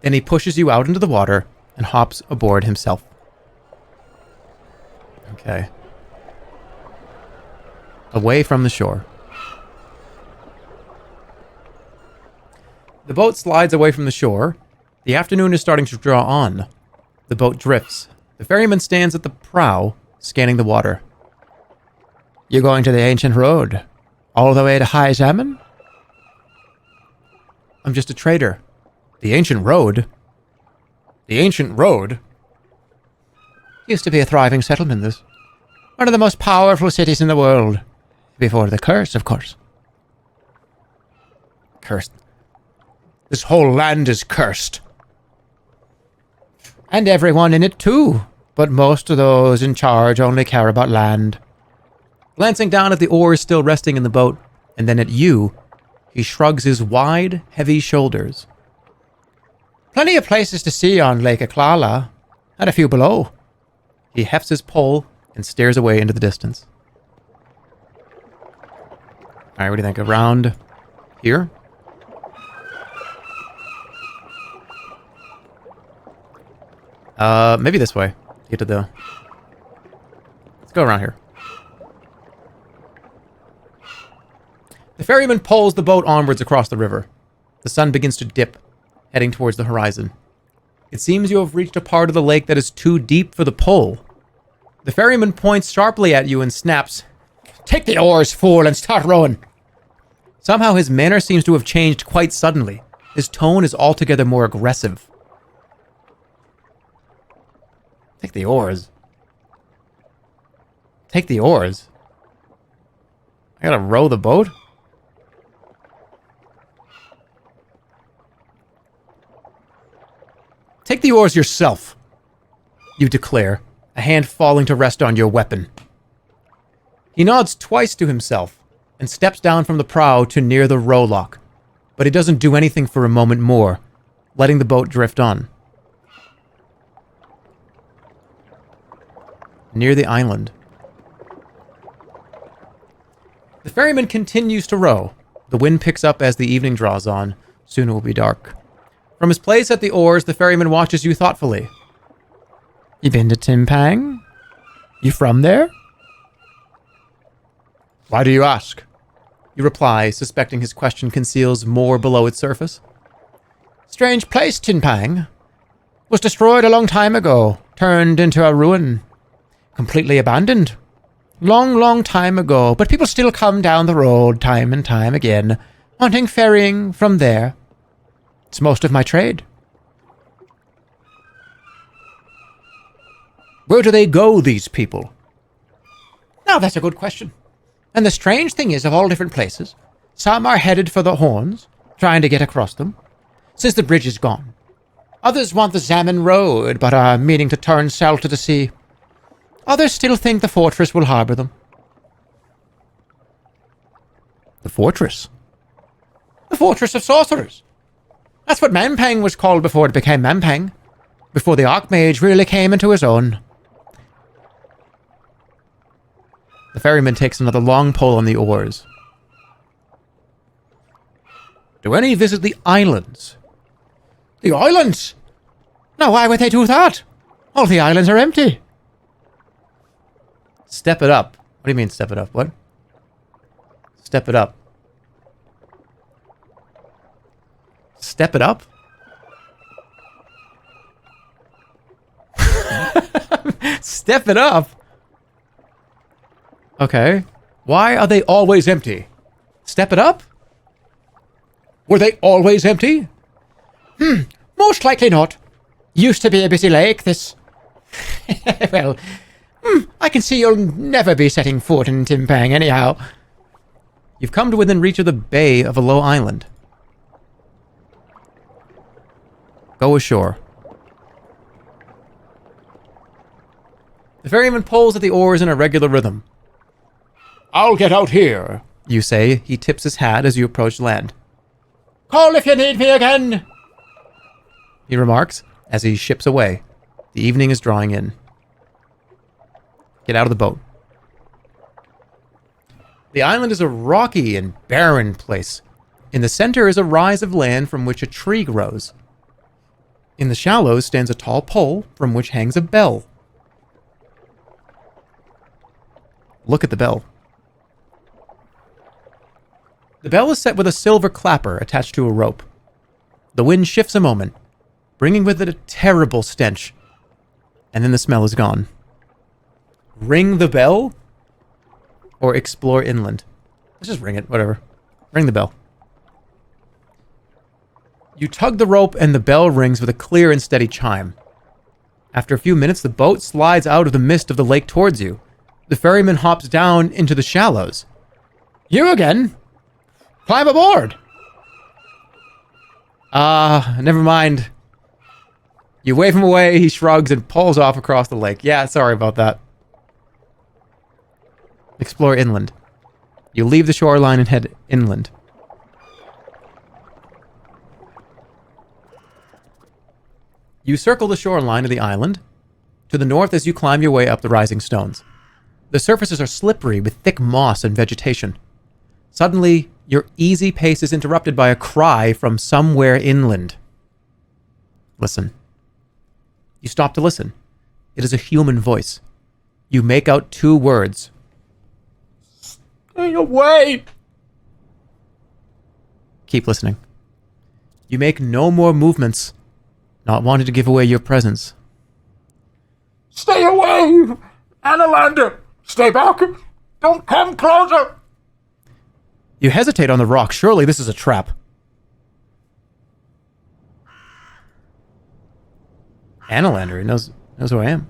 Then he pushes you out into the water and hops aboard himself. Okay. Away from the shore. The boat slides away from the shore. The afternoon is starting to draw on. The boat drifts. The ferryman stands at the prow, scanning the water. You going to the ancient road? All the way to High Salmon? I'm just a trader. The ancient road? The ancient road? Used to be a thriving settlement, this. One of the most powerful cities in the world. Before the curse, of course. Cursed. This whole land is cursed. And everyone in it, too. But most of those in charge only care about land. Glancing down at the oars still resting in the boat, and then at you, he shrugs his wide, heavy shoulders. Plenty of places to see on Lake Aklala, and a few below. He hefts his pole and stares away into the distance. Alright, what do you think? Around here? Maybe this way. Get to the... Let's go around here. The ferryman pulls the boat onwards across the river. The sun begins to dip, heading towards the horizon. It seems you have reached a part of the lake that is too deep for the pole. The ferryman points sharply at you and snaps, "Take the oars, fool, and start rowing." Somehow his manner seems to have changed quite suddenly. His tone is altogether more aggressive. Take the oars. Take the oars? I gotta row the boat? Take the oars yourself, you declare, a hand falling to rest on your weapon. He nods twice to himself and steps down from the prow to near the rowlock, but he doesn't do anything for a moment more, letting the boat drift on. Near the island. The ferryman continues to row. The wind picks up as the evening draws on. Soon it will be dark. From his place at the oars, the ferryman watches you thoughtfully. You been to Timpang? You from there? Why do you ask? You reply, suspecting his question conceals more below its surface. Strange place, Timpang. Was destroyed a long time ago. Turned into a ruin. Completely abandoned. Long, long time ago, but people still come down the road time and time again, wanting ferrying from there. It's most of my trade. Where do they go, these people? Now that's a good question. And the strange thing is, of all different places, some are headed for the Horns, trying to get across them, since the bridge is gone. Others want the Salmon Road, but are meaning to turn south to the sea. Others still think the fortress will harbor them. The fortress? The Fortress of Sorcerers. That's what Mampang was called before it became Mampang. Before the Archmage really came into his own. The ferryman takes another long pull on the oars. Do any visit the islands? The islands? Now why would they do that? All the islands are empty. Step it up. What do you mean step it up? What? Step it up. Step it up? Step it up? Okay. Why are they always empty? Step it up? Were they always empty? Most likely not. Used to be a busy lake, this... Well, I can see you'll never be setting foot in Timpang anyhow. You've come to within reach of the bay of a low island. Go ashore. The ferryman pulls at the oars in a regular rhythm. I'll get out here. You say. He tips his hat as you approach land. Call if you need me again. He remarks as he ships away. The evening is drawing in. Get out of the boat. The island is a rocky and barren place. In the center is a rise of land from which a tree grows. In the shallows stands a tall pole from which hangs a bell. Look at the bell. The bell is set with a silver clapper attached to a rope. The wind shifts a moment, bringing with it a terrible stench, and then the smell is gone. Ring the bell? Or explore inland? Let's just ring it, whatever. Ring the bell. You tug the rope and the bell rings with a clear and steady chime. After a few minutes, the boat slides out of the mist of the lake towards you. The ferryman hops down into the shallows. You again? Climb aboard. Never mind. You wave him away, he shrugs and pulls off across the lake. Yeah, sorry about that. Explore inland. You leave the shoreline and head inland. You circle the shoreline of the island to the north as you climb your way up the rising stones. The surfaces are slippery with thick moss and vegetation. Suddenly, your easy pace is interrupted by a cry from somewhere inland. Listen. You stop to listen. It is a human voice. You make out 2 words. Stay away! Keep listening. You make no more movements, not wanting to give away your presence. Stay away! Annalander! Stay back! Don't come closer! You hesitate on the rock. Surely this is a trap. Annalander, he knows who I am.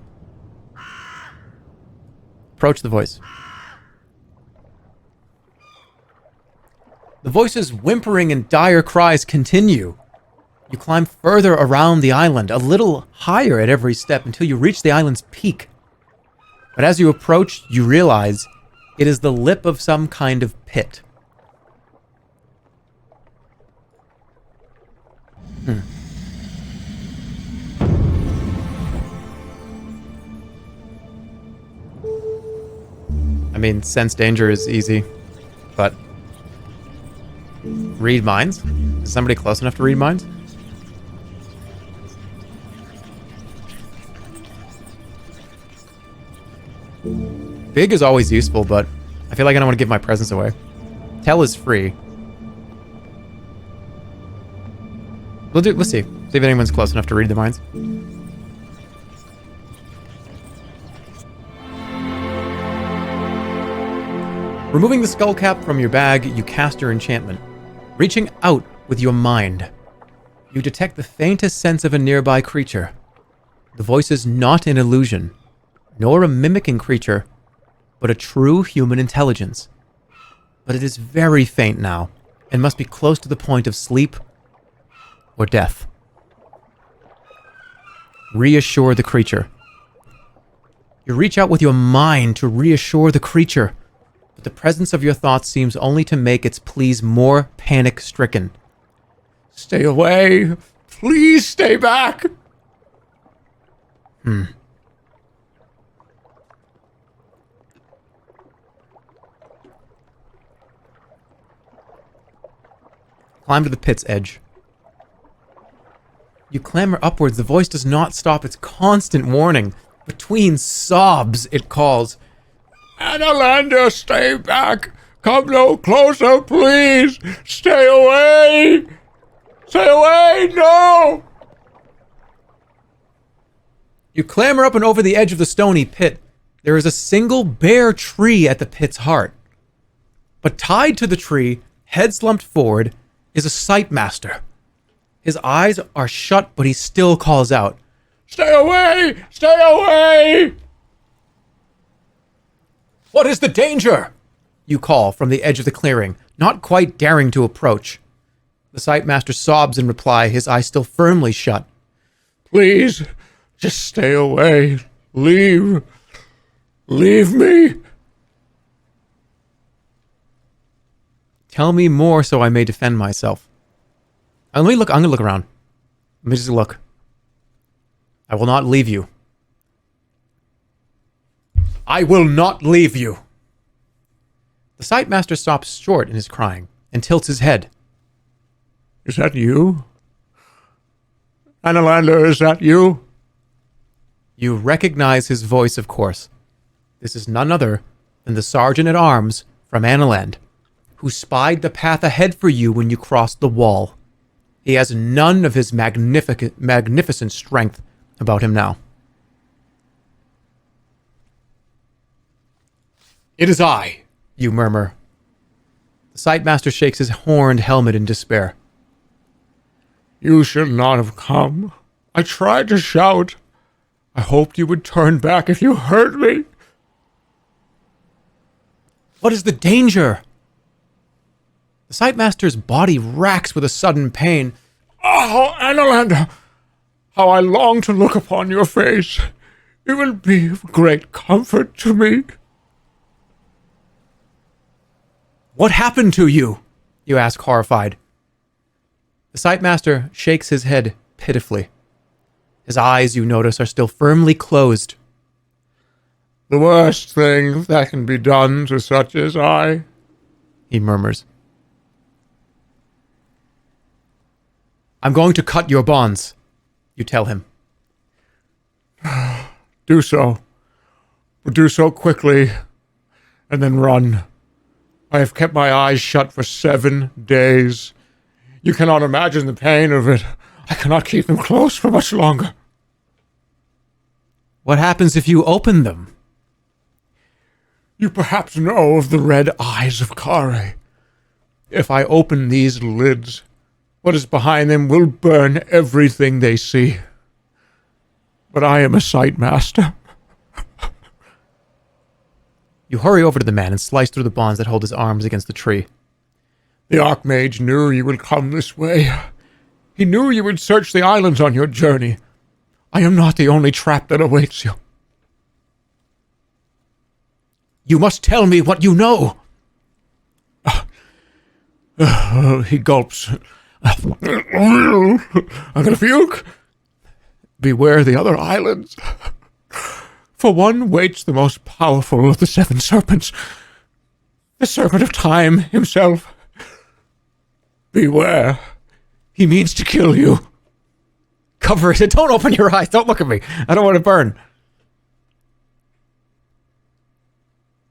Approach the voice. The voice's whimpering and dire cries continue. You climb further around the island, a little higher at every step until you reach the island's peak. But as you approach, you realize it is the lip of some kind of pit. I mean, sense danger is easy, but read minds? Is somebody close enough to read minds? Big is always useful, but I feel like I don't want to give my presence away. Tell is free. Let's see. See if anyone's close enough to read the minds. Removing the skull cap from your bag, you cast your enchantment. Reaching out with your mind, you detect the faintest sense of a nearby creature. The voice is not an illusion, nor a mimicking creature, but a true human intelligence. But it is very faint now, and must be close to the point of sleep or death. Reassure the creature. You reach out with your mind to reassure the creature, but the presence of your thoughts seems only to make its pleas more panic-stricken. Stay away! Please stay back! Climb to the pit's edge. You clamber upwards. The voice does not stop its constant warning. Between sobs, it calls, Annalander, stay back! Come no closer, please! Stay away! Stay away! No! You clamber up and over the edge of the stony pit. There is a single bare tree at the pit's heart. But tied to the tree, head slumped forward, is a sightmaster. His eyes are shut, but he still calls out, Stay away! Stay away! What is the danger? you call from the edge of the clearing, not quite daring to approach. The Sightmaster sobs in reply, his eyes still firmly shut. Please, just stay away. Leave. Leave me. Tell me more so I may defend myself. I'm going to look around. Let me just look. I will not leave you. I will not leave you. The Sightmaster stops short in his crying and tilts his head. Is that you? Annalander, is that you? You recognize his voice, of course. This is none other than the Sergeant-at-Arms from Analand, who spied the path ahead for you when you crossed the wall. He has none of his magnificent strength about him now. It is I, you murmur. The Sightmaster shakes his horned helmet in despair. You should not have come. I tried to shout. I hoped you would turn back if you heard me. What is the danger? The Sightmaster's body racks with a sudden pain. Oh, Annalander, how I long to look upon your face. It will be of great comfort to me. What happened to you? You ask, horrified. The Sightmaster shakes his head pitifully. His eyes, you notice, are still firmly closed. The worst thing that can be done to such as I, he murmurs. I'm going to cut your bonds, you tell him. Do so. But do so quickly, and then run. I have kept my eyes shut for 7 days. You cannot imagine the pain of it. I cannot keep them closed for much longer. What happens if you open them? You perhaps know of the red eyes of Kare. If I open these lids, what is behind them will burn everything they see. But I am a Sightmaster. You hurry over to the man and slice through the bonds that hold his arms against the tree. The Archmage knew you would come this way. He knew you would search the islands on your journey. I am not the only trap that awaits you. You must tell me what you know. He gulps. I'm gonna puke. Beware the other islands. For one waits the most powerful of the 7 serpents, the Serpent of Time himself. Beware. He means to kill you. Cover it. Don't open your eyes. Don't look at me. I don't want to burn.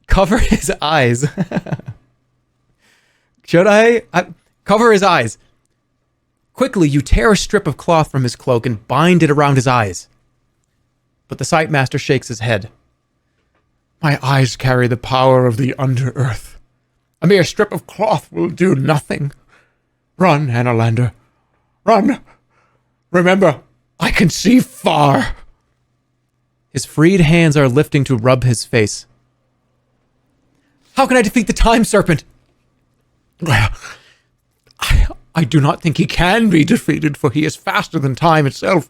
Cover his eyes. Should I? Cover his eyes. Quickly, you tear a strip of cloth from his cloak and bind it around his eyes. But the Sightmaster shakes his head. My eyes carry the power of the under-earth. A mere strip of cloth will do nothing. Run, Annalander. Run. Remember, I can see far. His freed hands are lifting to rub his face. How can I defeat the Time Serpent? I do not think he can be defeated, for he is faster than time itself.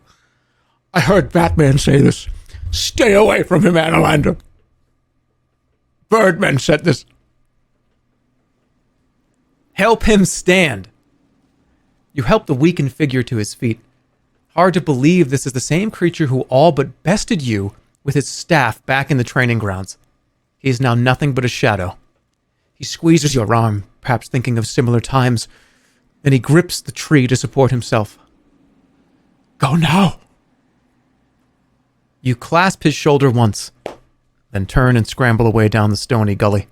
I heard Batman say this. Stay away from him, Annalander. Birdman said this. Help him stand. You help the weakened figure to his feet. Hard to believe this is the same creature who all but bested you with his staff back in the training grounds. He is now nothing but a shadow. He squeezes your arm, perhaps thinking of similar times. Then he grips the tree to support himself. Go now. You clasp his shoulder once, then turn and scramble away down the stony gully.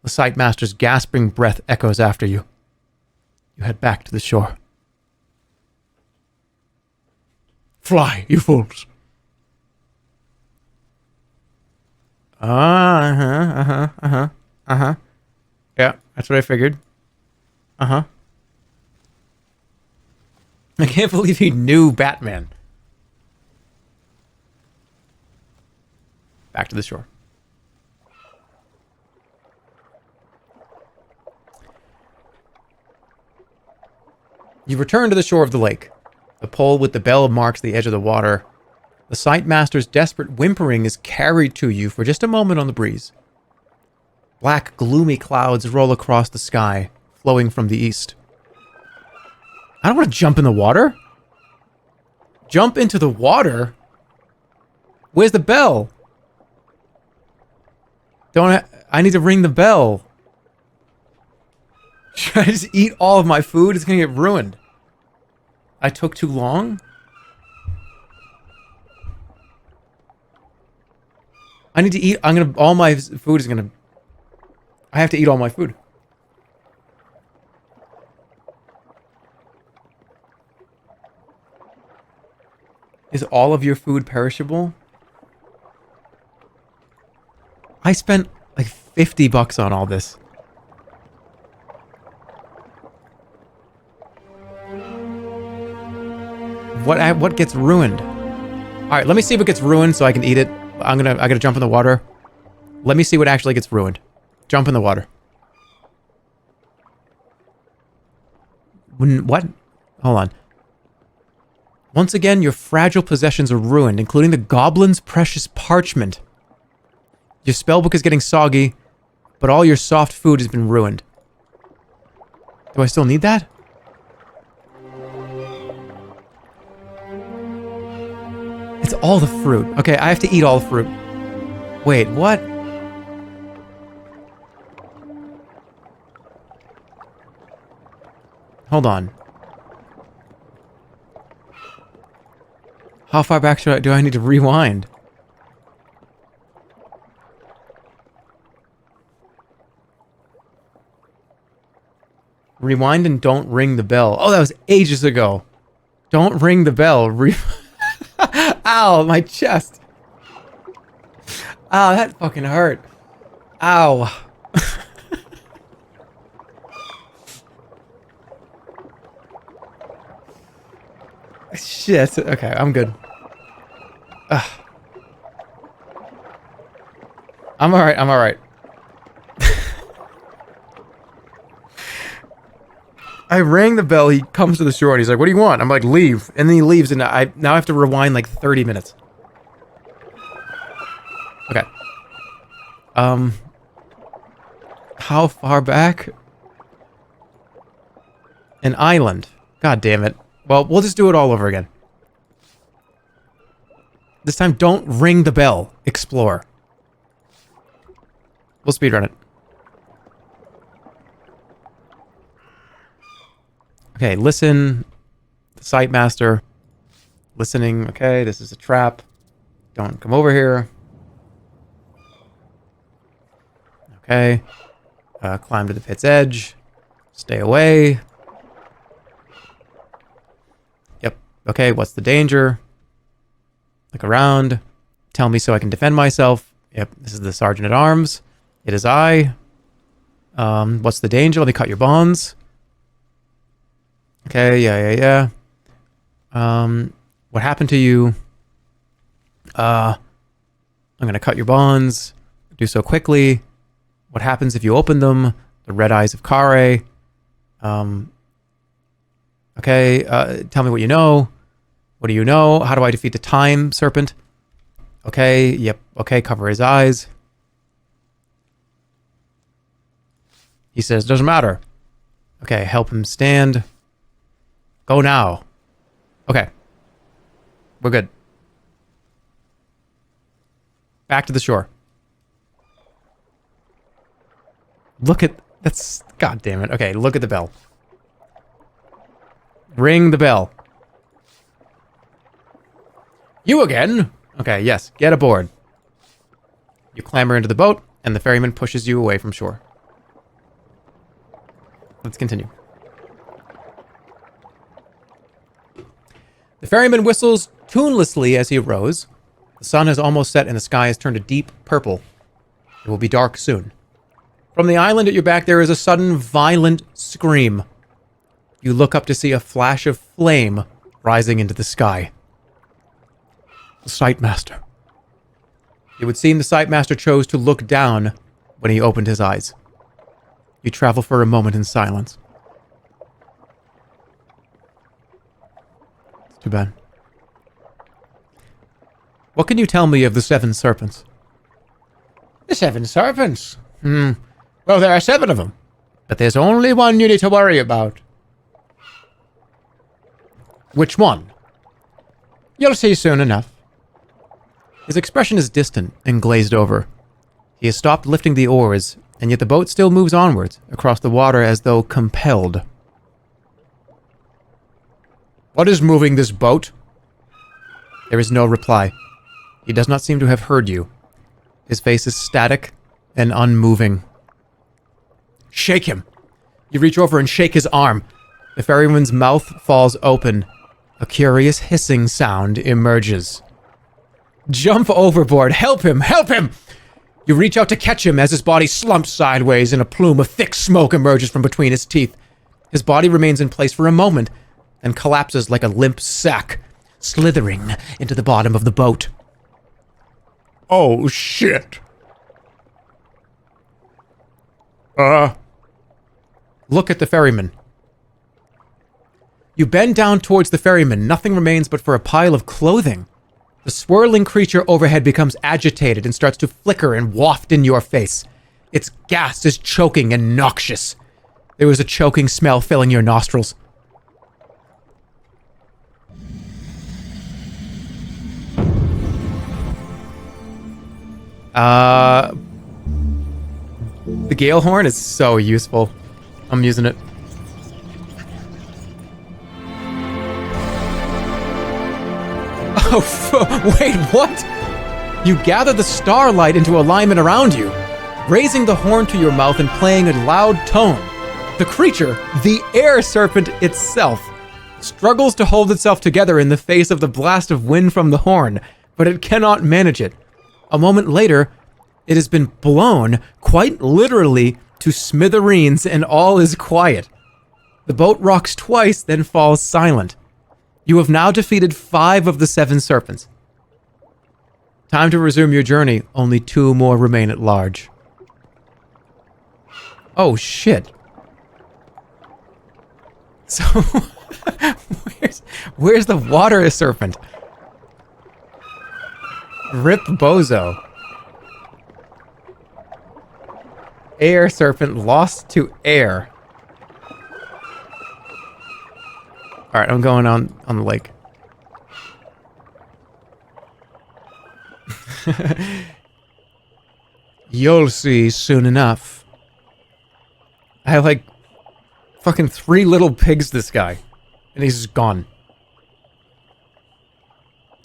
The Sightmaster's gasping breath echoes after you. You head back to the shore. Fly, you fools. Yeah, that's what I figured. I can't believe he knew Batman. Back to the shore. You return to the shore of the lake. The pole with the bell marks the edge of the water. The Sightmaster's desperate whimpering is carried to you for just a moment on the breeze. Black, gloomy clouds roll across the sky, flowing from the east. I don't want to jump in the water. Jump into the water? Where's the bell? I need to ring the bell. Should I just eat all of my food? It's going to get ruined. I took too long? I need to eat. All my food is going to... I have to eat all my food. Is all of your food perishable? I spent like $50 on all this. What gets ruined? All right, let me see if it gets ruined so I can eat it. I gotta jump in the water. Let me see what actually gets ruined. Jump in the water. What? Hold on. Once again, your fragile possessions are ruined, including the goblin's precious parchment. Your spellbook is getting soggy, but all your soft food has been ruined. Do I still need that? It's all the fruit. Okay, I have to eat all the fruit. Wait, what? Hold on. How far back do I need to rewind? Rewind and don't ring the bell. Oh, that was ages ago. Don't ring the bell. Ow, my chest. Ow, that fucking hurt. Ow. Shit. Okay, I'm good. Ugh. I'm alright, I'm alright. I rang the bell, he comes to the shore and he's like, what do you want? I'm like, leave. And then he leaves and now I have to rewind like 30 minutes. Okay. How far back? An island. God damn it. Well, we'll just do it all over again. This time, don't ring the bell. Explore. We'll speedrun it. Okay, listen. The Sightmaster. Listening. Okay, this is a trap. Don't come over here. Okay. Climb to the pit's edge. Stay away. Yep. Okay, what's the danger? Look around. Tell me so I can defend myself. Yep, this is the Sergeant at Arms. It is I. What's the danger? Let me cut your bonds. Okay, yeah. What happened to you? I'm gonna cut your bonds. Do so quickly. What happens if you open them? The red eyes of Kare. Okay, tell me what you know. What do you know? How do I defeat the time serpent? Okay, yep. Okay, cover his eyes. He says, doesn't matter. Okay, help him stand. Go now. Okay. We're good. Back to the shore. Look at... That's... God damn it. Okay, look at the bell. Ring the bell. You again? Okay, yes. Get aboard. You clamber into the boat, and the ferryman pushes you away from shore. Let's continue. The ferryman whistles tunelessly as he rows. The sun has almost set and the sky has turned a deep purple. It will be dark soon. From the island at your back, there is a sudden violent scream. You look up to see a flash of flame rising into the sky. The Sightmaster. It would seem the Sightmaster chose to look down when he opened his eyes. You travel for a moment in silence. Too bad. What can you tell me of the 7 serpents? The 7 serpents? Well, there are 7 of them. But there's only one you need to worry about. Which one? You'll see soon enough. His expression is distant and glazed over. He has stopped lifting the oars, and yet the boat still moves onwards, across the water as though compelled. What is moving this boat? There is no reply. He does not seem to have heard you. His face is static and unmoving. Shake him! You reach over and shake his arm. The ferryman's mouth falls open. A curious hissing sound emerges. Jump overboard! Help him! Help him! You reach out to catch him as his body slumps sideways and a plume of thick smoke emerges from between his teeth. His body remains in place for a moment, then collapses like a limp sack, slithering into the bottom of the boat. Oh, shit. Look at the ferryman. You bend down towards the ferryman. Nothing remains but for a pile of clothing. The swirling creature overhead becomes agitated and starts to flicker and waft in your face. Its gas is choking and noxious. There is a choking smell filling your nostrils. The gale horn is so useful. I'm using it. Oh, wait, what? You gather the starlight into alignment around you, raising the horn to your mouth and playing a loud tone. The creature, the air serpent itself, struggles to hold itself together in the face of the blast of wind from the horn, but it cannot manage it. A moment later, it has been blown, quite literally, to smithereens, and all is quiet. The boat rocks twice, then falls silent. You have now defeated 5 of the 7 serpents. Time to resume your journey. Only 2 more remain at large. Oh, shit. So, where's the water serpent? Rip Bozo. Air serpent lost to air. Alright, I'm going on the lake. You'll see soon enough. I have like fucking 3 little pigs, this guy. And he's gone.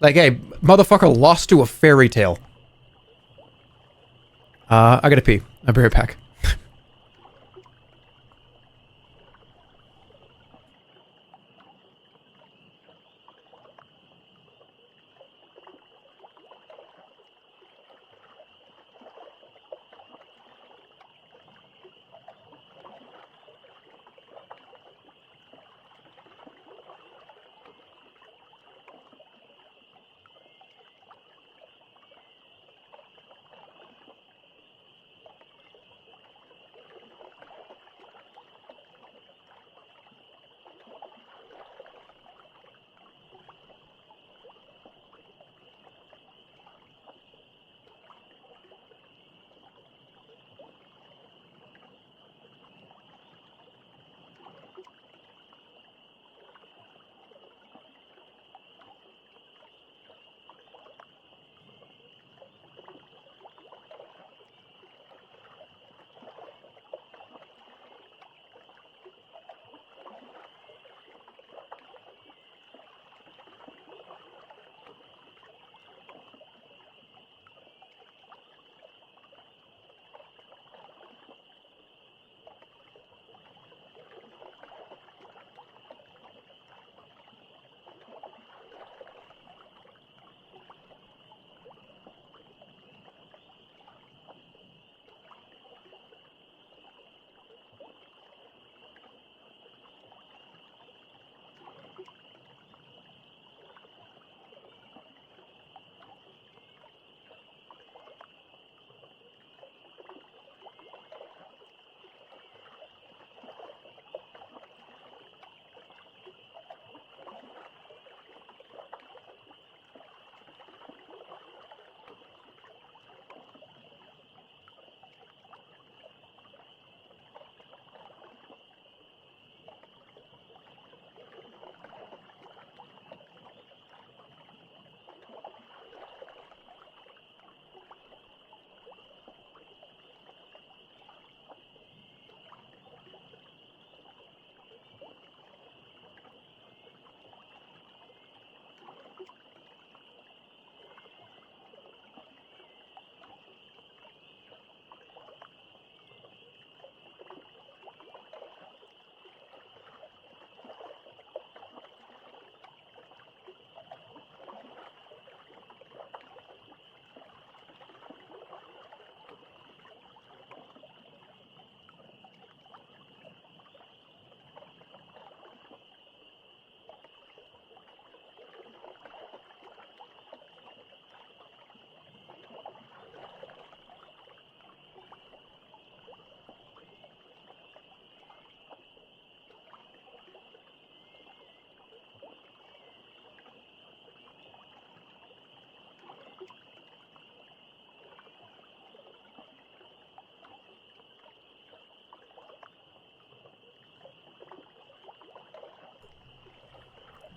Like, hey, motherfucker lost to a fairy tale. I gotta pee. I'll be right back.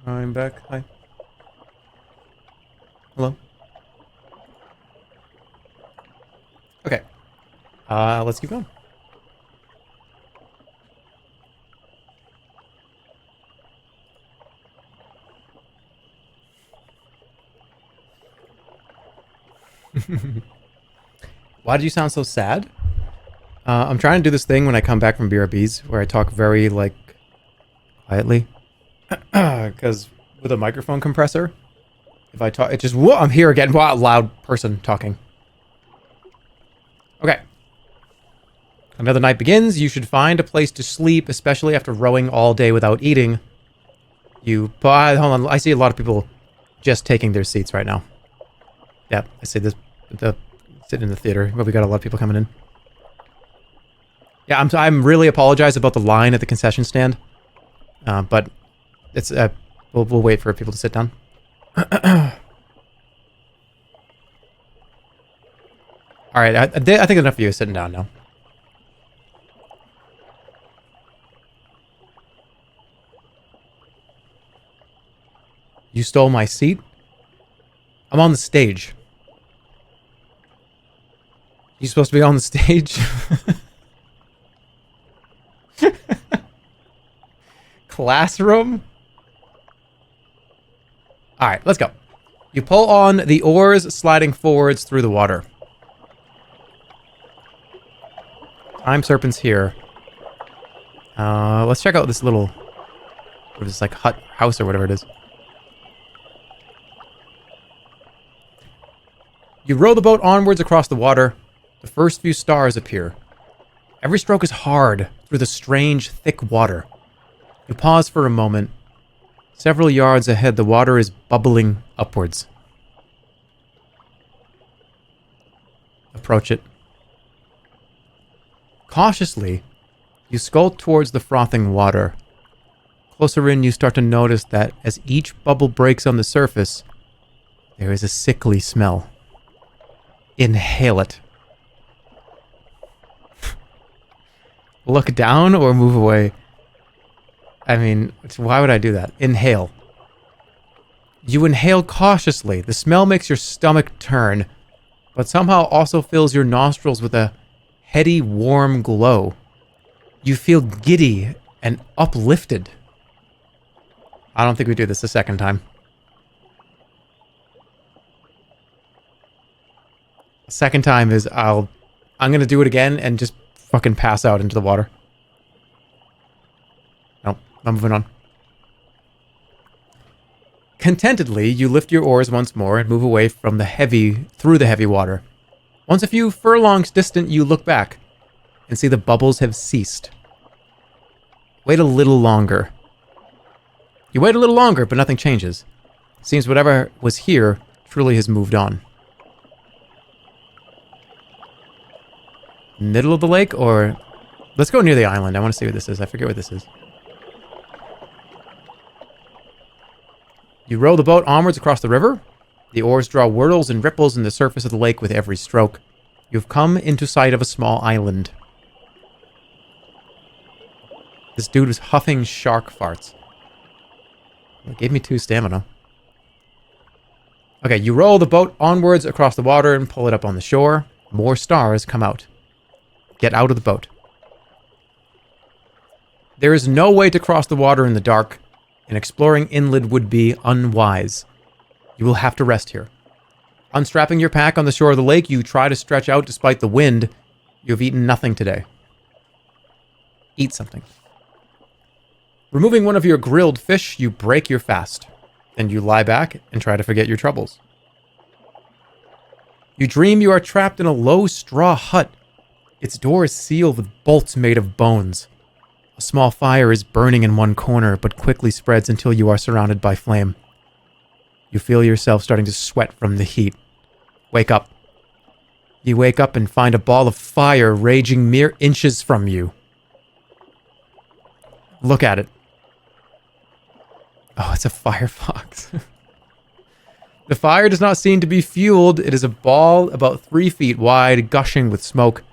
I'm back. Hi. Hello. Okay. Let's keep going. Why did you sound so sad? I'm trying to do this thing when I come back from BRBs where I talk very, like, quietly. Because with a microphone compressor, if I talk, it just, whoa, I'm here again. Wow, loud person talking. Okay. Another night begins. You should find a place to sleep, especially after rowing all day without eating. Hold on. I see a lot of people just taking their seats right now. Yeah, I see this. Sitting in the theater, but we got a lot of people coming in. Yeah, I'm really apologize about the line at the concession stand, but it's we'll wait for people to sit down. All right, I think enough of you are sitting down now. You stole my seat? I'm on the stage. You supposed to be on the stage? Classroom? Alright, let's go. You pull on the oars, sliding forwards through the water. Time serpent's here. Let's check out this little... What is this, like, house or whatever it is. You row the boat onwards across the water. The first few stars appear. Every stroke is hard through the strange, thick water. You pause for a moment. Several yards ahead, the water is bubbling upwards. Approach it. Cautiously, you sculpt towards the frothing water. Closer in, you start to notice that as each bubble breaks on the surface, there is a sickly smell. Inhale it. Look down or move away? I mean, why would I do that? Inhale. You inhale cautiously. The smell makes your stomach turn, but somehow also fills your nostrils with a heady, warm glow. You feel giddy and uplifted. I don't think we do this a second time. Second time is I'm gonna do it again and just fucking pass out into the water. Nope, I'm moving on. Contentedly, you lift your oars once more and move away from through the heavy water. Once a few furlongs distant, you look back and see the bubbles have ceased. Wait a little longer. You wait a little longer, but nothing changes. Seems whatever was here truly has moved on. Middle of the lake, or... Let's go near the island. I want to see what this is. I forget what this is. You row the boat onwards across the river. The oars draw whirls and ripples in the surface of the lake with every stroke. You've come into sight of a small island. This dude was huffing shark farts. It gave me 2 stamina. Okay, you row the boat onwards across the water and pull it up on the shore. More stars come out. Get out of the boat. There is no way to cross the water in the dark, and exploring inland would be unwise. You will have to rest here. Unstrapping your pack on the shore of the lake, you try to stretch out despite the wind. You have eaten nothing today. Eat something. Removing one of your grilled fish, you break your fast. Then you lie back and try to forget your troubles. You dream you are trapped in a low straw hut. Its door is sealed with bolts made of bones. A small fire is burning in one corner, but quickly spreads until you are surrounded by flame. You feel yourself starting to sweat from the heat. Wake up. You wake up and find a ball of fire raging mere inches from you. Look at it. Oh, it's a firefox. The fire does not seem to be fueled. It is a ball about 3 feet wide, gushing with smoke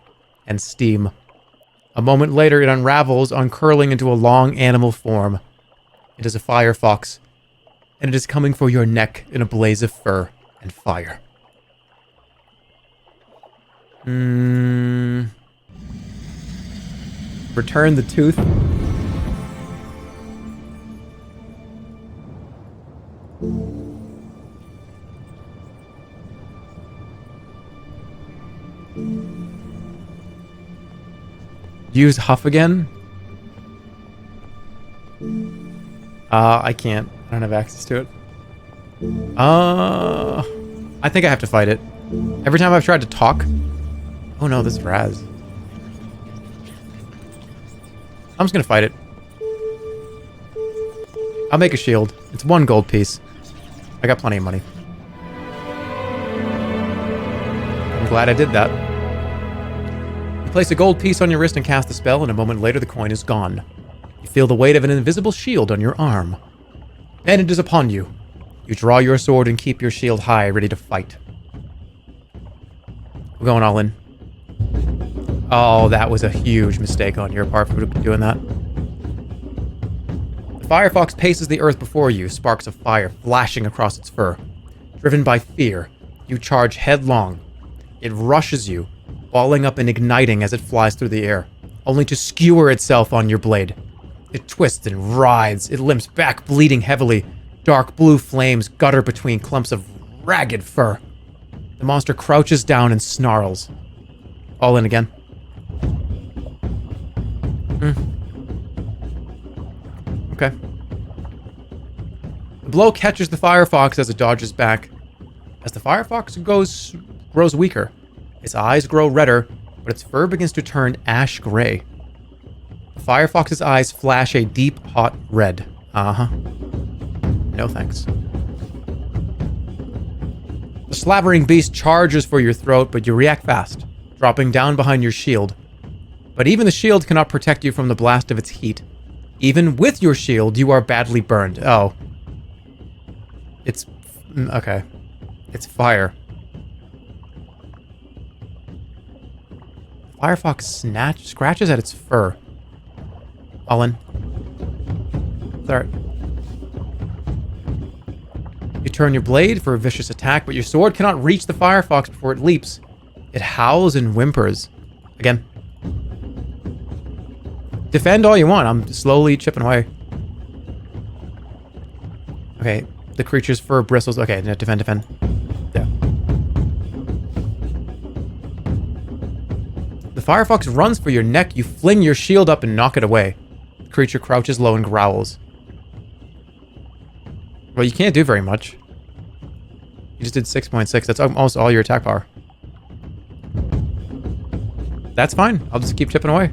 and steam. A moment later, it unravels, uncurling into a long animal form. It is a firefox, and it is coming for your neck in a blaze of fur and fire. Return the tooth. Use Huff again? I can't. I don't have access to it. I think I have to fight it. Every time I've tried to talk... Oh no, this is Raz. I'm just gonna fight it. I'll make a shield. It's 1 gold piece. I got plenty of money. I'm glad I did that. You place a gold piece on your wrist and cast the spell, and a moment later the coin is gone. You feel the weight of an invisible shield on your arm. And it is upon you. You draw your sword and keep your shield high, ready to fight. We're going all in. Oh, that was a huge mistake on your part for doing that. The firefox paces the earth before you, sparks of fire flashing across its fur. Driven by fear, you charge headlong. It rushes you, balling up and igniting as it flies through the air, only to skewer itself on your blade. It twists and writhes, it limps back, bleeding heavily. Dark blue flames gutter between clumps of ragged fur. The monster crouches down and snarls. All in again. Okay. The blow catches the firefox as it dodges back. As the firefox grows weaker, its eyes grow redder, but its fur begins to turn ash gray. The firefox's eyes flash a deep, hot red. No thanks. The slavering beast charges for your throat, but you react fast, dropping down behind your shield. But even the shield cannot protect you from the blast of its heat. Even with your shield, you are badly burned. Oh. It's... okay. It's fire. Firefox scratches at its fur. All in. Alright. You turn your blade for a vicious attack, but your sword cannot reach the firefox before it leaps. It howls and whimpers. Again. Defend all you want. I'm slowly chipping away. Okay. The creature's fur bristles. Okay, defend. Yeah. The firefox runs for your neck. You fling your shield up and knock it away. The creature crouches low and growls. Well, you can't do very much. You just did 6.6. That's almost all your attack power. That's fine. I'll just keep chipping away.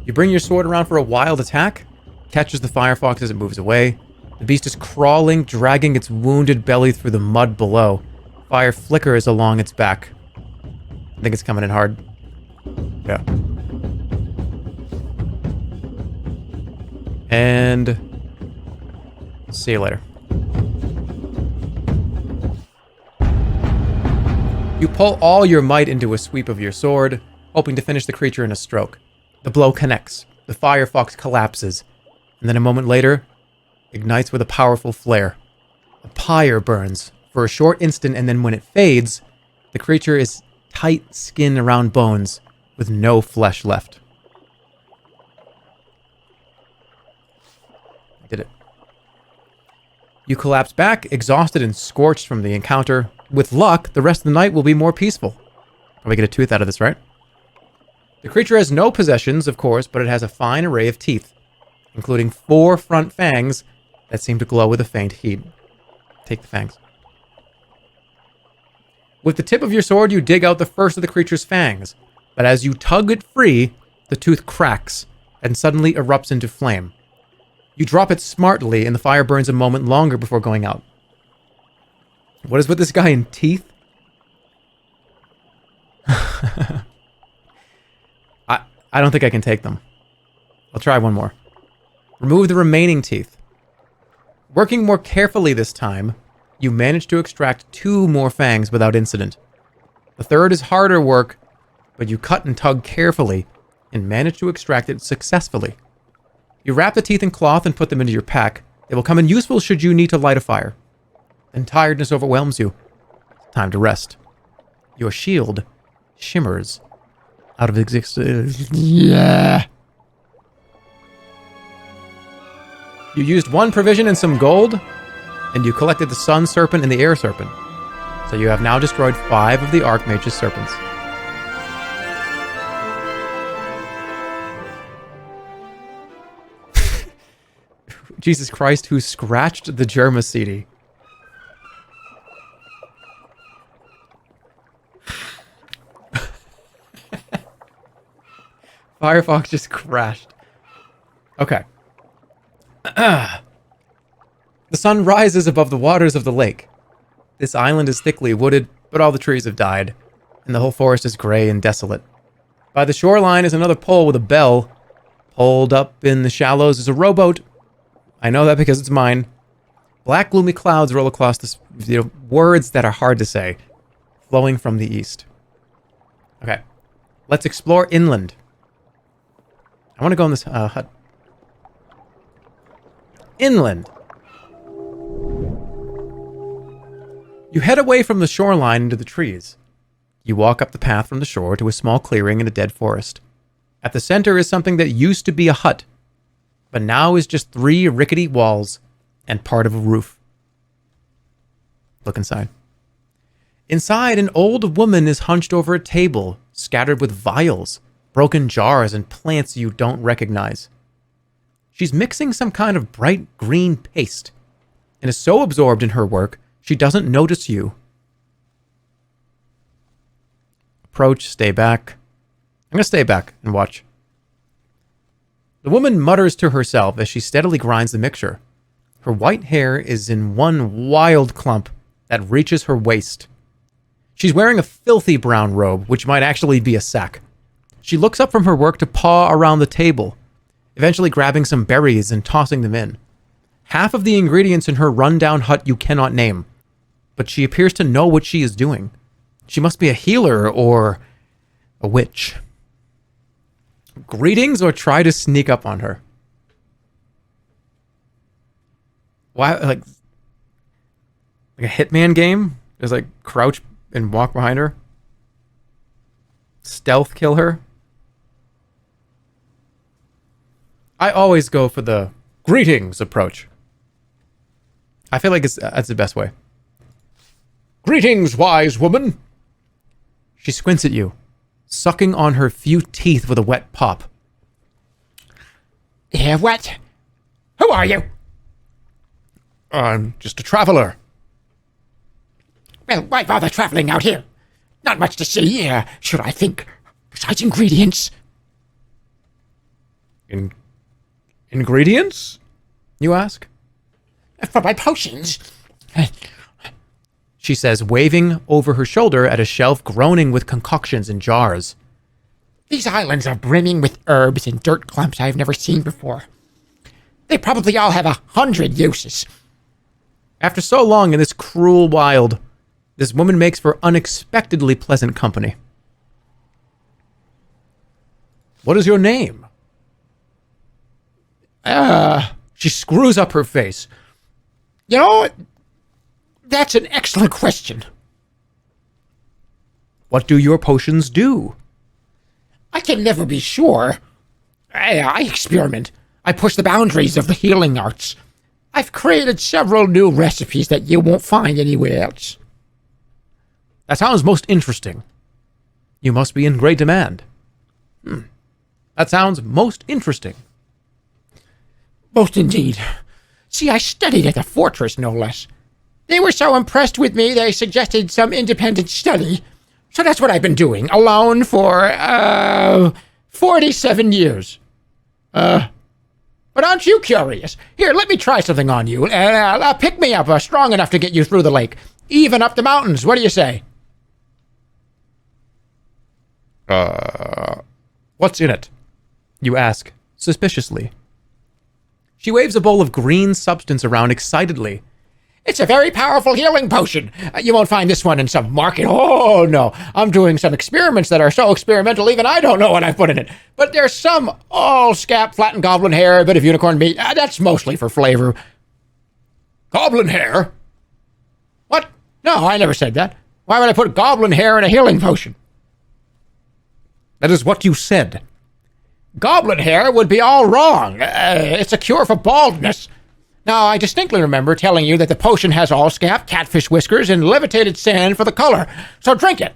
You bring your sword around for a wild attack. Catches the firefox as it moves away. The beast is crawling, dragging its wounded belly through the mud below. Fire flickers along its back. I think it's coming in hard. Yeah. And... see you later. You pull all your might into a sweep of your sword, hoping to finish the creature in a stroke. The blow connects. The firefox collapses. And then a moment later, ignites with a powerful flare. A pyre burns for a short instant, and then when it fades, the creature is tight skin around bones with no flesh left. Did it. You collapse back, exhausted and scorched from the encounter. With luck, the rest of the night will be more peaceful. Probably get a tooth out of this, right? The creature has no possessions, of course, but it has a fine array of teeth, including 4 front fangs that seem to glow with a faint heat. Take the fangs. With the tip of your sword, you dig out the first of the creature's fangs, but as you tug it free, the tooth cracks and suddenly erupts into flame. You drop it smartly, and the fire burns a moment longer before going out. What is with this guy and teeth? I don't think I can take them. I'll try one more. Remove the remaining teeth. Working more carefully this time, you manage to extract 2 more fangs without incident. The third is harder work, but you cut and tug carefully and manage to extract it successfully. You wrap the teeth in cloth and put them into your pack. They will come in useful should you need to light a fire. Then tiredness overwhelms you. Time to rest. Your shield shimmers out of existence. Yeah. You used one provision and some gold, and you collected the sun serpent and the air serpent. So you have now destroyed 5 of the Archmage's serpents. Jesus Christ, who scratched the Jerma CD. Firefox just crashed. Okay. The sun rises above the waters of the lake. This island is thickly wooded, but all the trees have died, and the whole forest is gray and desolate. By the shoreline is another pole with a bell. Poled up in the shallows is a rowboat. I know that because it's mine. Black gloomy clouds roll across the words that are hard to say, flowing from the east. Okay, let's explore inland. I want to go in this hut. Inland. You head away from the shoreline into the trees. You walk up the path from the shore to a small clearing in a dead forest. At the center is something that used to be a hut, but now is just 3 rickety walls and part of a roof. Look inside. Inside, an old woman is hunched over a table, scattered with vials, broken jars, and plants you don't recognize. She's mixing some kind of bright green paste, and is so absorbed in her work, she doesn't notice you. Approach, stay back. I'm going to stay back and watch. The woman mutters to herself as she steadily grinds the mixture. Her white hair is in one wild clump that reaches her waist. She's wearing a filthy brown robe, which might actually be a sack. She looks up from her work to paw around the table, eventually grabbing some berries and tossing them in. Half of the ingredients in her rundown hut you cannot name, but she appears to know what she is doing. She must be a healer or a witch. Greetings or try to sneak up on her? Why, like a Hitman game? Just like crouch and walk behind her? Stealth kill her? I always go for the greetings approach. I feel like that's the best way. Greetings, wise woman. She squints at you, sucking on her few teeth with a wet pop. What? Who are you? I'm just a traveler. Well, why bother traveling out here? Not much to see, should I think, besides ingredients. Ingredients? You ask? For my potions. She says, waving over her shoulder at a shelf groaning with concoctions in jars. These islands are brimming with herbs and dirt clumps I've never seen before. They probably all have 100 uses. After so long in this cruel wild, this woman makes for unexpectedly pleasant company. What is your name? She screws up her face. You know, that's an excellent question. What do your potions do? I can never be sure. I experiment. I push the boundaries of the healing arts. I've created several new recipes that you won't find anywhere else. That sounds most interesting. You must be in great demand. That sounds most interesting. Most indeed. See, I studied at the fortress, no less. They were so impressed with me, they suggested some independent study. So that's what I've been doing, alone for, 47 years. But aren't you curious? Here, let me try something on you. Pick me up strong enough to get you through the lake. Even up the mountains. What do you say? What's in it? You ask, suspiciously. She waves a bowl of green substance around excitedly. It's a very powerful healing potion. You won't find this one in some market. Oh, no. I'm doing some experiments that are so experimental, even I don't know what I've put in it. But there's some all scap, flattened goblin hair, a bit of unicorn meat. That's mostly for flavor. Goblin hair? What? No, I never said that. Why would I put goblin hair in a healing potion? That is what you said. Goblin hair would be all wrong. It's a cure for baldness. Now, I distinctly remember telling you that the potion has all scap, catfish whiskers, and levitated sand for the color. So drink it.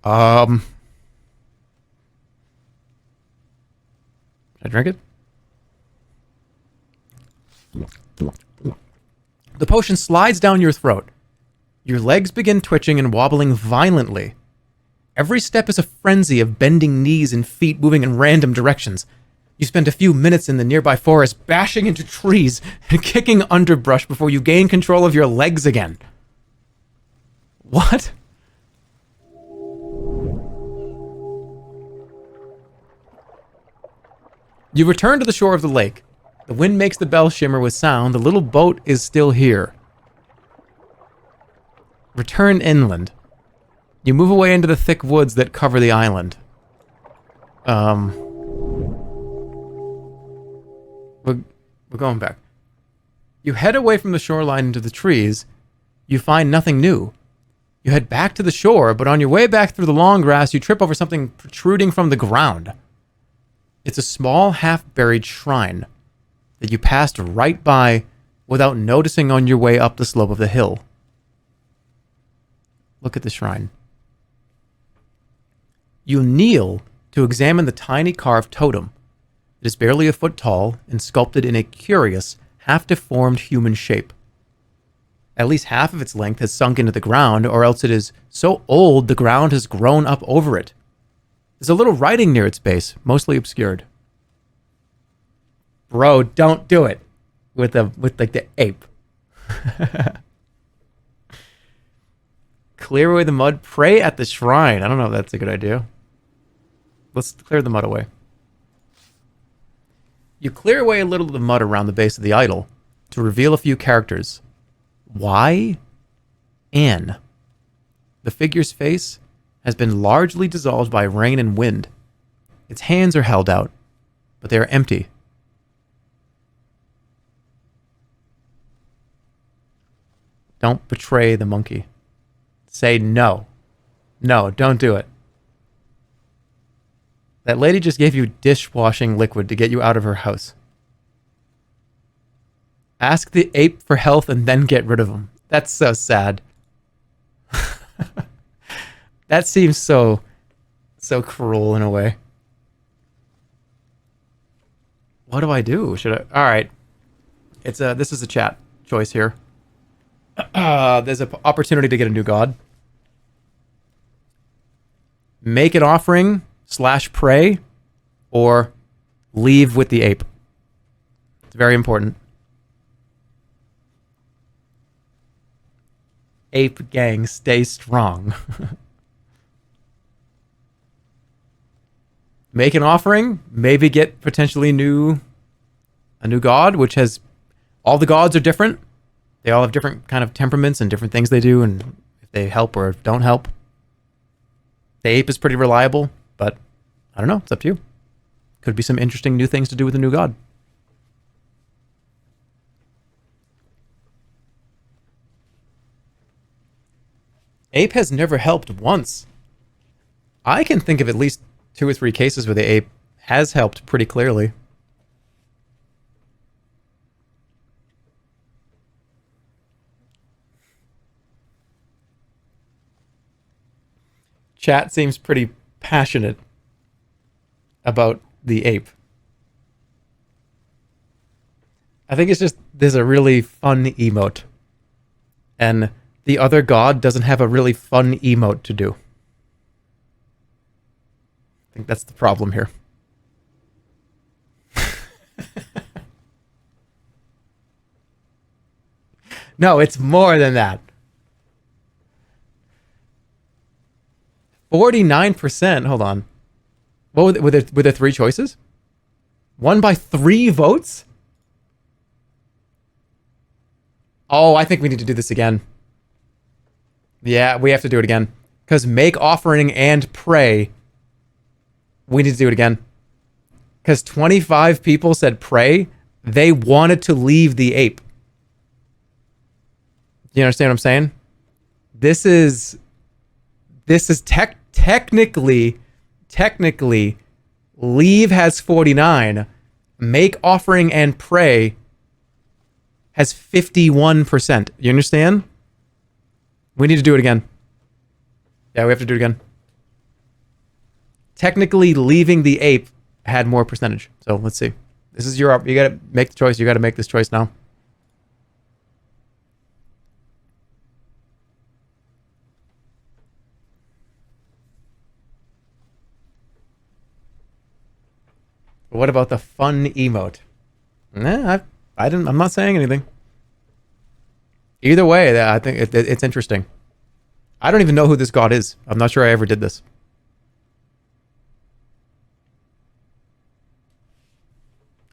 Can I drink it? The potion slides down your throat. Your legs begin twitching and wobbling violently. Every step is a frenzy of bending knees and feet moving in random directions. You spend a few minutes in the nearby forest bashing into trees and kicking underbrush before you gain control of your legs again. What? You return to the shore of the lake. The wind makes the bell shimmer with sound. The little boat is still here. Return inland. You move away into the thick woods that cover the island. We're going back. You head away from the shoreline into the trees. You find nothing new. You head back to the shore, but on your way back through the long grass, you trip over something protruding from the ground. It's a small, half-buried shrine that you passed right by without noticing on your way up the slope of the hill. Look at the shrine. You kneel to examine the tiny carved totem. It is barely a foot tall and sculpted in a curious, half-deformed human shape. At least half of its length has sunk into the ground, or else it is so old the ground has grown up over it. There's a little writing near its base, mostly obscured. Bro, don't do it with like the ape. Clear away the mud, pray at the shrine. I don't know if that's a good idea. Let's clear the mud away. You clear away a little of the mud around the base of the idol to reveal a few characters. Y. N. The figure's face has been largely dissolved by rain and wind. Its hands are held out, but they are empty. Don't betray the monkey. Say no. No, don't do it. That lady just gave you dishwashing liquid to get you out of her house. Ask the ape for health and then get rid of him. That's so sad. That seems so cruel in a way. What do I do? Should I? All right. This is a chat choice here. There's an opportunity to get a new god. Make an offering / pray, or leave with the ape. It's very important. Ape gang, stay strong. Make an offering, maybe get potentially a new god, which has all the gods are different. They all have different kind of temperaments and different things they do, and if they help or don't help. The ape is pretty reliable, but I don't know. It's up to you. Could be some interesting new things to do with the new god. Ape has never helped once. I can think of at least 2 or 3 cases where the ape has helped pretty clearly. Chat seems pretty passionate about the ape. I think it's just there's a really fun emote. And the other god doesn't have a really fun emote to do. I think that's the problem here. No, it's more than that. 49%. Hold on. What were there 3 choices? Won by 3 votes? Oh, I think we need to do this again. Yeah, we have to do it again. Because make offering and pray. We need to do it again. Because 25 people said pray. They wanted to leave the ape. You understand what I'm saying? This is technically, leave has 49. Make offering and pray has 51%. You understand? We need to do it again. Yeah, we have to do it again. Technically, leaving the ape had more percentage. So let's see. This is your. You gotta make the choice. You gotta make this choice now. What about the fun emote? Nah, I'm not saying anything. Either way, I think it's interesting. I don't even know who this god is. I'm not sure I ever did this.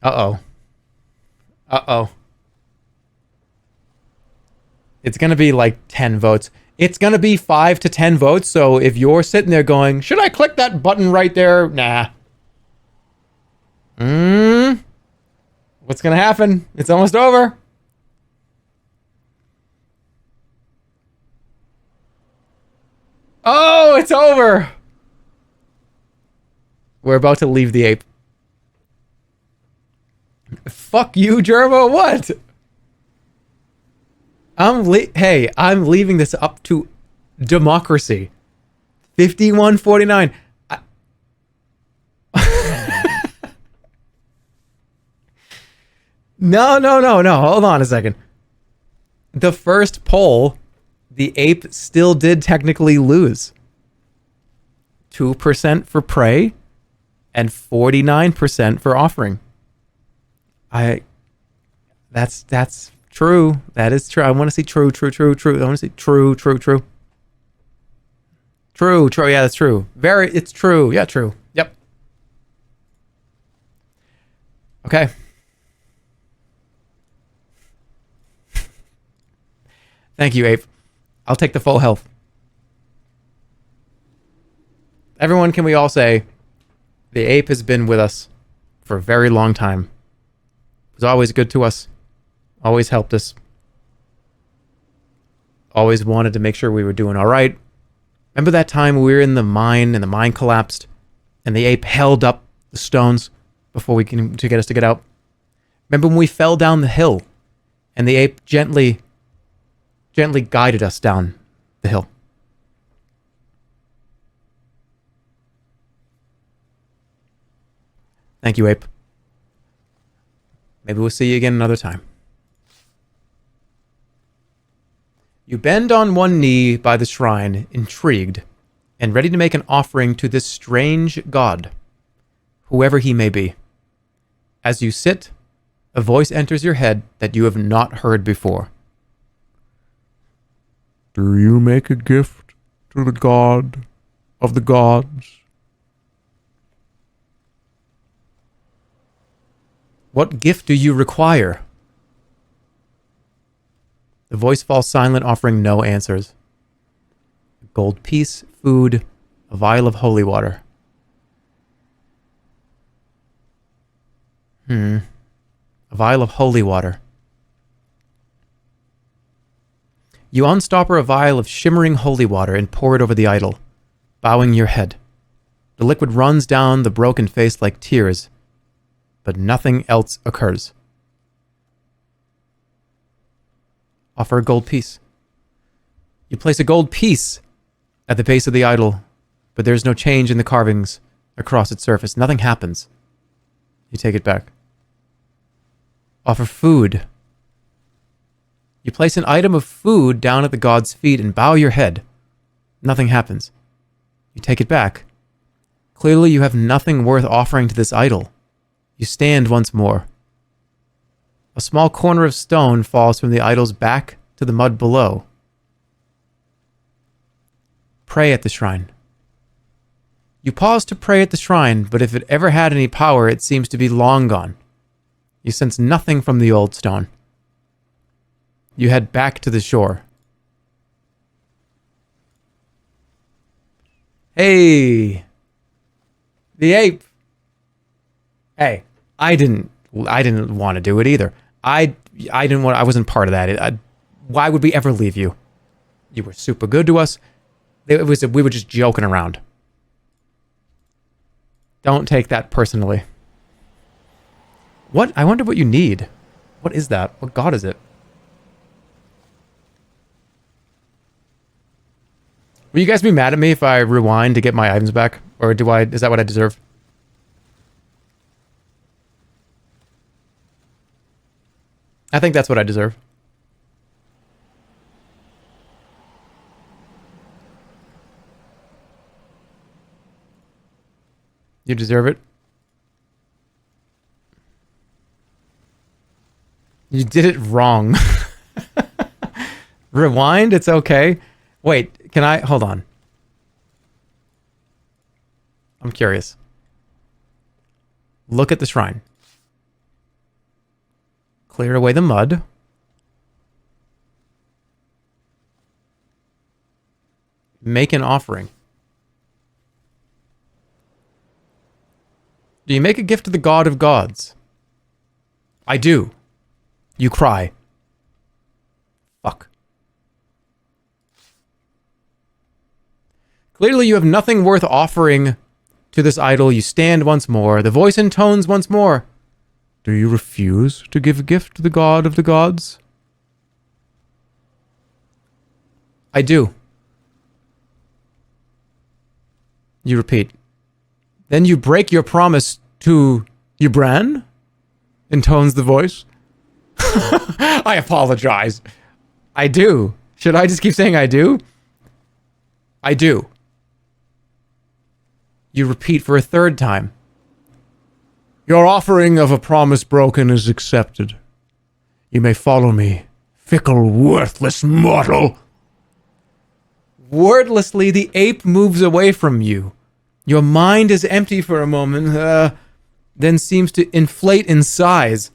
Uh-oh. Uh-oh. It's going to be like 10 votes. It's going to be 5 to 10 votes, so if you're sitting there going, should I click that button right there? Nah. What's going to happen? It's almost over. Oh, it's over. We're about to leave the ape. Fuck you, Jerma. What? Hey, I'm leaving this up to democracy. 51-49. No. Hold on a second. The first poll, the ape still did technically lose. 2% for prey and 49% for offering. That's true. That is true. I want to see true. I want to see true. True. Yeah, that's true. It's true. Yeah, true. Yep. Okay. Thank you, ape. I'll take the full health. Everyone, can we all say, the ape has been with us for a very long time. It was always good to us. Always helped us. Always wanted to make sure we were doing all right. Remember that time we were in the mine and the mine collapsed and the ape held up the stones before we can to get us to get out? Remember when we fell down the hill and the ape gently guided us down the hill? Thank you, ape. Maybe we'll see you again another time. You bend on one knee by the shrine, intrigued, and ready to make an offering to this strange god, whoever he may be. As you sit, a voice enters your head that you have not heard before. Do you make a gift to the god of the gods? What gift do you require? The voice falls silent, offering no answers. A gold piece, food, a vial of holy water. A vial of holy water. You unstopper a vial of shimmering holy water and pour it over the idol, bowing your head. The liquid runs down the broken face like tears, but nothing else occurs. Offer a gold piece. You place a gold piece at the base of the idol, but there's no change in the carvings across its surface. Nothing happens. You take it back. Offer food. You place an item of food down at the god's feet and bow your head. Nothing happens. You take it back. Clearly you have nothing worth offering to this idol. You stand once more. A small corner of stone falls from the idol's back to the mud below. Pray at the shrine. You pause to pray at the shrine, but if it ever had any power, it seems to be long gone. You sense nothing from the old stone. You head back to the shore. Hey! The ape! Hey, I didn't want to do it either. I wasn't part of that. Why would we ever leave you? You were super good to us. We were just joking around. Don't take that personally. What? I wonder what you need. What is that? What god is it? Will you guys be mad at me if I rewind to get my items back? Or is that what I deserve? I think that's what I deserve. You deserve it. You did it wrong. Rewind? It's okay. Wait, can I... Hold on. I'm curious. Look at the shrine. Clear away the mud. Make an offering. Do you make a gift to the god of gods? I do. You cry. Fuck. Clearly you have nothing worth offering to this idol. You stand once more. The voice intones once more. Do you refuse to give a gift to the god of the gods? I do. You repeat. Then you break your promise to Yubran? Intones the voice. I apologize. I do. Should I just keep saying I do? I do. You repeat for a third time. Your offering of a promise broken is accepted. You may follow me, fickle, worthless mortal. Wordlessly, the ape moves away from you. Your mind is empty for a moment, then seems to inflate in size.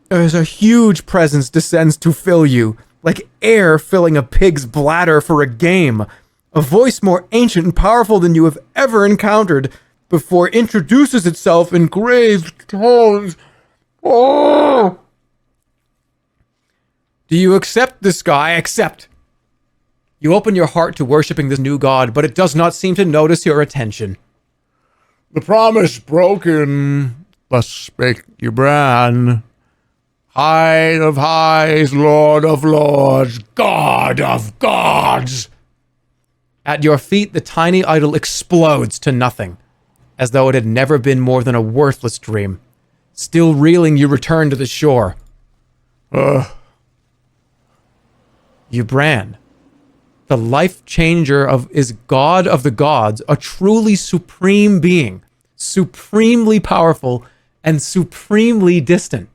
As a huge presence descends to fill you, like air filling a pig's bladder for a game. A voice more ancient and powerful than you have ever encountered before introduces itself in grave tones. Oh! Do you accept this guy? Accept. You open your heart to worshipping this new god, but it does not seem to notice your attention. The promise broken, thus spake Yubran. High of highs, Lord of lords, God of gods. At your feet, the tiny idol explodes to nothing, as though it had never been more than a worthless dream. Still reeling, you return to the shore. Yubran, the life changer is god of the gods, a truly supreme being, supremely powerful and supremely distant.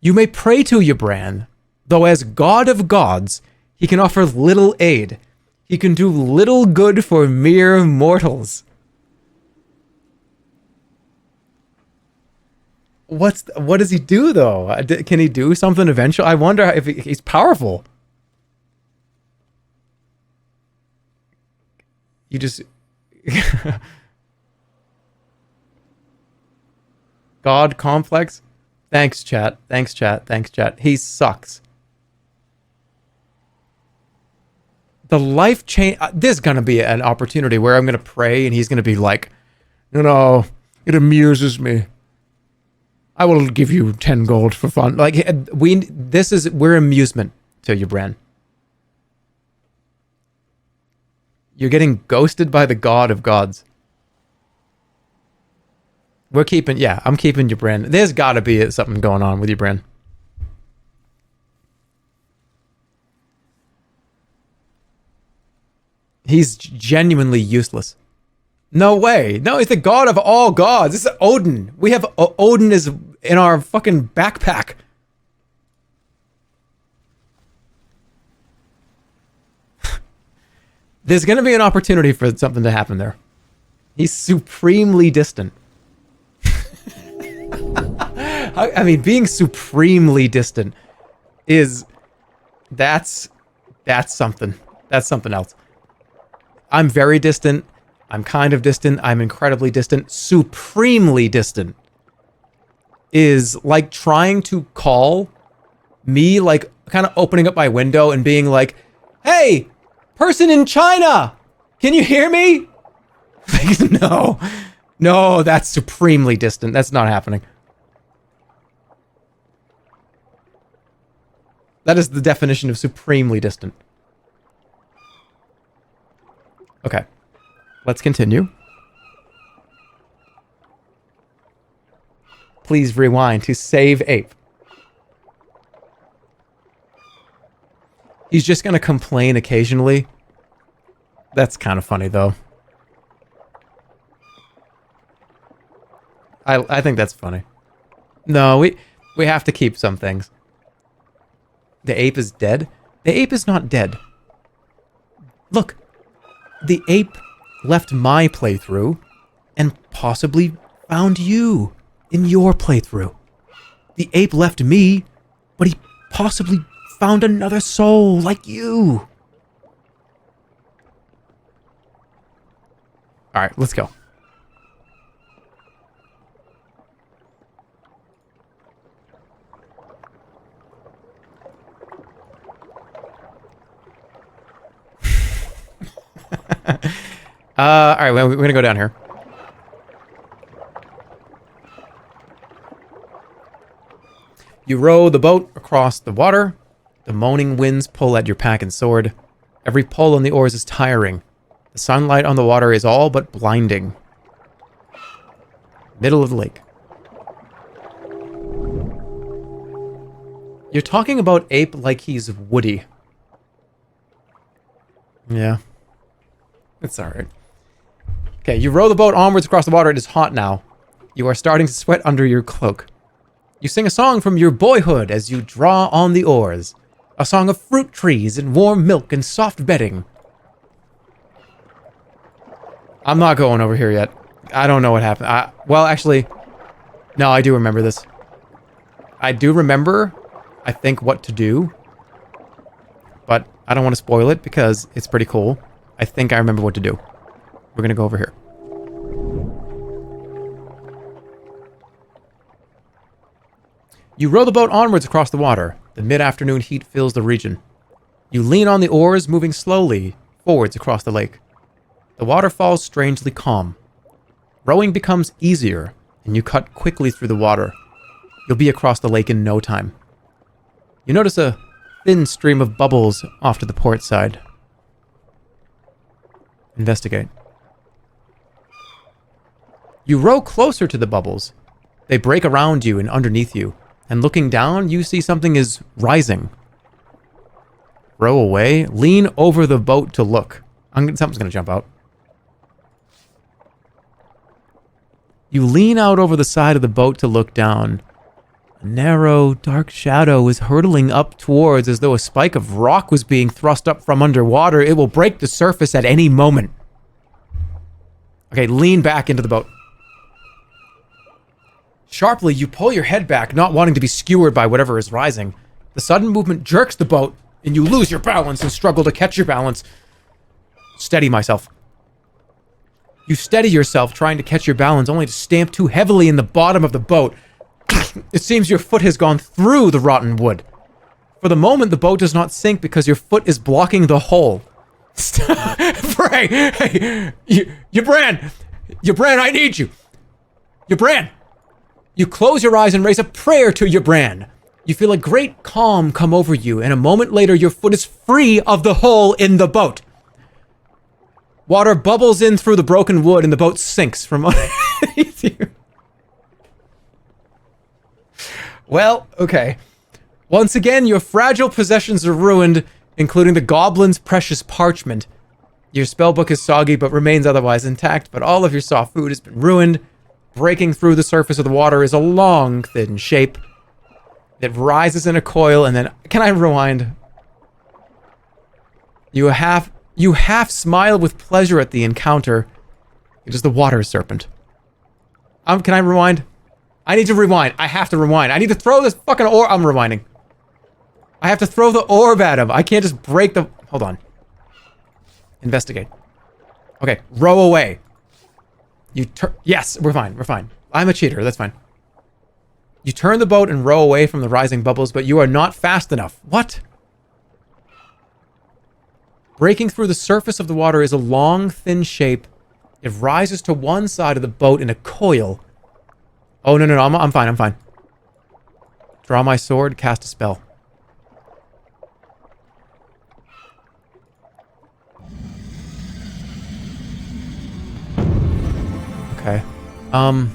You may pray to Yubran, though as god of gods, he can offer little aid. He can do little good for mere mortals. What does he do, though? Can he do something eventually? I wonder if he's powerful. You just... God complex? Thanks, chat. Thanks, chat. Thanks, chat. He sucks. The life change... there's going to be an opportunity where I'm going to pray and he's going to be like, you know, it amuses me. I will give you 10 gold for fun. Like, we're amusement to you, Bran. You're getting ghosted by the god of gods. I'm keeping you, Bran. There's got to be something going on with you, Bran. He's genuinely useless. No way. No, he's the god of all gods. This is Odin. We have Odin is in our fucking backpack. There's going to be an opportunity for something to happen there. He's supremely distant. I mean, being supremely distant. is that's something. That's something else. I'm very distant. I'm kind of distant. I'm incredibly distant. Supremely distant is like trying to call me, like kind of opening up my window and being like, hey, person in China, can you hear me? Like, no, that's supremely distant. That's not happening. That is the definition of supremely distant. Okay, let's continue. Please rewind to save ape. He's just gonna complain occasionally. That's kind of funny, though. I think that's funny. No, we have to keep some things. The ape is dead? The ape is not dead. Look, the ape left my playthrough and possibly found you in your playthrough. The ape left me, but he possibly found another soul like you. All right, let's go. All right, we're gonna go down here. You row the boat across the water. The moaning winds pull at your pack and sword. Every pull on the oars is tiring. The sunlight on the water is all but blinding. Middle of the lake. You're talking about ape like he's Woody. Yeah. It's alright. Okay, you row the boat onwards across the water. It is hot now. You are starting to sweat under your cloak. You sing a song from your boyhood as you draw on the oars. A song of fruit trees and warm milk and soft bedding. I'm not going over here yet. I don't know what happened. Well, actually, no, I do remember this. I do remember, I think, what to do. But I don't want to spoil it because it's pretty cool. I think I remember what to do. We're going to go over here. You row the boat onwards across the water. The mid-afternoon heat fills the region. You lean on the oars, moving slowly forwards across the lake. The water falls strangely calm. Rowing becomes easier, and you cut quickly through the water. You'll be across the lake in no time. You notice a thin stream of bubbles off to the port side. Investigate. You row closer to the bubbles. They break around you and underneath you. And looking down, you see something is rising. Row away. Lean over the boat to look. Something's going to jump out. You lean out over the side of the boat to look down. A narrow, dark shadow is hurtling up towards as though a spike of rock was being thrust up from underwater. It will break the surface at any moment. Okay, lean back into the boat. Sharply, you pull your head back, not wanting to be skewered by whatever is rising. The sudden movement jerks the boat, and you lose your balance and struggle to catch your balance. Steady myself. You steady yourself, trying to catch your balance, only to stamp too heavily in the bottom of the boat. It seems your foot has gone through the rotten wood. For the moment, the boat does not sink because your foot is blocking the hole. Bray! Hey! Yubran, I need you! Yubran! You close your eyes and raise a prayer to Yubran. You feel a great calm come over you, and a moment later your foot is free of the hole in the boat. Water bubbles in through the broken wood and the boat sinks from underneath you. Well, okay. Once again, your fragile possessions are ruined, including the goblin's precious parchment. Your spellbook is soggy but remains otherwise intact, but all of your soft food has been ruined. Breaking through the surface of the water is a long, thin shape that rises in a coil and then... Can I rewind? You half smile with pleasure at the encounter. It is the water serpent. Can I rewind? I need to rewind. I have to rewind. I need to throw this fucking oar... I'm rewinding. I have to throw the orb at him. I can't just break the... Hold on. Investigate. Okay, row away. You turn... Yes, we're fine. We're fine. I'm a cheater. That's fine. You turn the boat and row away from the rising bubbles, but you are not fast enough. What? Breaking through the surface of the water is a long, thin shape. It rises to one side of the boat in a coil. Oh, no, I'm fine, I'm fine. Draw my sword, cast a spell. Okay. Can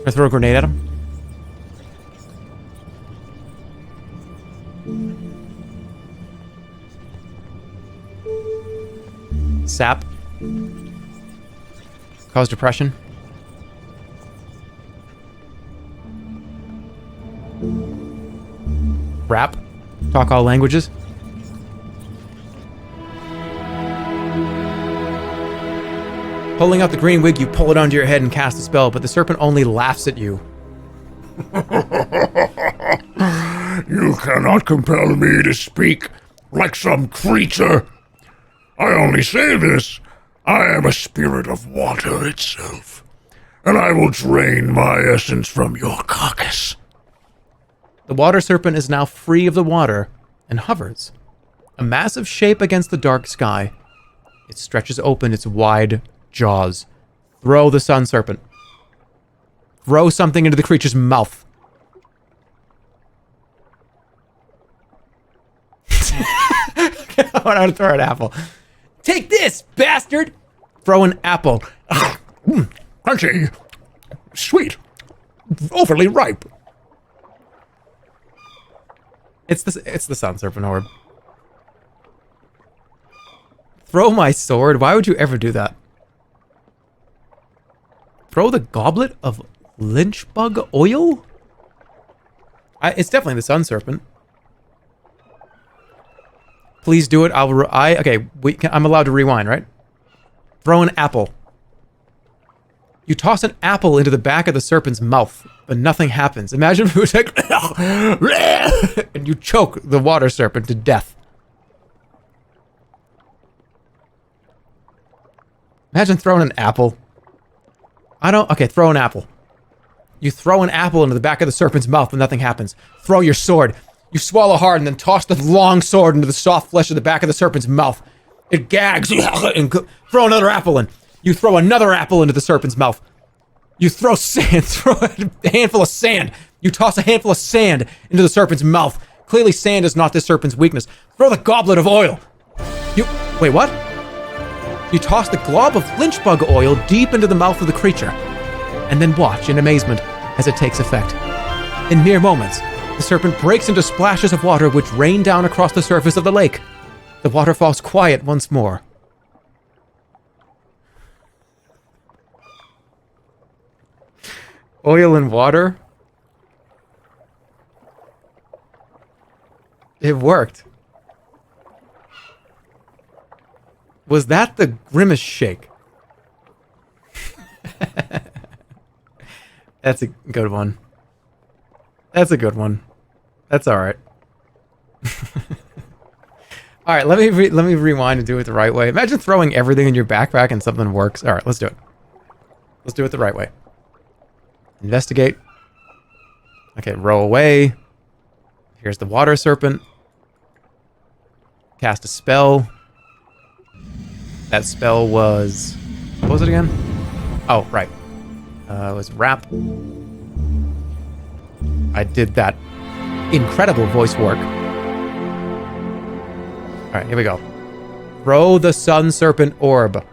I throw a grenade at him? Sap. Cause depression. Rap. Talk all languages. Pulling out the green wig, you pull it onto your head and cast a spell, but the serpent only laughs at you. You cannot compel me to speak like some creature. I only say this. I am a spirit of water itself, and I will drain my essence from your carcass. The water serpent is now free of the water and hovers, a massive shape against the dark sky. It stretches open its wide jaws. Throw the sun serpent. Throw something into the creature's mouth. I want to throw an apple. Take this, bastard! Throw an apple. Crunchy, sweet, overly ripe. It's the sun serpent orb. Throw my sword? Why would you ever do that? Throw the goblet of lynchbug oil? It's definitely the sun serpent. Please do it. I'm allowed to rewind, right? Throw an apple. You toss an apple into the back of the serpent's mouth, but nothing happens. Imagine if it was like... and you choke the water serpent to death. Imagine throwing an apple. Okay, throw an apple. You throw an apple into the back of the serpent's mouth, but nothing happens. Throw your sword. You swallow hard and then toss the long sword into the soft flesh of the back of the serpent's mouth. It gags. And throw another apple in. You throw another apple into the serpent's mouth. You throw sand. Throw a handful of sand. You toss a handful of sand into the serpent's mouth. Clearly sand is not this serpent's weakness. Throw the goblet of oil. Wait, what? You toss the glob of lynchbug oil deep into the mouth of the creature, and then watch in amazement as it takes effect. In mere moments, the serpent breaks into splashes of water which rain down across the surface of the lake. The water falls quiet once more. Oil and water? It worked. Was that the grimace shake? That's a good one. That's a good one. That's all right. All right, let me rewind and do it the right way. Imagine throwing everything in your backpack and something works. All right, let's do it. Let's do it the right way. Investigate. Okay, row away. Here's the water serpent. Cast a spell. That spell was... What was it again? Oh, right. It was rap. I did that incredible voice work. Alright, here we go. Throw the sun serpent orb.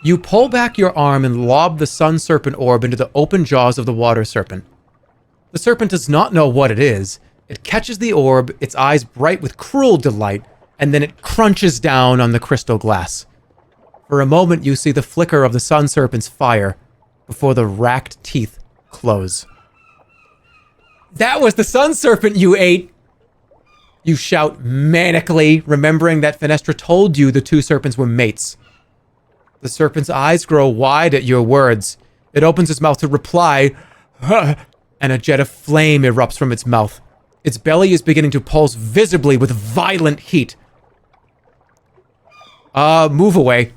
You pull back your arm and lob the sun serpent orb into the open jaws of the water serpent. The serpent does not know what it is. It catches the orb, its eyes bright with cruel delight, and then it crunches down on the crystal glass. For a moment, you see the flicker of the sun serpent's fire before the racked teeth close. That was the sun serpent you ate! You shout manically, remembering that Fenestra told you the two serpents were mates. The serpent's eyes grow wide at your words. It opens its mouth to reply, and a jet of flame erupts from its mouth. Its belly is beginning to pulse visibly with violent heat. Move away.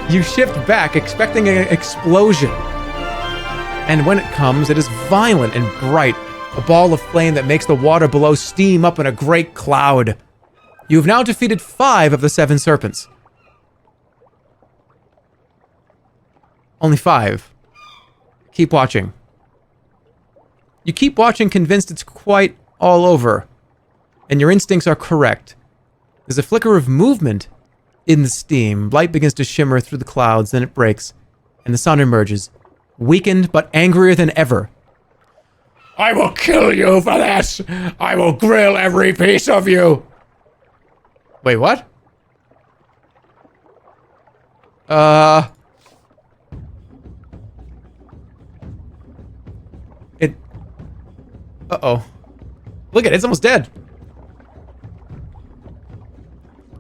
You shift back, expecting an explosion. And when it comes, it is violent and bright, a ball of flame that makes the water below steam up in a great cloud. You have now defeated 5 of the 7 serpents. Only 5. Keep watching. You keep watching, convinced it's quite all over. And your instincts are correct. There's a flicker of movement in the steam. Light begins to shimmer through the clouds, then it breaks, and the sun emerges, weakened but angrier than ever. I will kill you for this! I will grill every piece of you! Wait, what? Uh-oh. Look at it, it's almost dead.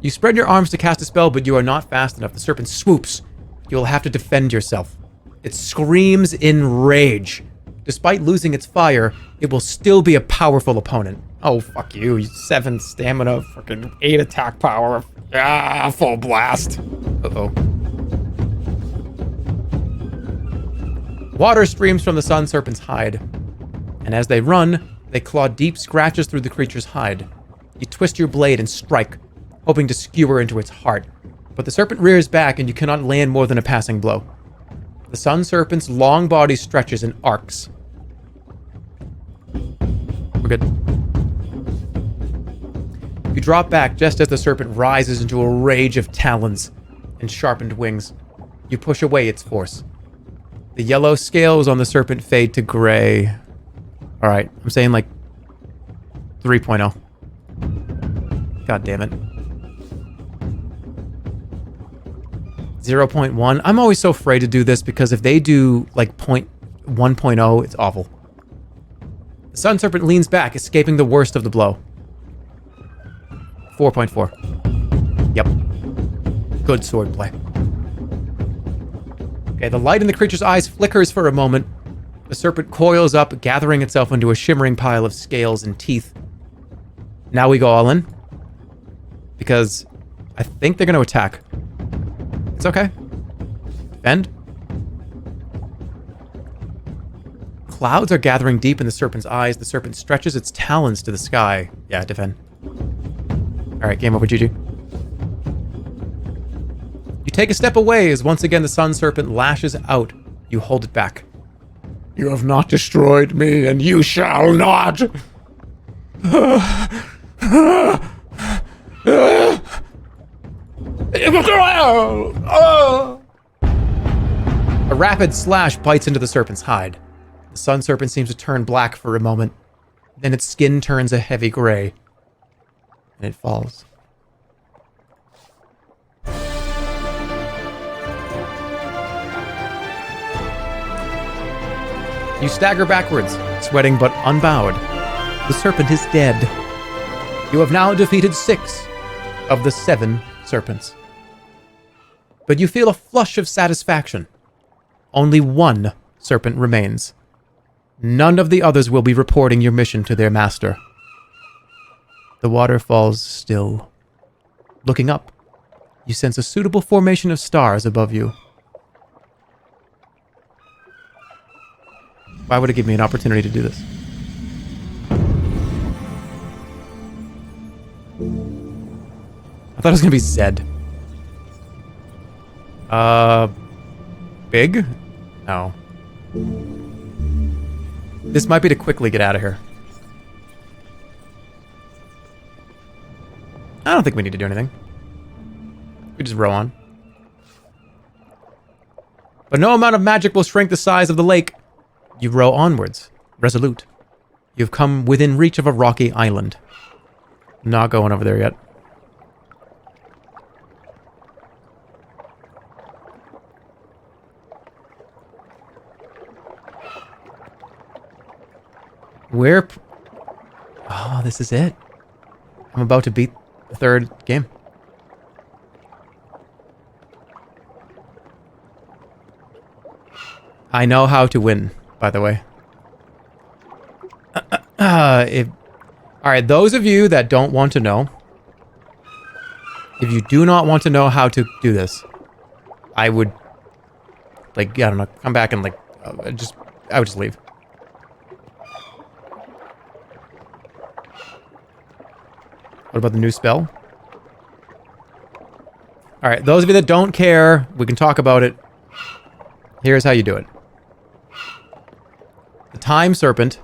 You spread your arms to cast a spell, but you are not fast enough. The serpent swoops. You will have to defend yourself. It screams in rage. Despite losing its fire, it will still be a powerful opponent. Oh, fuck you. 7 stamina, fucking 8 attack power. Ah, full blast. Uh-oh. Water streams from the sun serpent's hide. And as they run, they claw deep scratches through the creature's hide. You twist your blade and strike, hoping to skewer into its heart. But the serpent rears back and you cannot land more than a passing blow. The sun serpent's long body stretches and arcs. We're good. You drop back just as the serpent rises into a rage of talons and sharpened wings. You push away its force. The yellow scales on the serpent fade to gray. Alright, I'm saying like 3.0. God damn it. 0.1. I'm always so afraid to do this because if they do like 1.0, it's awful. The sun serpent leans back, escaping the worst of the blow. 4.4. Yep. Good swordplay. Okay, the light in the creature's eyes flickers for a moment. The serpent coils up, gathering itself into a shimmering pile of scales and teeth. Now we go all in. Because I think they're going to attack. It's okay. Defend. Clouds are gathering deep in the serpent's eyes. The serpent stretches its talons to the sky. Yeah, defend. Alright, game over, GG. You take a step away as once again the sun serpent lashes out. You hold it back. You have not destroyed me, and you shall not! A rapid slash bites into the serpent's hide. The sun serpent seems to turn black for a moment. Then its skin turns a heavy gray. And it falls. You stagger backwards, sweating but unbowed. The serpent is dead. You have now defeated 6 of the 7 serpents. But you feel a flush of satisfaction. Only 1 serpent remains. None of the others will be reporting your mission to their master. The water falls still. Looking up, you sense a suitable formation of stars above you. Why would it give me an opportunity to do this? I thought it was gonna be Zed. Big? No. This might be to quickly get out of here. I don't think we need to do anything. We just row on. But no amount of magic will shrink the size of the lake. You row onwards, resolute. You've come within reach of a rocky island. Not going over there yet. Oh, this is it. I'm about to beat the 3rd game. I know how to win, by the way. Alright, those of you that don't want to know, if you do not want to know how to do this, I would, like, I don't know, come back and, like, I would just leave. What about the new spell? Alright, those of you that don't care, we can talk about it. Here's how you do it. The Time Serpent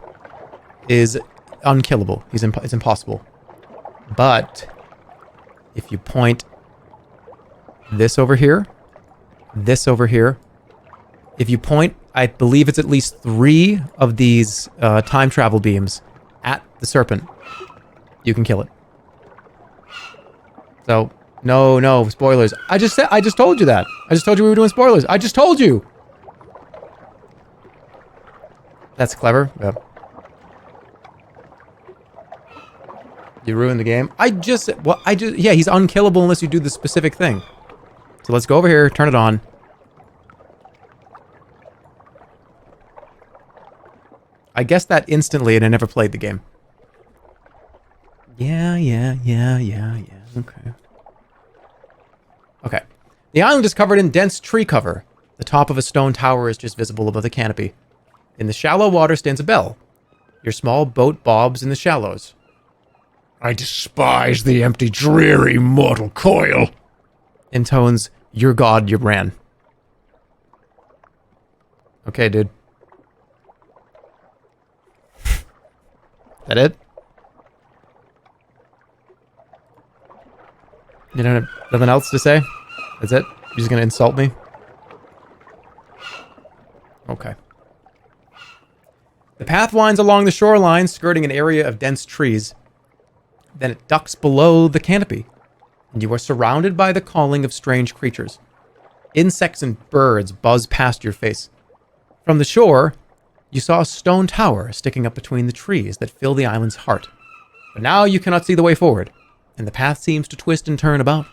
is unkillable. It's impossible. But if you point this over here, if you point, I believe it's at least 3 of these time travel beams at the serpent, you can kill it. So, no spoilers. I just told you that. I just told you we were doing spoilers. I just told you. That's clever. Yeah. You ruined the game. Yeah, he's unkillable unless you do the specific thing. So let's go over here, turn it on. I guessed that instantly and I never played the game. Yeah. Okay. The island is covered in dense tree cover. The top of a stone tower is just visible above the canopy. In the shallow water stands a bell. Your small boat bobs in the shallows. I despise the empty, dreary mortal coil. Intones your god, your Bran. Okay, dude. That it? You don't have nothing else to say? That's it? You're just gonna insult me? Okay. The path winds along the shoreline, skirting an area of dense trees. Then it ducks below the canopy, and you are surrounded by the calling of strange creatures. Insects and birds buzz past your face. From the shore, you saw a stone tower sticking up between the trees that fill the island's heart. But now you cannot see the way forward, and the path seems to twist and turn about.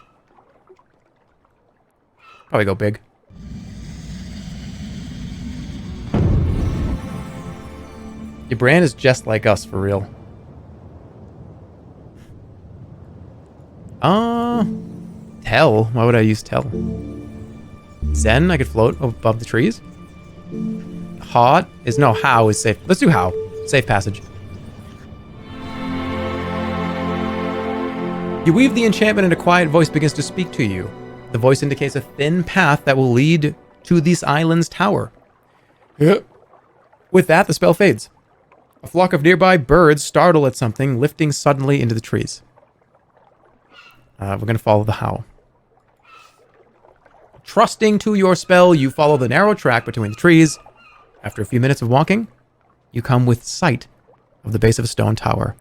Probably go big. Your brand is just like us, for real. Tell? Why would I use tell? Zen, I could float above the trees. Hot is, no, how is safe. Let's do how. Safe passage. You weave the enchantment and a quiet voice begins to speak to you. The voice indicates a thin path that will lead to this island's tower. Yeah. With that, the spell fades. A flock of nearby birds startle at something, lifting suddenly into the trees. We're going to follow the how. Trusting to your spell, you follow the narrow track between the trees. After a few minutes of walking, you come with sight of the base of a stone tower.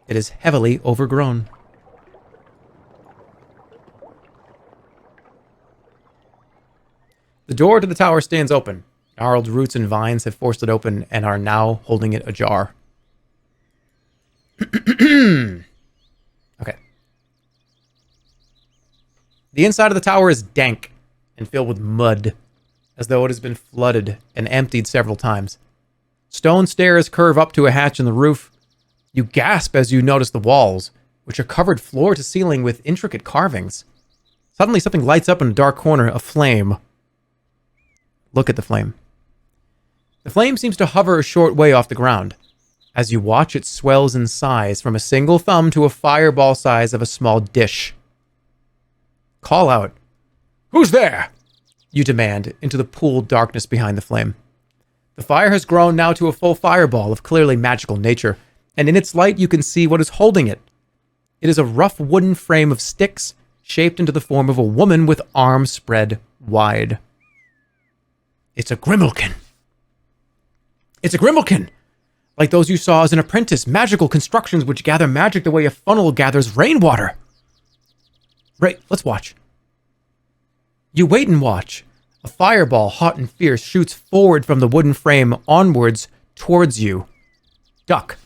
It is heavily overgrown. The door to the tower stands open. Gnarled roots and vines have forced it open and are now holding it ajar. Okay. The inside of the tower is dank and filled with mud, as though it has been flooded and emptied several times. Stone stairs curve up to a hatch in the roof. You gasp as you notice the walls, which are covered floor to ceiling with intricate carvings. Suddenly something lights up in a dark corner, a flame. Look at the flame. The flame seems to hover a short way off the ground. As you watch, it swells in size from a single thumb to a fireball size of a small dish. Call out. Who's there? You demand, into the pooled darkness behind the flame. The fire has grown now to a full fireball of clearly magical nature, and in its light you can see what is holding it. It is a rough wooden frame of sticks, shaped into the form of a woman with arms spread wide. It's a grimalkin. It's a grimalkin! Like those you saw as an apprentice, magical constructions which gather magic the way a funnel gathers rainwater. Right, let's watch. You wait and watch. A fireball, hot and fierce, shoots forward from the wooden frame onwards towards you. Duck.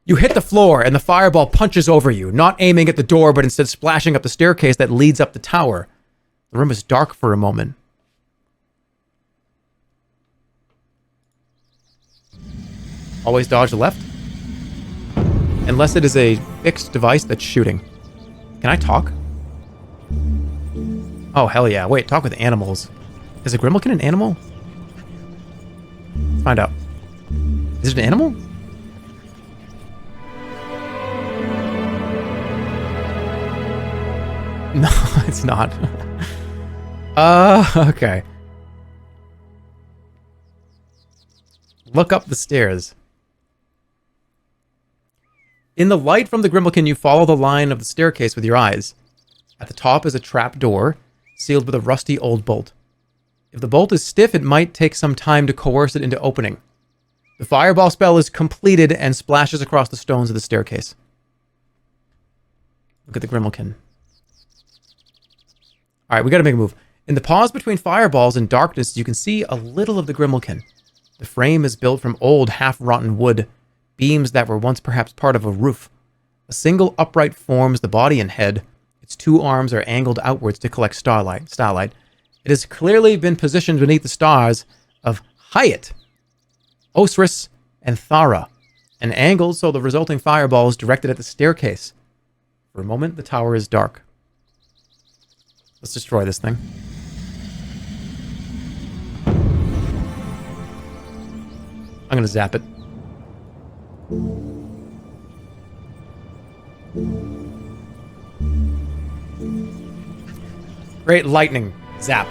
You hit the floor and the fireball punches over you, not aiming at the door but instead splashing up the staircase that leads up the tower. The room is dark for a moment. Always dodge left. Unless it is a fixed device that's shooting. Can I talk? Oh, hell yeah. Wait, talk with animals. Is a Grimmelkin an animal? Let's find out. Is it an animal? No, it's not. Okay. Look up the stairs. In the light from the Grimmelkin, you follow the line of the staircase with your eyes. At the top is a trap door, sealed with a rusty old bolt. If the bolt is stiff, it might take some time to coerce it into opening. The fireball spell is completed and splashes across the stones of the staircase. Look at the Grimmelkin. Alright, we gotta make a move. In the pause between fireballs and darkness, you can see a little of the Grimmelkin. The frame is built from old, half-rotten wood, beams that were once perhaps part of a roof. A single upright forms the body and head. Its two arms are angled outwards to collect starlight. It has clearly been positioned beneath the stars of Hyatt, Osiris, and Thara, and angled so the resulting fireball is directed at the staircase. For a moment, the tower is dark. Let's destroy this thing. I'm gonna zap it. Great lightning. Zap.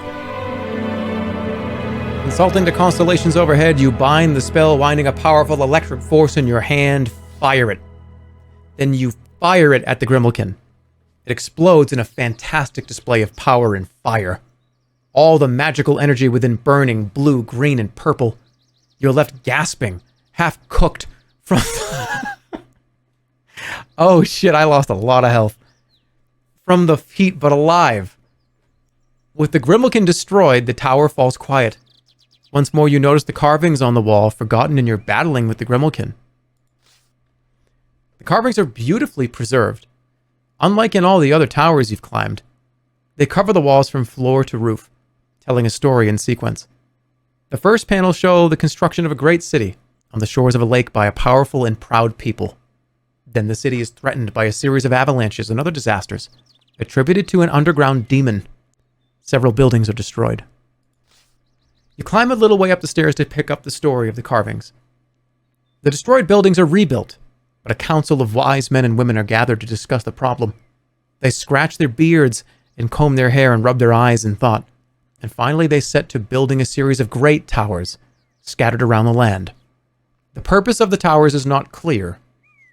Consulting the constellations overhead, you bind the spell, winding a powerful electric force in your hand. Fire it. Then you fire it at the Grimmelkin. It explodes in a fantastic display of power and fire. All the magical energy within burning blue, green, and purple. You're left gasping, half-cooked from... Oh shit, I lost a lot of health. From the heat, but alive. With the Grimmelkin destroyed, the tower falls quiet. Once more, you notice the carvings on the wall, forgotten in your battling with the Grimmelkin. The carvings are beautifully preserved. Unlike in all the other towers you've climbed, they cover the walls from floor to roof, telling a story in sequence. The first panels show the construction of a great city on the shores of a lake by a powerful and proud people. Then the city is threatened by a series of avalanches and other disasters, attributed to an underground demon. Several buildings are destroyed. You climb a little way up the stairs to pick up the story of the carvings. The destroyed buildings are rebuilt, but a council of wise men and women are gathered to discuss the problem. They scratch their beards and comb their hair and rub their eyes in thought. And finally they set to building a series of great towers scattered around the land. The purpose of the towers is not clear,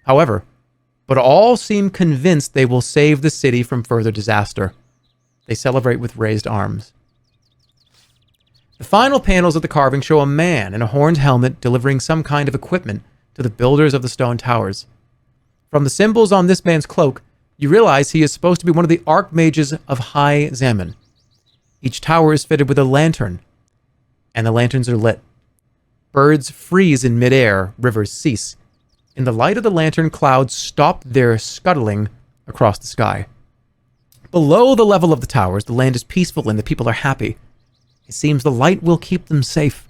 however, but all seem convinced they will save the city from further disaster. They celebrate with raised arms. The final panels of the carving show a man in a horned helmet delivering some kind of equipment to the builders of the stone towers. From the symbols on this man's cloak, you realize he is supposed to be one of the archmages of High Zaman. Each tower is fitted with a lantern, and the lanterns are lit. Birds freeze in midair, rivers cease. In the light of the lantern, clouds stop their scuttling across the sky. Below the level of the towers, the land is peaceful and the people are happy. It seems the light will keep them safe,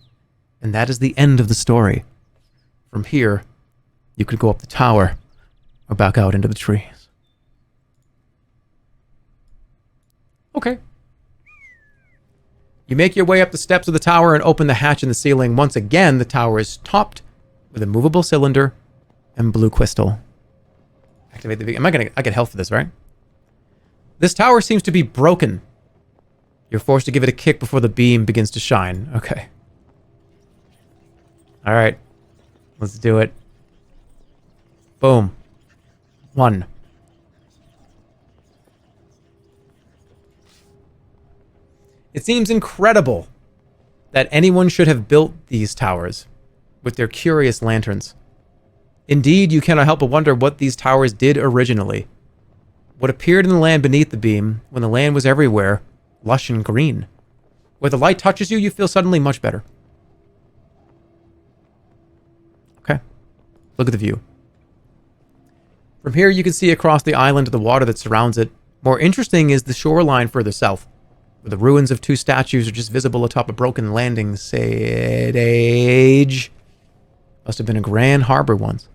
and that is the end of the story. From here, you could go up the tower or back out into the trees. Okay. You make your way up the steps of the tower and open the hatch in the ceiling. Once again, the tower is topped with a movable cylinder and blue crystal. Activate the... I get health for this, right? This tower seems to be broken. You're forced to give it a kick before the beam begins to shine. Okay. Alright. Let's do it. Boom. 1. It seems incredible that anyone should have built these towers with their curious lanterns. Indeed, you cannot help but wonder what these towers did originally. What appeared in the land beneath the beam, when the land was everywhere, lush and green. Where the light touches you, you feel suddenly much better. Okay. Look at the view. From here, you can see across the island the water that surrounds it. More interesting is the shoreline further south, where the ruins of 2 statues are just visible atop a broken landing stage. Must have been a grand harbor once.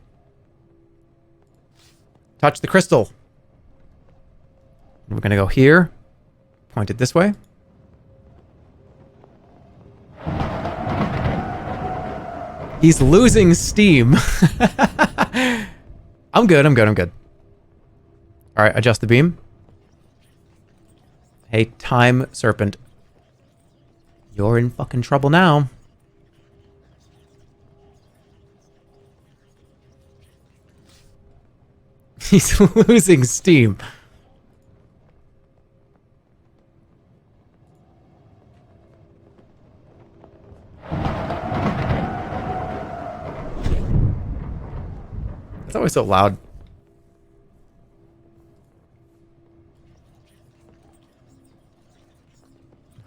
Touch the crystal. We're going to go here. Point it this way. He's losing steam. I'm good. All right, adjust the beam. Hey, time serpent. You're in fucking trouble now. He's losing steam. It's always so loud.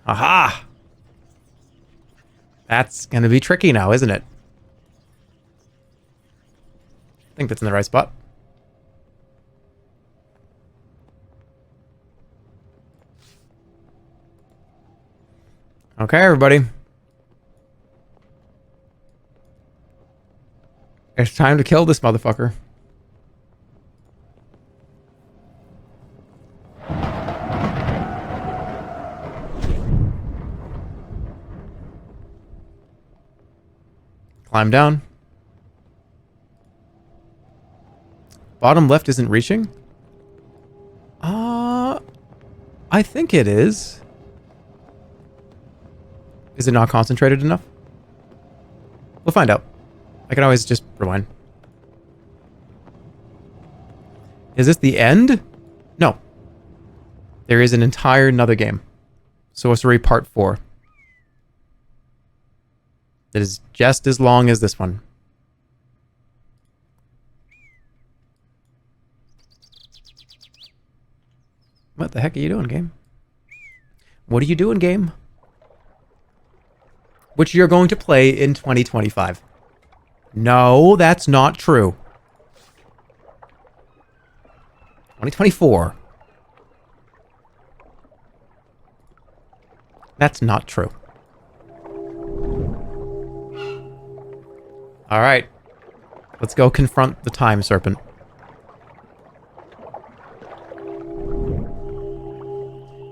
Aha! That's gonna be tricky now, isn't it? I think that's in the right spot. Okay, everybody. It's time to kill this motherfucker. Climb down. Bottom left isn't reaching? I think it is. Is it not concentrated enough? We'll find out. I can always just rewind. Is this the end? No. There is an entire another game. Sorcery Part 4. That is just as long as this one. What the heck are you doing, game? What are you doing, game? Which you're going to play in 2025. No, that's not true. 2024. That's not true. All right. Let's go confront the time serpent.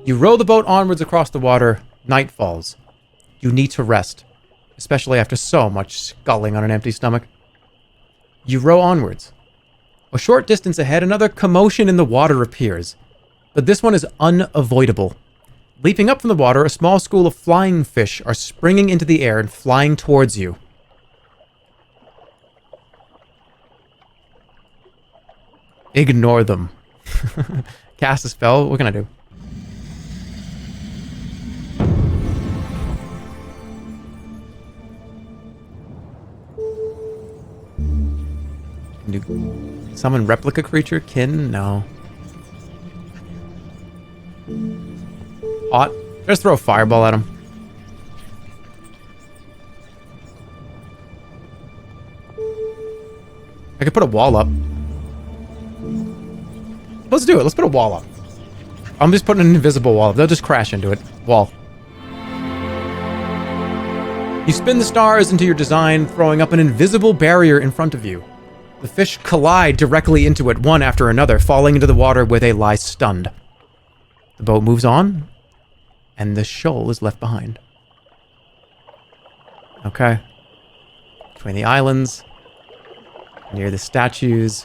You row the boat onwards across the water. Night falls. You need to rest, especially after so much sculling on an empty stomach. You row onwards. A short distance ahead, another commotion in the water appears, but this one is unavoidable. Leaping up from the water, a small school of flying fish are springing into the air and flying towards you. Ignore them. Cast a spell. What can I do? Summon replica creature? Kin? No. Hot. Just throw a fireball at him. I could put a wall up. Let's do it. Let's put a wall up. I'm just putting an invisible wall up. They'll just crash into it. Wall. You spin the stars into your design, throwing up an invisible barrier in front of you. The fish collide directly into it, one after another, falling into the water where they lie stunned. The boat moves on, and the shoal is left behind. Okay. Between the islands, near the statues.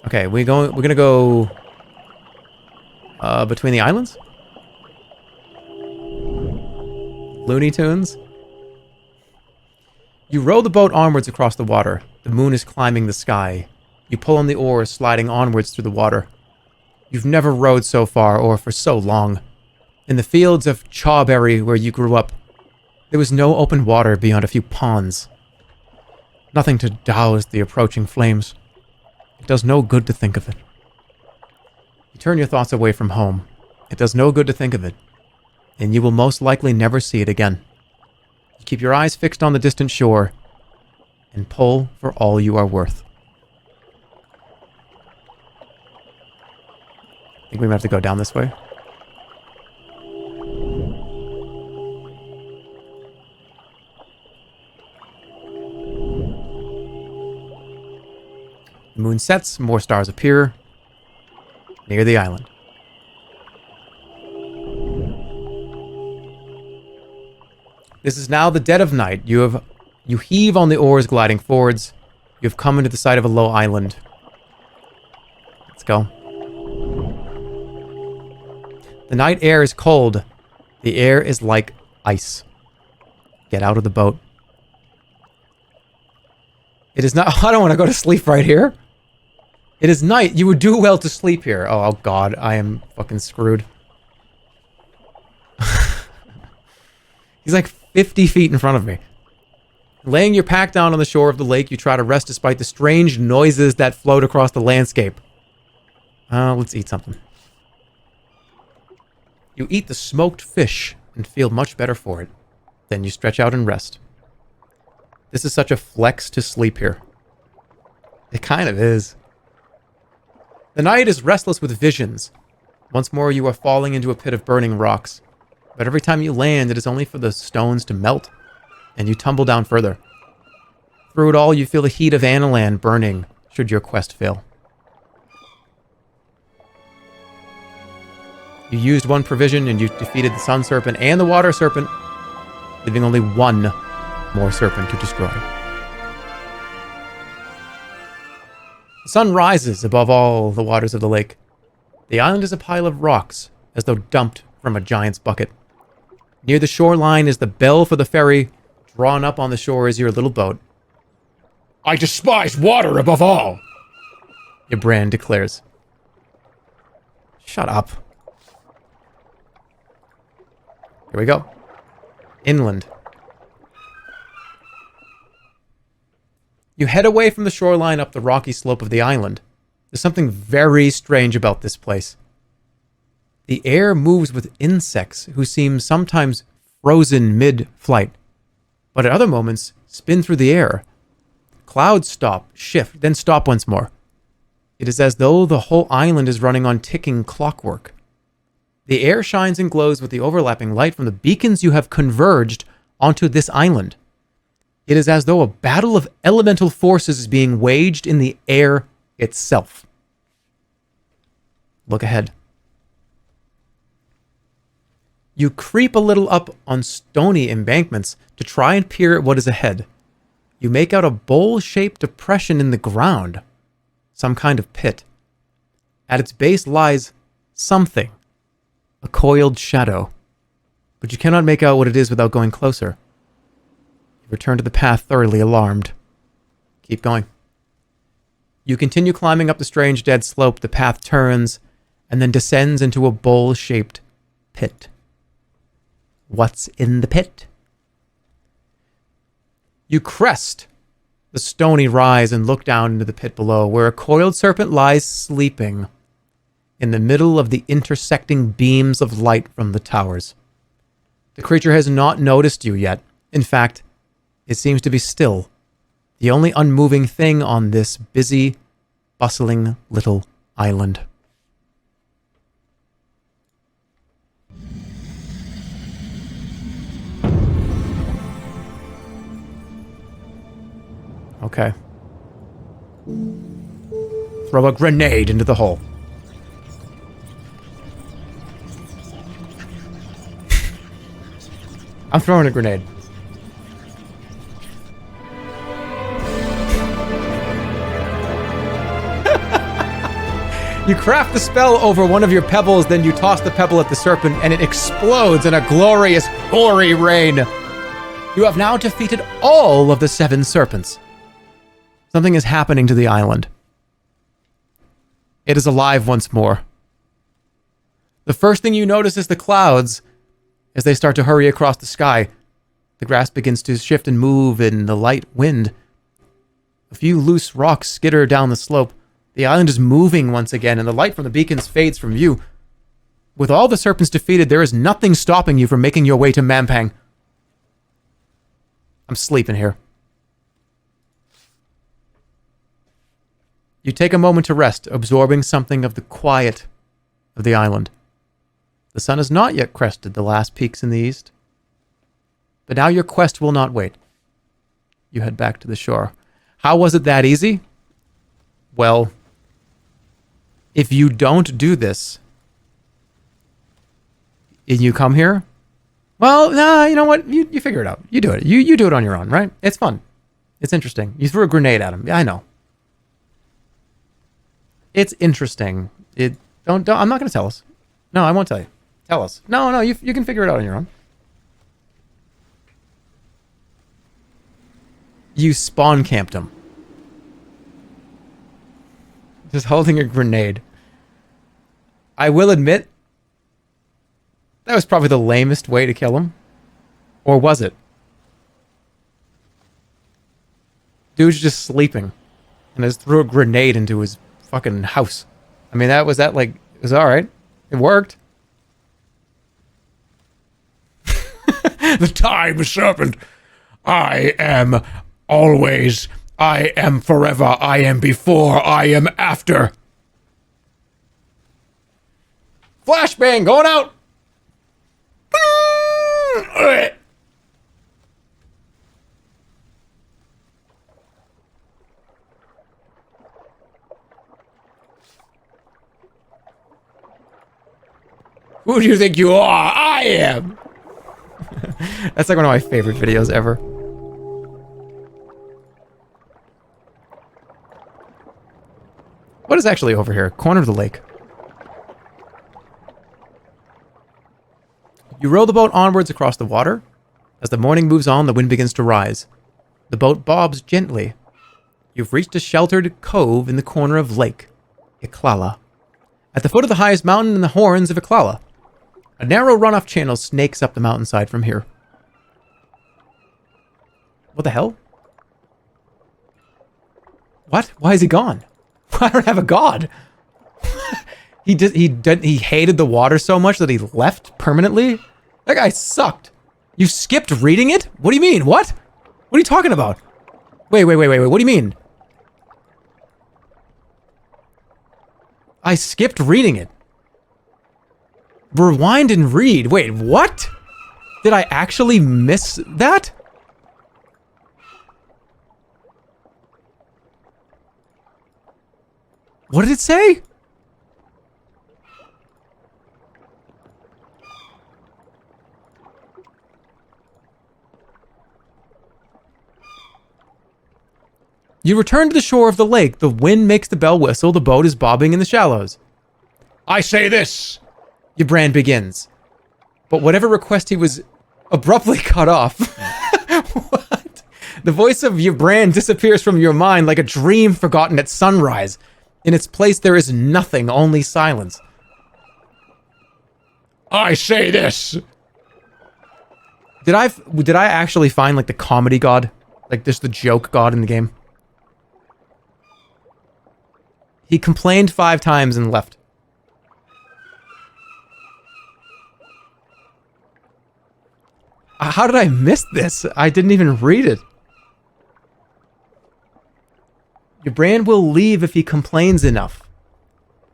Okay, we're gonna go between the islands? Looney Tunes? You row the boat onwards across the water. The moon is climbing the sky. You pull on the oars, sliding onwards through the water. You've never rowed so far or for so long. In the fields of Chawberry where you grew up, there was no open water beyond a few ponds. Nothing to douse the approaching flames. It does no good to think of it. You turn your thoughts away from home. It does no good to think of it. And you will most likely never see it again. You keep your eyes fixed on the distant shore and pull for all you are worth. I think we might have to go down this way. The moon sets, more stars appear near the island. This is now the dead of night. You heave on the oars gliding forwards. You have come into the sight of a low island. Let's go. The night air is cold. The air is like ice. Get out of the boat. It is not... I don't want to go to sleep right here. It is night. You would do well to sleep here. Oh God, I am fucking screwed. He's like 50 feet in front of me. Laying your pack down on the shore of the lake, you try to rest despite the strange noises that float across the landscape. Let's eat something. You eat the smoked fish and feel much better for it. Then you stretch out and rest. This is such a flex to sleep here. It kind of is. The night is restless with visions. Once more you are falling into a pit of burning rocks. But every time you land, it is only for the stones to melt, and you tumble down further. Through it all, you feel the heat of Analand burning, should your quest fail. You used one provision, and you defeated the Sun Serpent and the Water Serpent, leaving only one more serpent to destroy. The sun rises above all the waters of the lake. The island is a pile of rocks, as though dumped from a giant's bucket. Near the shoreline is the bell for the ferry. Drawn up on the shore is your little boat. I despise water above all. Ibran declares. Shut up. Here we go. Inland. You head away from the shoreline up the rocky slope of the island. There's something very strange about this place. The air moves with insects who seem sometimes frozen mid-flight, but at other moments spin through the air. Clouds stop, shift, then stop once more. It is as though the whole island is running on ticking clockwork. The air shines and glows with the overlapping light from the beacons you have converged onto this island. It is as though a battle of elemental forces is being waged in the air itself. Look ahead. You creep a little up on stony embankments to try and peer at what is ahead. You make out a bowl-shaped depression in the ground. Some kind of pit. At its base lies something. A coiled shadow. But you cannot make out what it is without going closer. You return to the path thoroughly alarmed. Keep going. You continue climbing up the strange dead slope. The path turns and then descends into a bowl-shaped pit. What's in the pit? You crest the stony rise and look down into the pit below, where a coiled serpent lies sleeping in the middle of the intersecting beams of light from the towers. The creature has not noticed you yet. In fact, it seems to be still, the only unmoving thing on this busy, bustling little island. Okay. Throw a grenade into the hole. I'm throwing a grenade. You craft the spell over one of your pebbles, then you toss the pebble at the serpent, and it explodes in a glorious, hoary rain. You have now defeated all of the 7 serpents. Something is happening to the island. It is alive once more. The first thing you notice is the clouds as they start to hurry across the sky. The grass begins to shift and move in the light wind. A few loose rocks skitter down the slope. The island is moving once again, and the light from the beacons fades from view. With all the serpents defeated, there is nothing stopping you from making your way to Mampang. I'm sleeping here. You take a moment to rest, absorbing something of the quiet of the island. The sun has not yet crested the last peaks in the east. But now your quest will not wait. You head back to the shore. How was it that easy? Well, if you don't do this, and you come here, well, nah, you know what? You figure it out. You do it. You do it on your own, right? It's fun. It's interesting. You threw a grenade at him. Yeah, I know. It's interesting. Don't. I'm not going to tell us. No, I won't tell you. Tell us. No. You can figure it out on your own. You spawn camped him. Just holding a grenade. I will admit, that was probably the lamest way to kill him. Or was it? Dude's just sleeping. And just threw a grenade into his fucking house. I mean, it was alright. It worked. The time serpent. I am always. I am forever. I am before. I am after. Flashbang going out! Who do you think you are? I am. That's like one of my favorite videos ever. What is actually over here? Corner of the lake. You row the boat onwards across the water. As the morning moves on, the wind begins to rise. The boat bobs gently. You've reached a sheltered cove in the corner of Lake Iklala, at the foot of the highest mountain in the horns of Iklala. A narrow runoff channel snakes up the mountainside from here. What the hell? What? Why is he gone? I don't have a god. He hated the water so much that he left permanently? That guy sucked. You skipped reading it? What do you mean? What? What are you talking about? Wait. What do you mean? I skipped reading it. Rewind and read. Wait, what? Did I actually miss that? What did it say? You return to the shore of the lake. The wind makes the bell whistle. The boat is bobbing in the shallows. I say this. Ybrand begins. But whatever request he was abruptly cut off. What? The voice of Ybrand disappears from your mind like a dream forgotten at sunrise. In its place there is nothing, only silence. I say this. Did I actually find like the comedy god? Like just the joke god in the game? He complained 5 times and left. How did I miss this? I didn't even read it. Your brand will leave if he complains enough.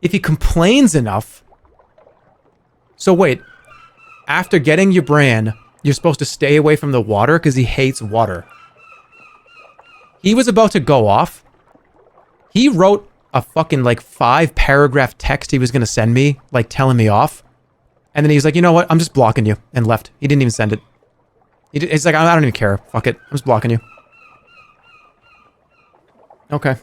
If he complains enough? So wait. After getting your brand, you're supposed to stay away from the water because he hates water. He was about to go off. He wrote a fucking like 5-paragraph text he was going to send me, like telling me off. And then he was like, you know what? I'm just blocking you. And left. He didn't even send it. He's like, I don't even care. Fuck it. I'm just blocking you. Okay.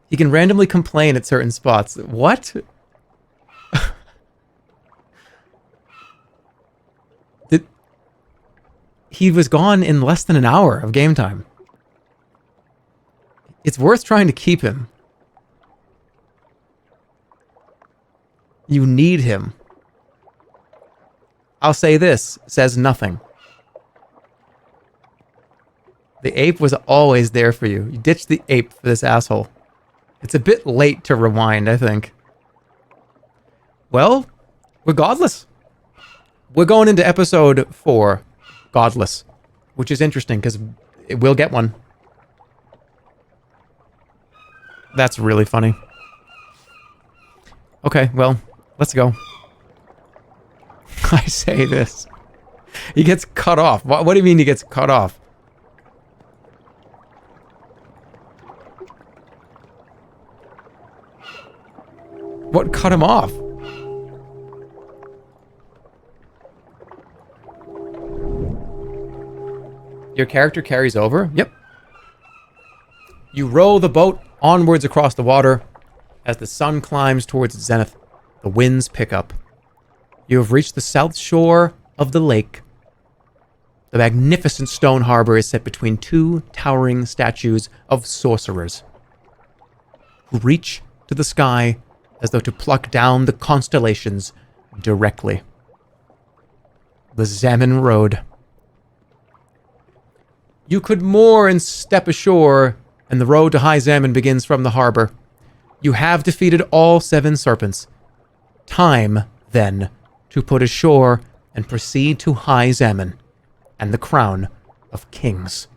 He can randomly complain at certain spots. What? He was gone in less than an hour of game time. It's worth trying to keep him. You need him. I'll say this, says nothing. The ape was always there for you. You ditched the ape for this asshole. It's a bit late to rewind, I think. Well, we're godless. We're going into episode 4, godless, which is interesting because we'll get one. That's really funny. Okay, well, let's go. I say this. He gets cut off. What do you mean he gets cut off? What cut him off? Your character carries over? Yep. You row the boat onwards across the water. As the sun climbs towards its zenith, the winds pick up. You have reached the south shore of the lake. The magnificent stone harbor is set between two towering statues of sorcerers who reach to the sky as though to pluck down the constellations directly. The Zaman Road. You could moor and step ashore, and the road to High Zaman begins from the harbor. You have defeated all 7 serpents. Time, then, to put ashore and proceed to High Zaman and the crown of kings.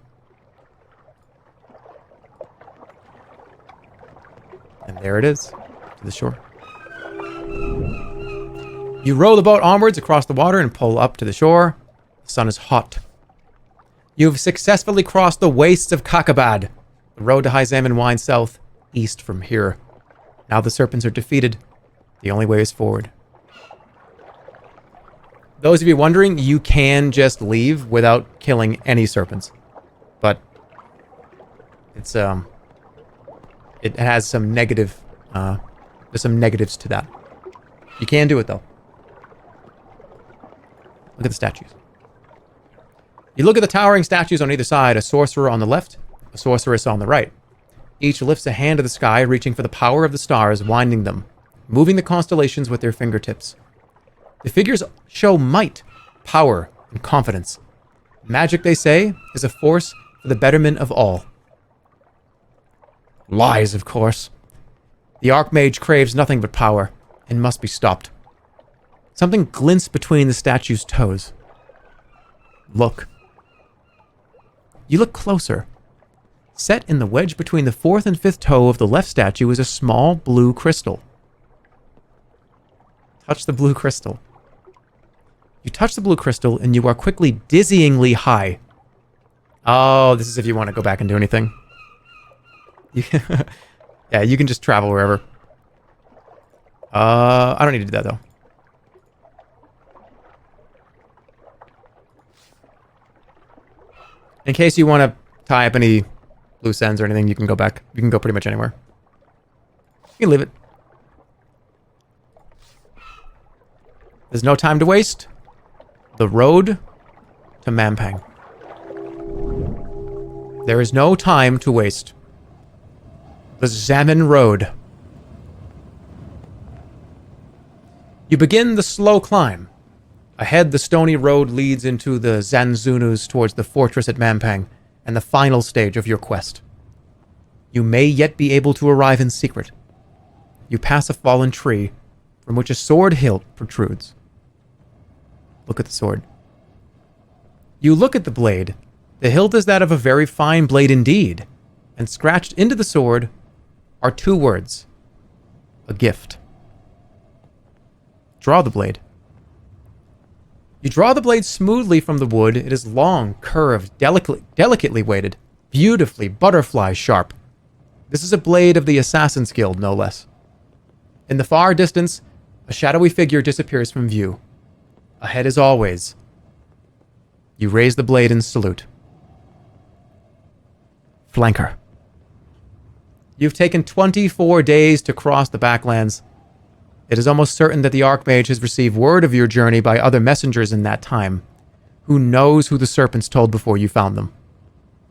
And there it is, to the shore. You row the boat onwards across the water and pull up to the shore. The sun is hot. You've successfully crossed the wastes of Kakabad. The road to High Zaman winds south, east from here. Now the serpents are defeated. The only way is forward. Those of you wondering, you can just leave without killing any serpents. But it's it has some negative there's some negatives to that. You can do it though. Look at the statues. You look at the towering statues on either side, a sorcerer on the left, a sorceress on the right. Each lifts a hand to the sky, reaching for the power of the stars, winding them, moving the constellations with their fingertips. The figures show might, power, and confidence. Magic, they say, is a force for the betterment of all. Lies, of course. The Archmage craves nothing but power, and must be stopped. Something glints between the statue's toes. Look. You look closer. Set in the wedge between the 4th and 5th toe of the left statue is a small blue crystal. Touch the blue crystal. You touch the blue crystal and you are quickly dizzyingly high. Oh, this is if you want to go back and do anything. Yeah, you can just travel wherever. I don't need to do that though. In case you want to tie up any loose ends or anything, you can go back. You can go pretty much anywhere. You can leave it. There's no time to waste. The road to Mampang. There is no time to waste. The Zaman Road. You begin the slow climb. Ahead, the stony road leads into the Zanzunus towards the fortress at Mampang and the final stage of your quest. You may yet be able to arrive in secret. You pass a fallen tree from which a sword hilt protrudes. Look at the sword. You look at the blade. The hilt is that of a very fine blade indeed, and scratched into the sword are 2 words. A gift. Draw the blade. You draw the blade smoothly from the wood. It is long, curved, delicately weighted, beautifully butterfly sharp. This is a blade of the Assassin's Guild, no less. In the far distance, a shadowy figure disappears from view. Ahead as always. You raise the blade and salute. Flanker. You've taken 24 days to cross the Backlands. It is almost certain that the Archmage has received word of your journey by other messengers in that time. Who knows who the serpents told before you found them?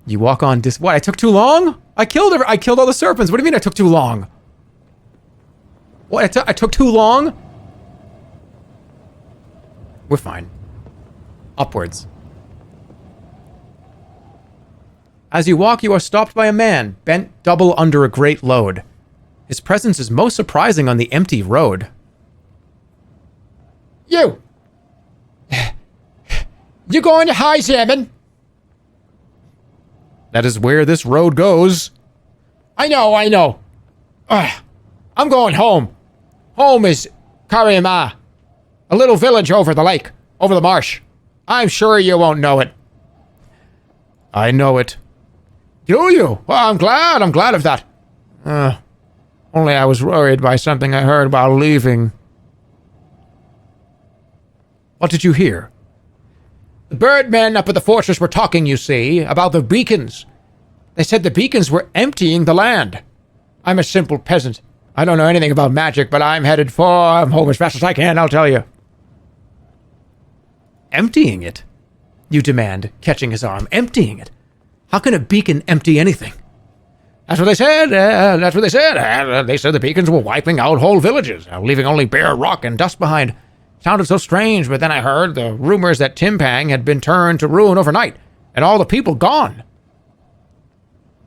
You walk on What, I took too long? I killed all the serpents. What do you mean I took too long? What, I took too long? We're fine. Upwards. As you walk, you are stopped by a man, bent double under a great load. His presence is most surprising on the empty road. You! You going to High Zaman? That is where this road goes. I know. I'm going home. Home is Karima, a little village over the lake, over the marsh. I'm sure you won't know it. I know it. Do you? Well, I'm glad of that. Only I was worried by something I heard while leaving. What did you hear? The birdmen up at the fortress were talking, you see, about the beacons. They said the beacons were emptying the land. I'm a simple peasant. I don't know anything about magic, but I'm headed for home as fast as I can, I'll tell you. Emptying it? You demand, catching his arm. Emptying it? How can a beacon empty anything? That's what they said. That's what they said. They said the beacons were wiping out whole villages, leaving only bare rock and dust behind. Sounded so strange, but then I heard the rumors that Timpang had been turned to ruin overnight, and all the people gone.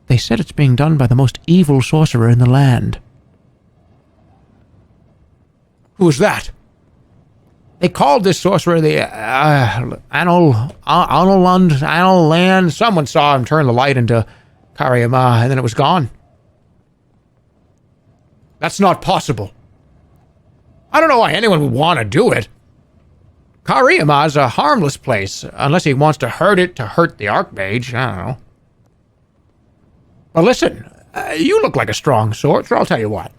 They said it's being done by the most evil sorcerer in the land. Who's that? They called this sorcerer the Anal Land. Someone saw him turn the light into Kariyama, and then it was gone. That's not possible. I don't know why anyone would want to do it. Kariyama is a harmless place, unless he wants to hurt it to hurt the Archmage. I don't know. Well, listen, you look like a strong sorcerer. I'll tell you what.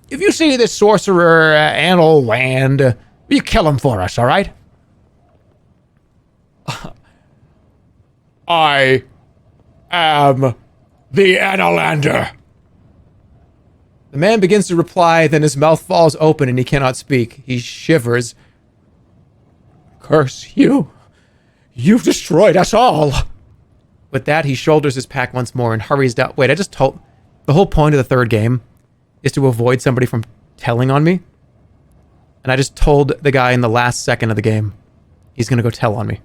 If you see this sorcerer, Anal Land, you kill him for us, all right? I am the Analander. The man begins to reply, then his mouth falls open and he cannot speak. He shivers. Curse you. You've destroyed us all. With that, he shoulders his pack once more and hurries down. Wait, I just told... The whole point of the third game is to avoid somebody from telling on me. And I just told the guy in the last second of the game he's going to go tell on me.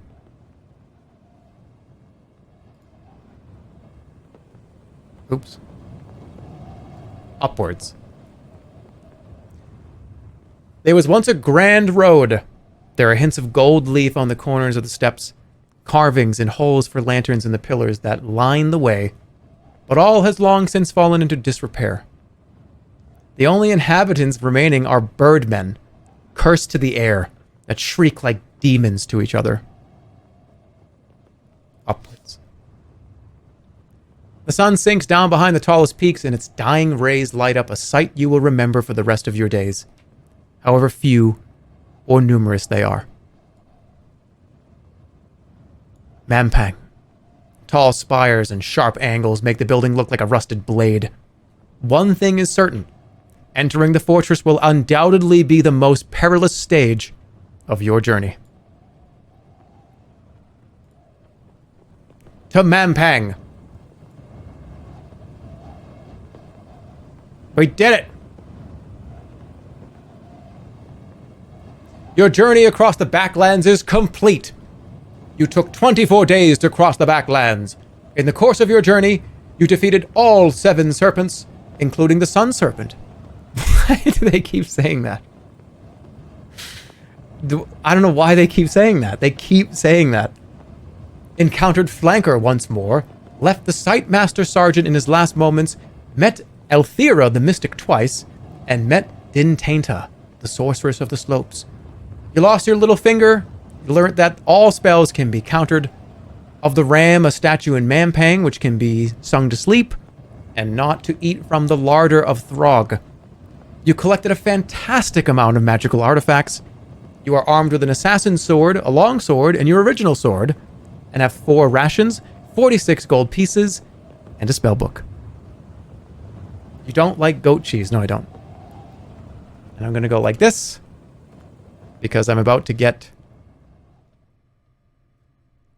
Oops. Upwards. There was once a grand road. There are hints of gold leaf on the corners of the steps, carvings and holes for lanterns in the pillars that line the way, but all has long since fallen into disrepair. The only inhabitants remaining are birdmen, cursed to the air, that shriek like demons to each other. Upwards. The sun sinks down behind the tallest peaks, and its dying rays light up a sight you will remember for the rest of your days, however few or numerous they are. Mampang. Tall spires and sharp angles make the building look like a rusted blade. One thing is certain. Entering the fortress will undoubtedly be the most perilous stage of your journey. To Mampang. We did it! Your journey across the Backlands is complete. You took 24 days to cross the Backlands. In the course of your journey, you defeated all 7 serpents, including the Sun Serpent. Why do they keep saying that? I don't know why they keep saying that. They keep saying that. Encountered Flanker once more, left the Sight Master Sergeant in his last moments, met Elthira the Mystic twice, and met Din Tainta, the Sorceress of the Slopes. You lost your little finger. You learned that all spells can be countered. Of the ram, a statue in Mampang, which can be sung to sleep, and not to eat from the larder of Throg. You collected a fantastic amount of magical artifacts. You are armed with an assassin's sword, a long sword, and your original sword, and have 4 rations, 46 gold pieces, and a spellbook. You don't like goat cheese. No, I don't. And I'm going to go like this, because I'm about to get...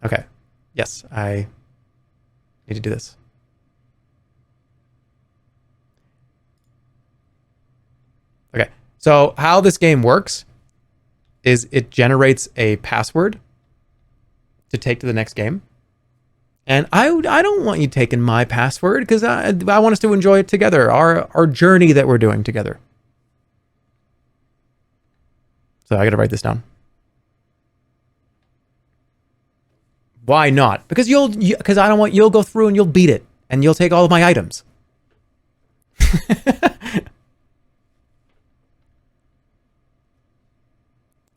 Okay. Yes, I need to do this. Okay, so how this game works is it generates a password to take to the next game. And I don't want you taking my password because I want us to enjoy it together, our journey that we're doing together. So I got to write this down. Why not? Because because I don't want you'll go through and you'll beat it and you'll take all of my items.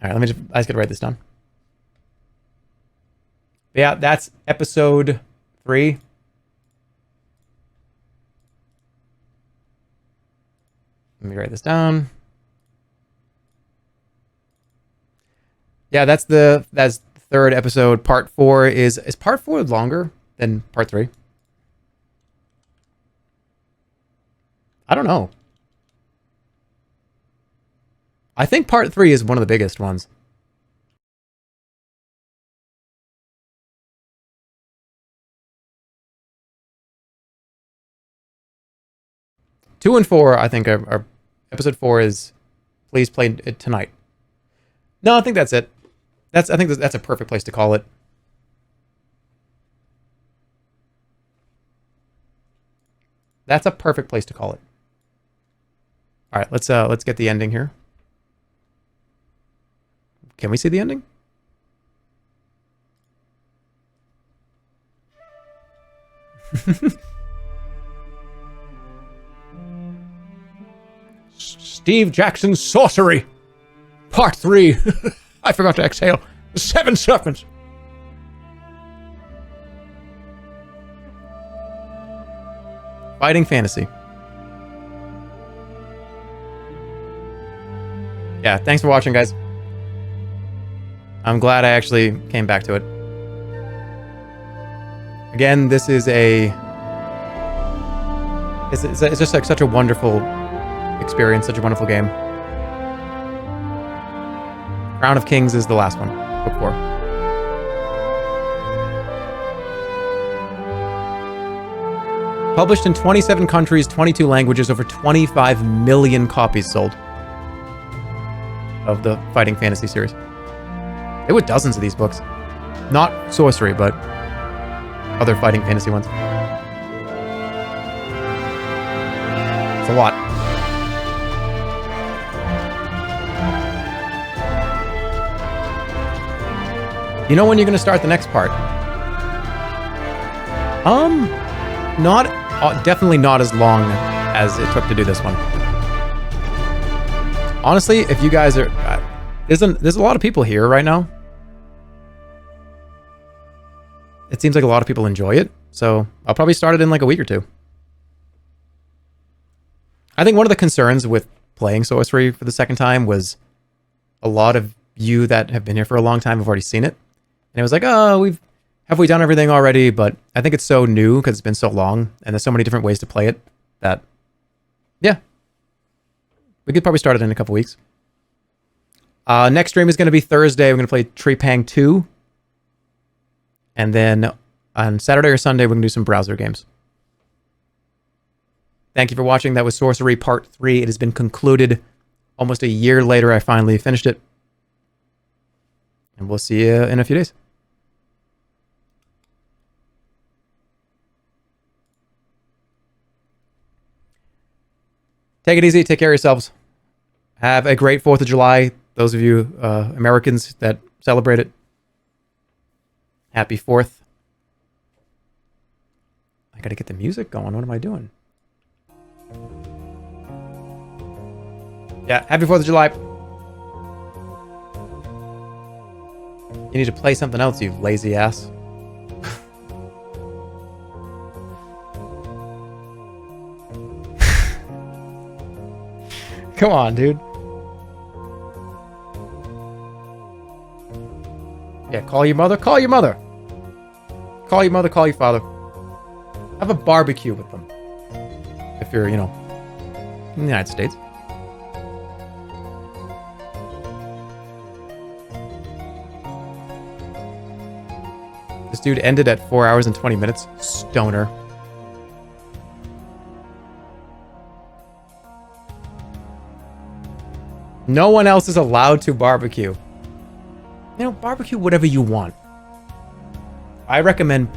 All right, I just got to write this down. Yeah, that's episode 3. Let me write this down. Yeah, that's the third episode. Part 4 is part 4 longer than part 3? I don't know. I think part 3 is one of the biggest ones. Two and 4, I think, are episode 4 is please play it tonight. No, I think that's it. I think that's a perfect place to call it. That's a perfect place to call it. All right, let's get the ending here. Can we see the ending? Steve Jackson's Sorcery, Part 3. I forgot to exhale. The 7 Serpents. Fighting fantasy. Yeah, thanks for watching, guys. I'm glad I actually came back to it. Again, this is it's just like such a wonderful experience, such a wonderful game. Crown of Kings is the last one, book 4. Published in 27 countries, 22 languages, over 25 million copies sold of the Fighting Fantasy series. There were dozens of these books. Not Sorcery, but other Fighting Fantasy ones. It's a lot. You know when you're going to start the next part? Definitely not as long as it took to do this one. Honestly, if you guys are... there's a lot of people here right now. It seems like a lot of people enjoy it, so I'll probably start it in like a week or two. I think one of the concerns with playing Sorcery for the second time was a lot of you that have been here for a long time have already seen it. And it was like, oh, have we done everything already? But I think it's so new because it's been so long and there's so many different ways to play it that, yeah, we could probably start it in a couple weeks. Next stream is going to be Thursday. We're going to play Trepang 2. And then on Saturday or Sunday, we're going to do some browser games. Thank you for watching. That was Sorcery Part 3. It has been concluded. Almost a year later, I finally finished it. And we'll see you in a few days. Take it easy. Take care of yourselves. Have a great 4th of July. Those of you Americans that celebrate it. Happy 4th. I gotta get the music going. What am I doing? Yeah, happy 4th of July. You need to play something else, you lazy ass. Come on, dude. Yeah, call your mother. Call your mother. Call your mother. Call your father. Have a barbecue with them. If you're, in the United States. This dude ended at 4 hours and 20 minutes. Stoner. No one else is allowed to barbecue. Barbecue whatever you want. I recommend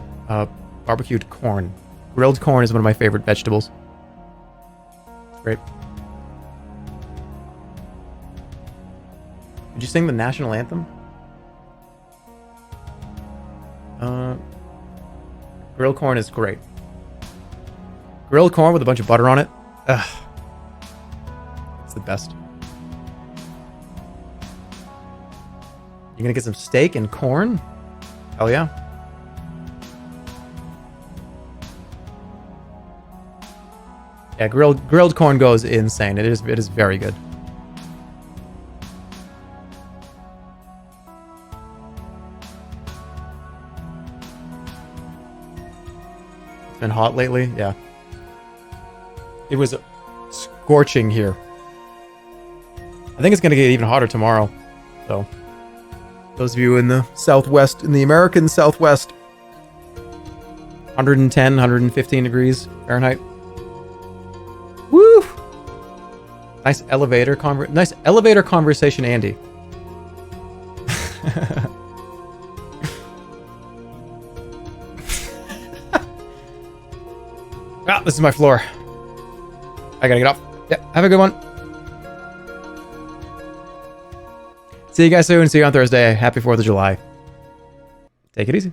barbecued corn. Grilled corn is one of my favorite vegetables. It's great. Did you sing the national anthem? Grilled corn is great. Grilled corn with a bunch of butter on it. Ugh. It's the best. You're gonna get some steak and corn? Hell yeah. Yeah, grilled corn goes insane. It is very good. It's been hot lately. Yeah. It was scorching here. I think it's going to get even hotter tomorrow. So, those of you in the Southwest, in the American Southwest, 110, 115 degrees Fahrenheit. Woo! Nice elevator conversation, Andy. Ah, this is my floor. I gotta get off. Yeah, have a good one. See you guys soon. See you on Thursday. Happy 4th of July. Take it easy.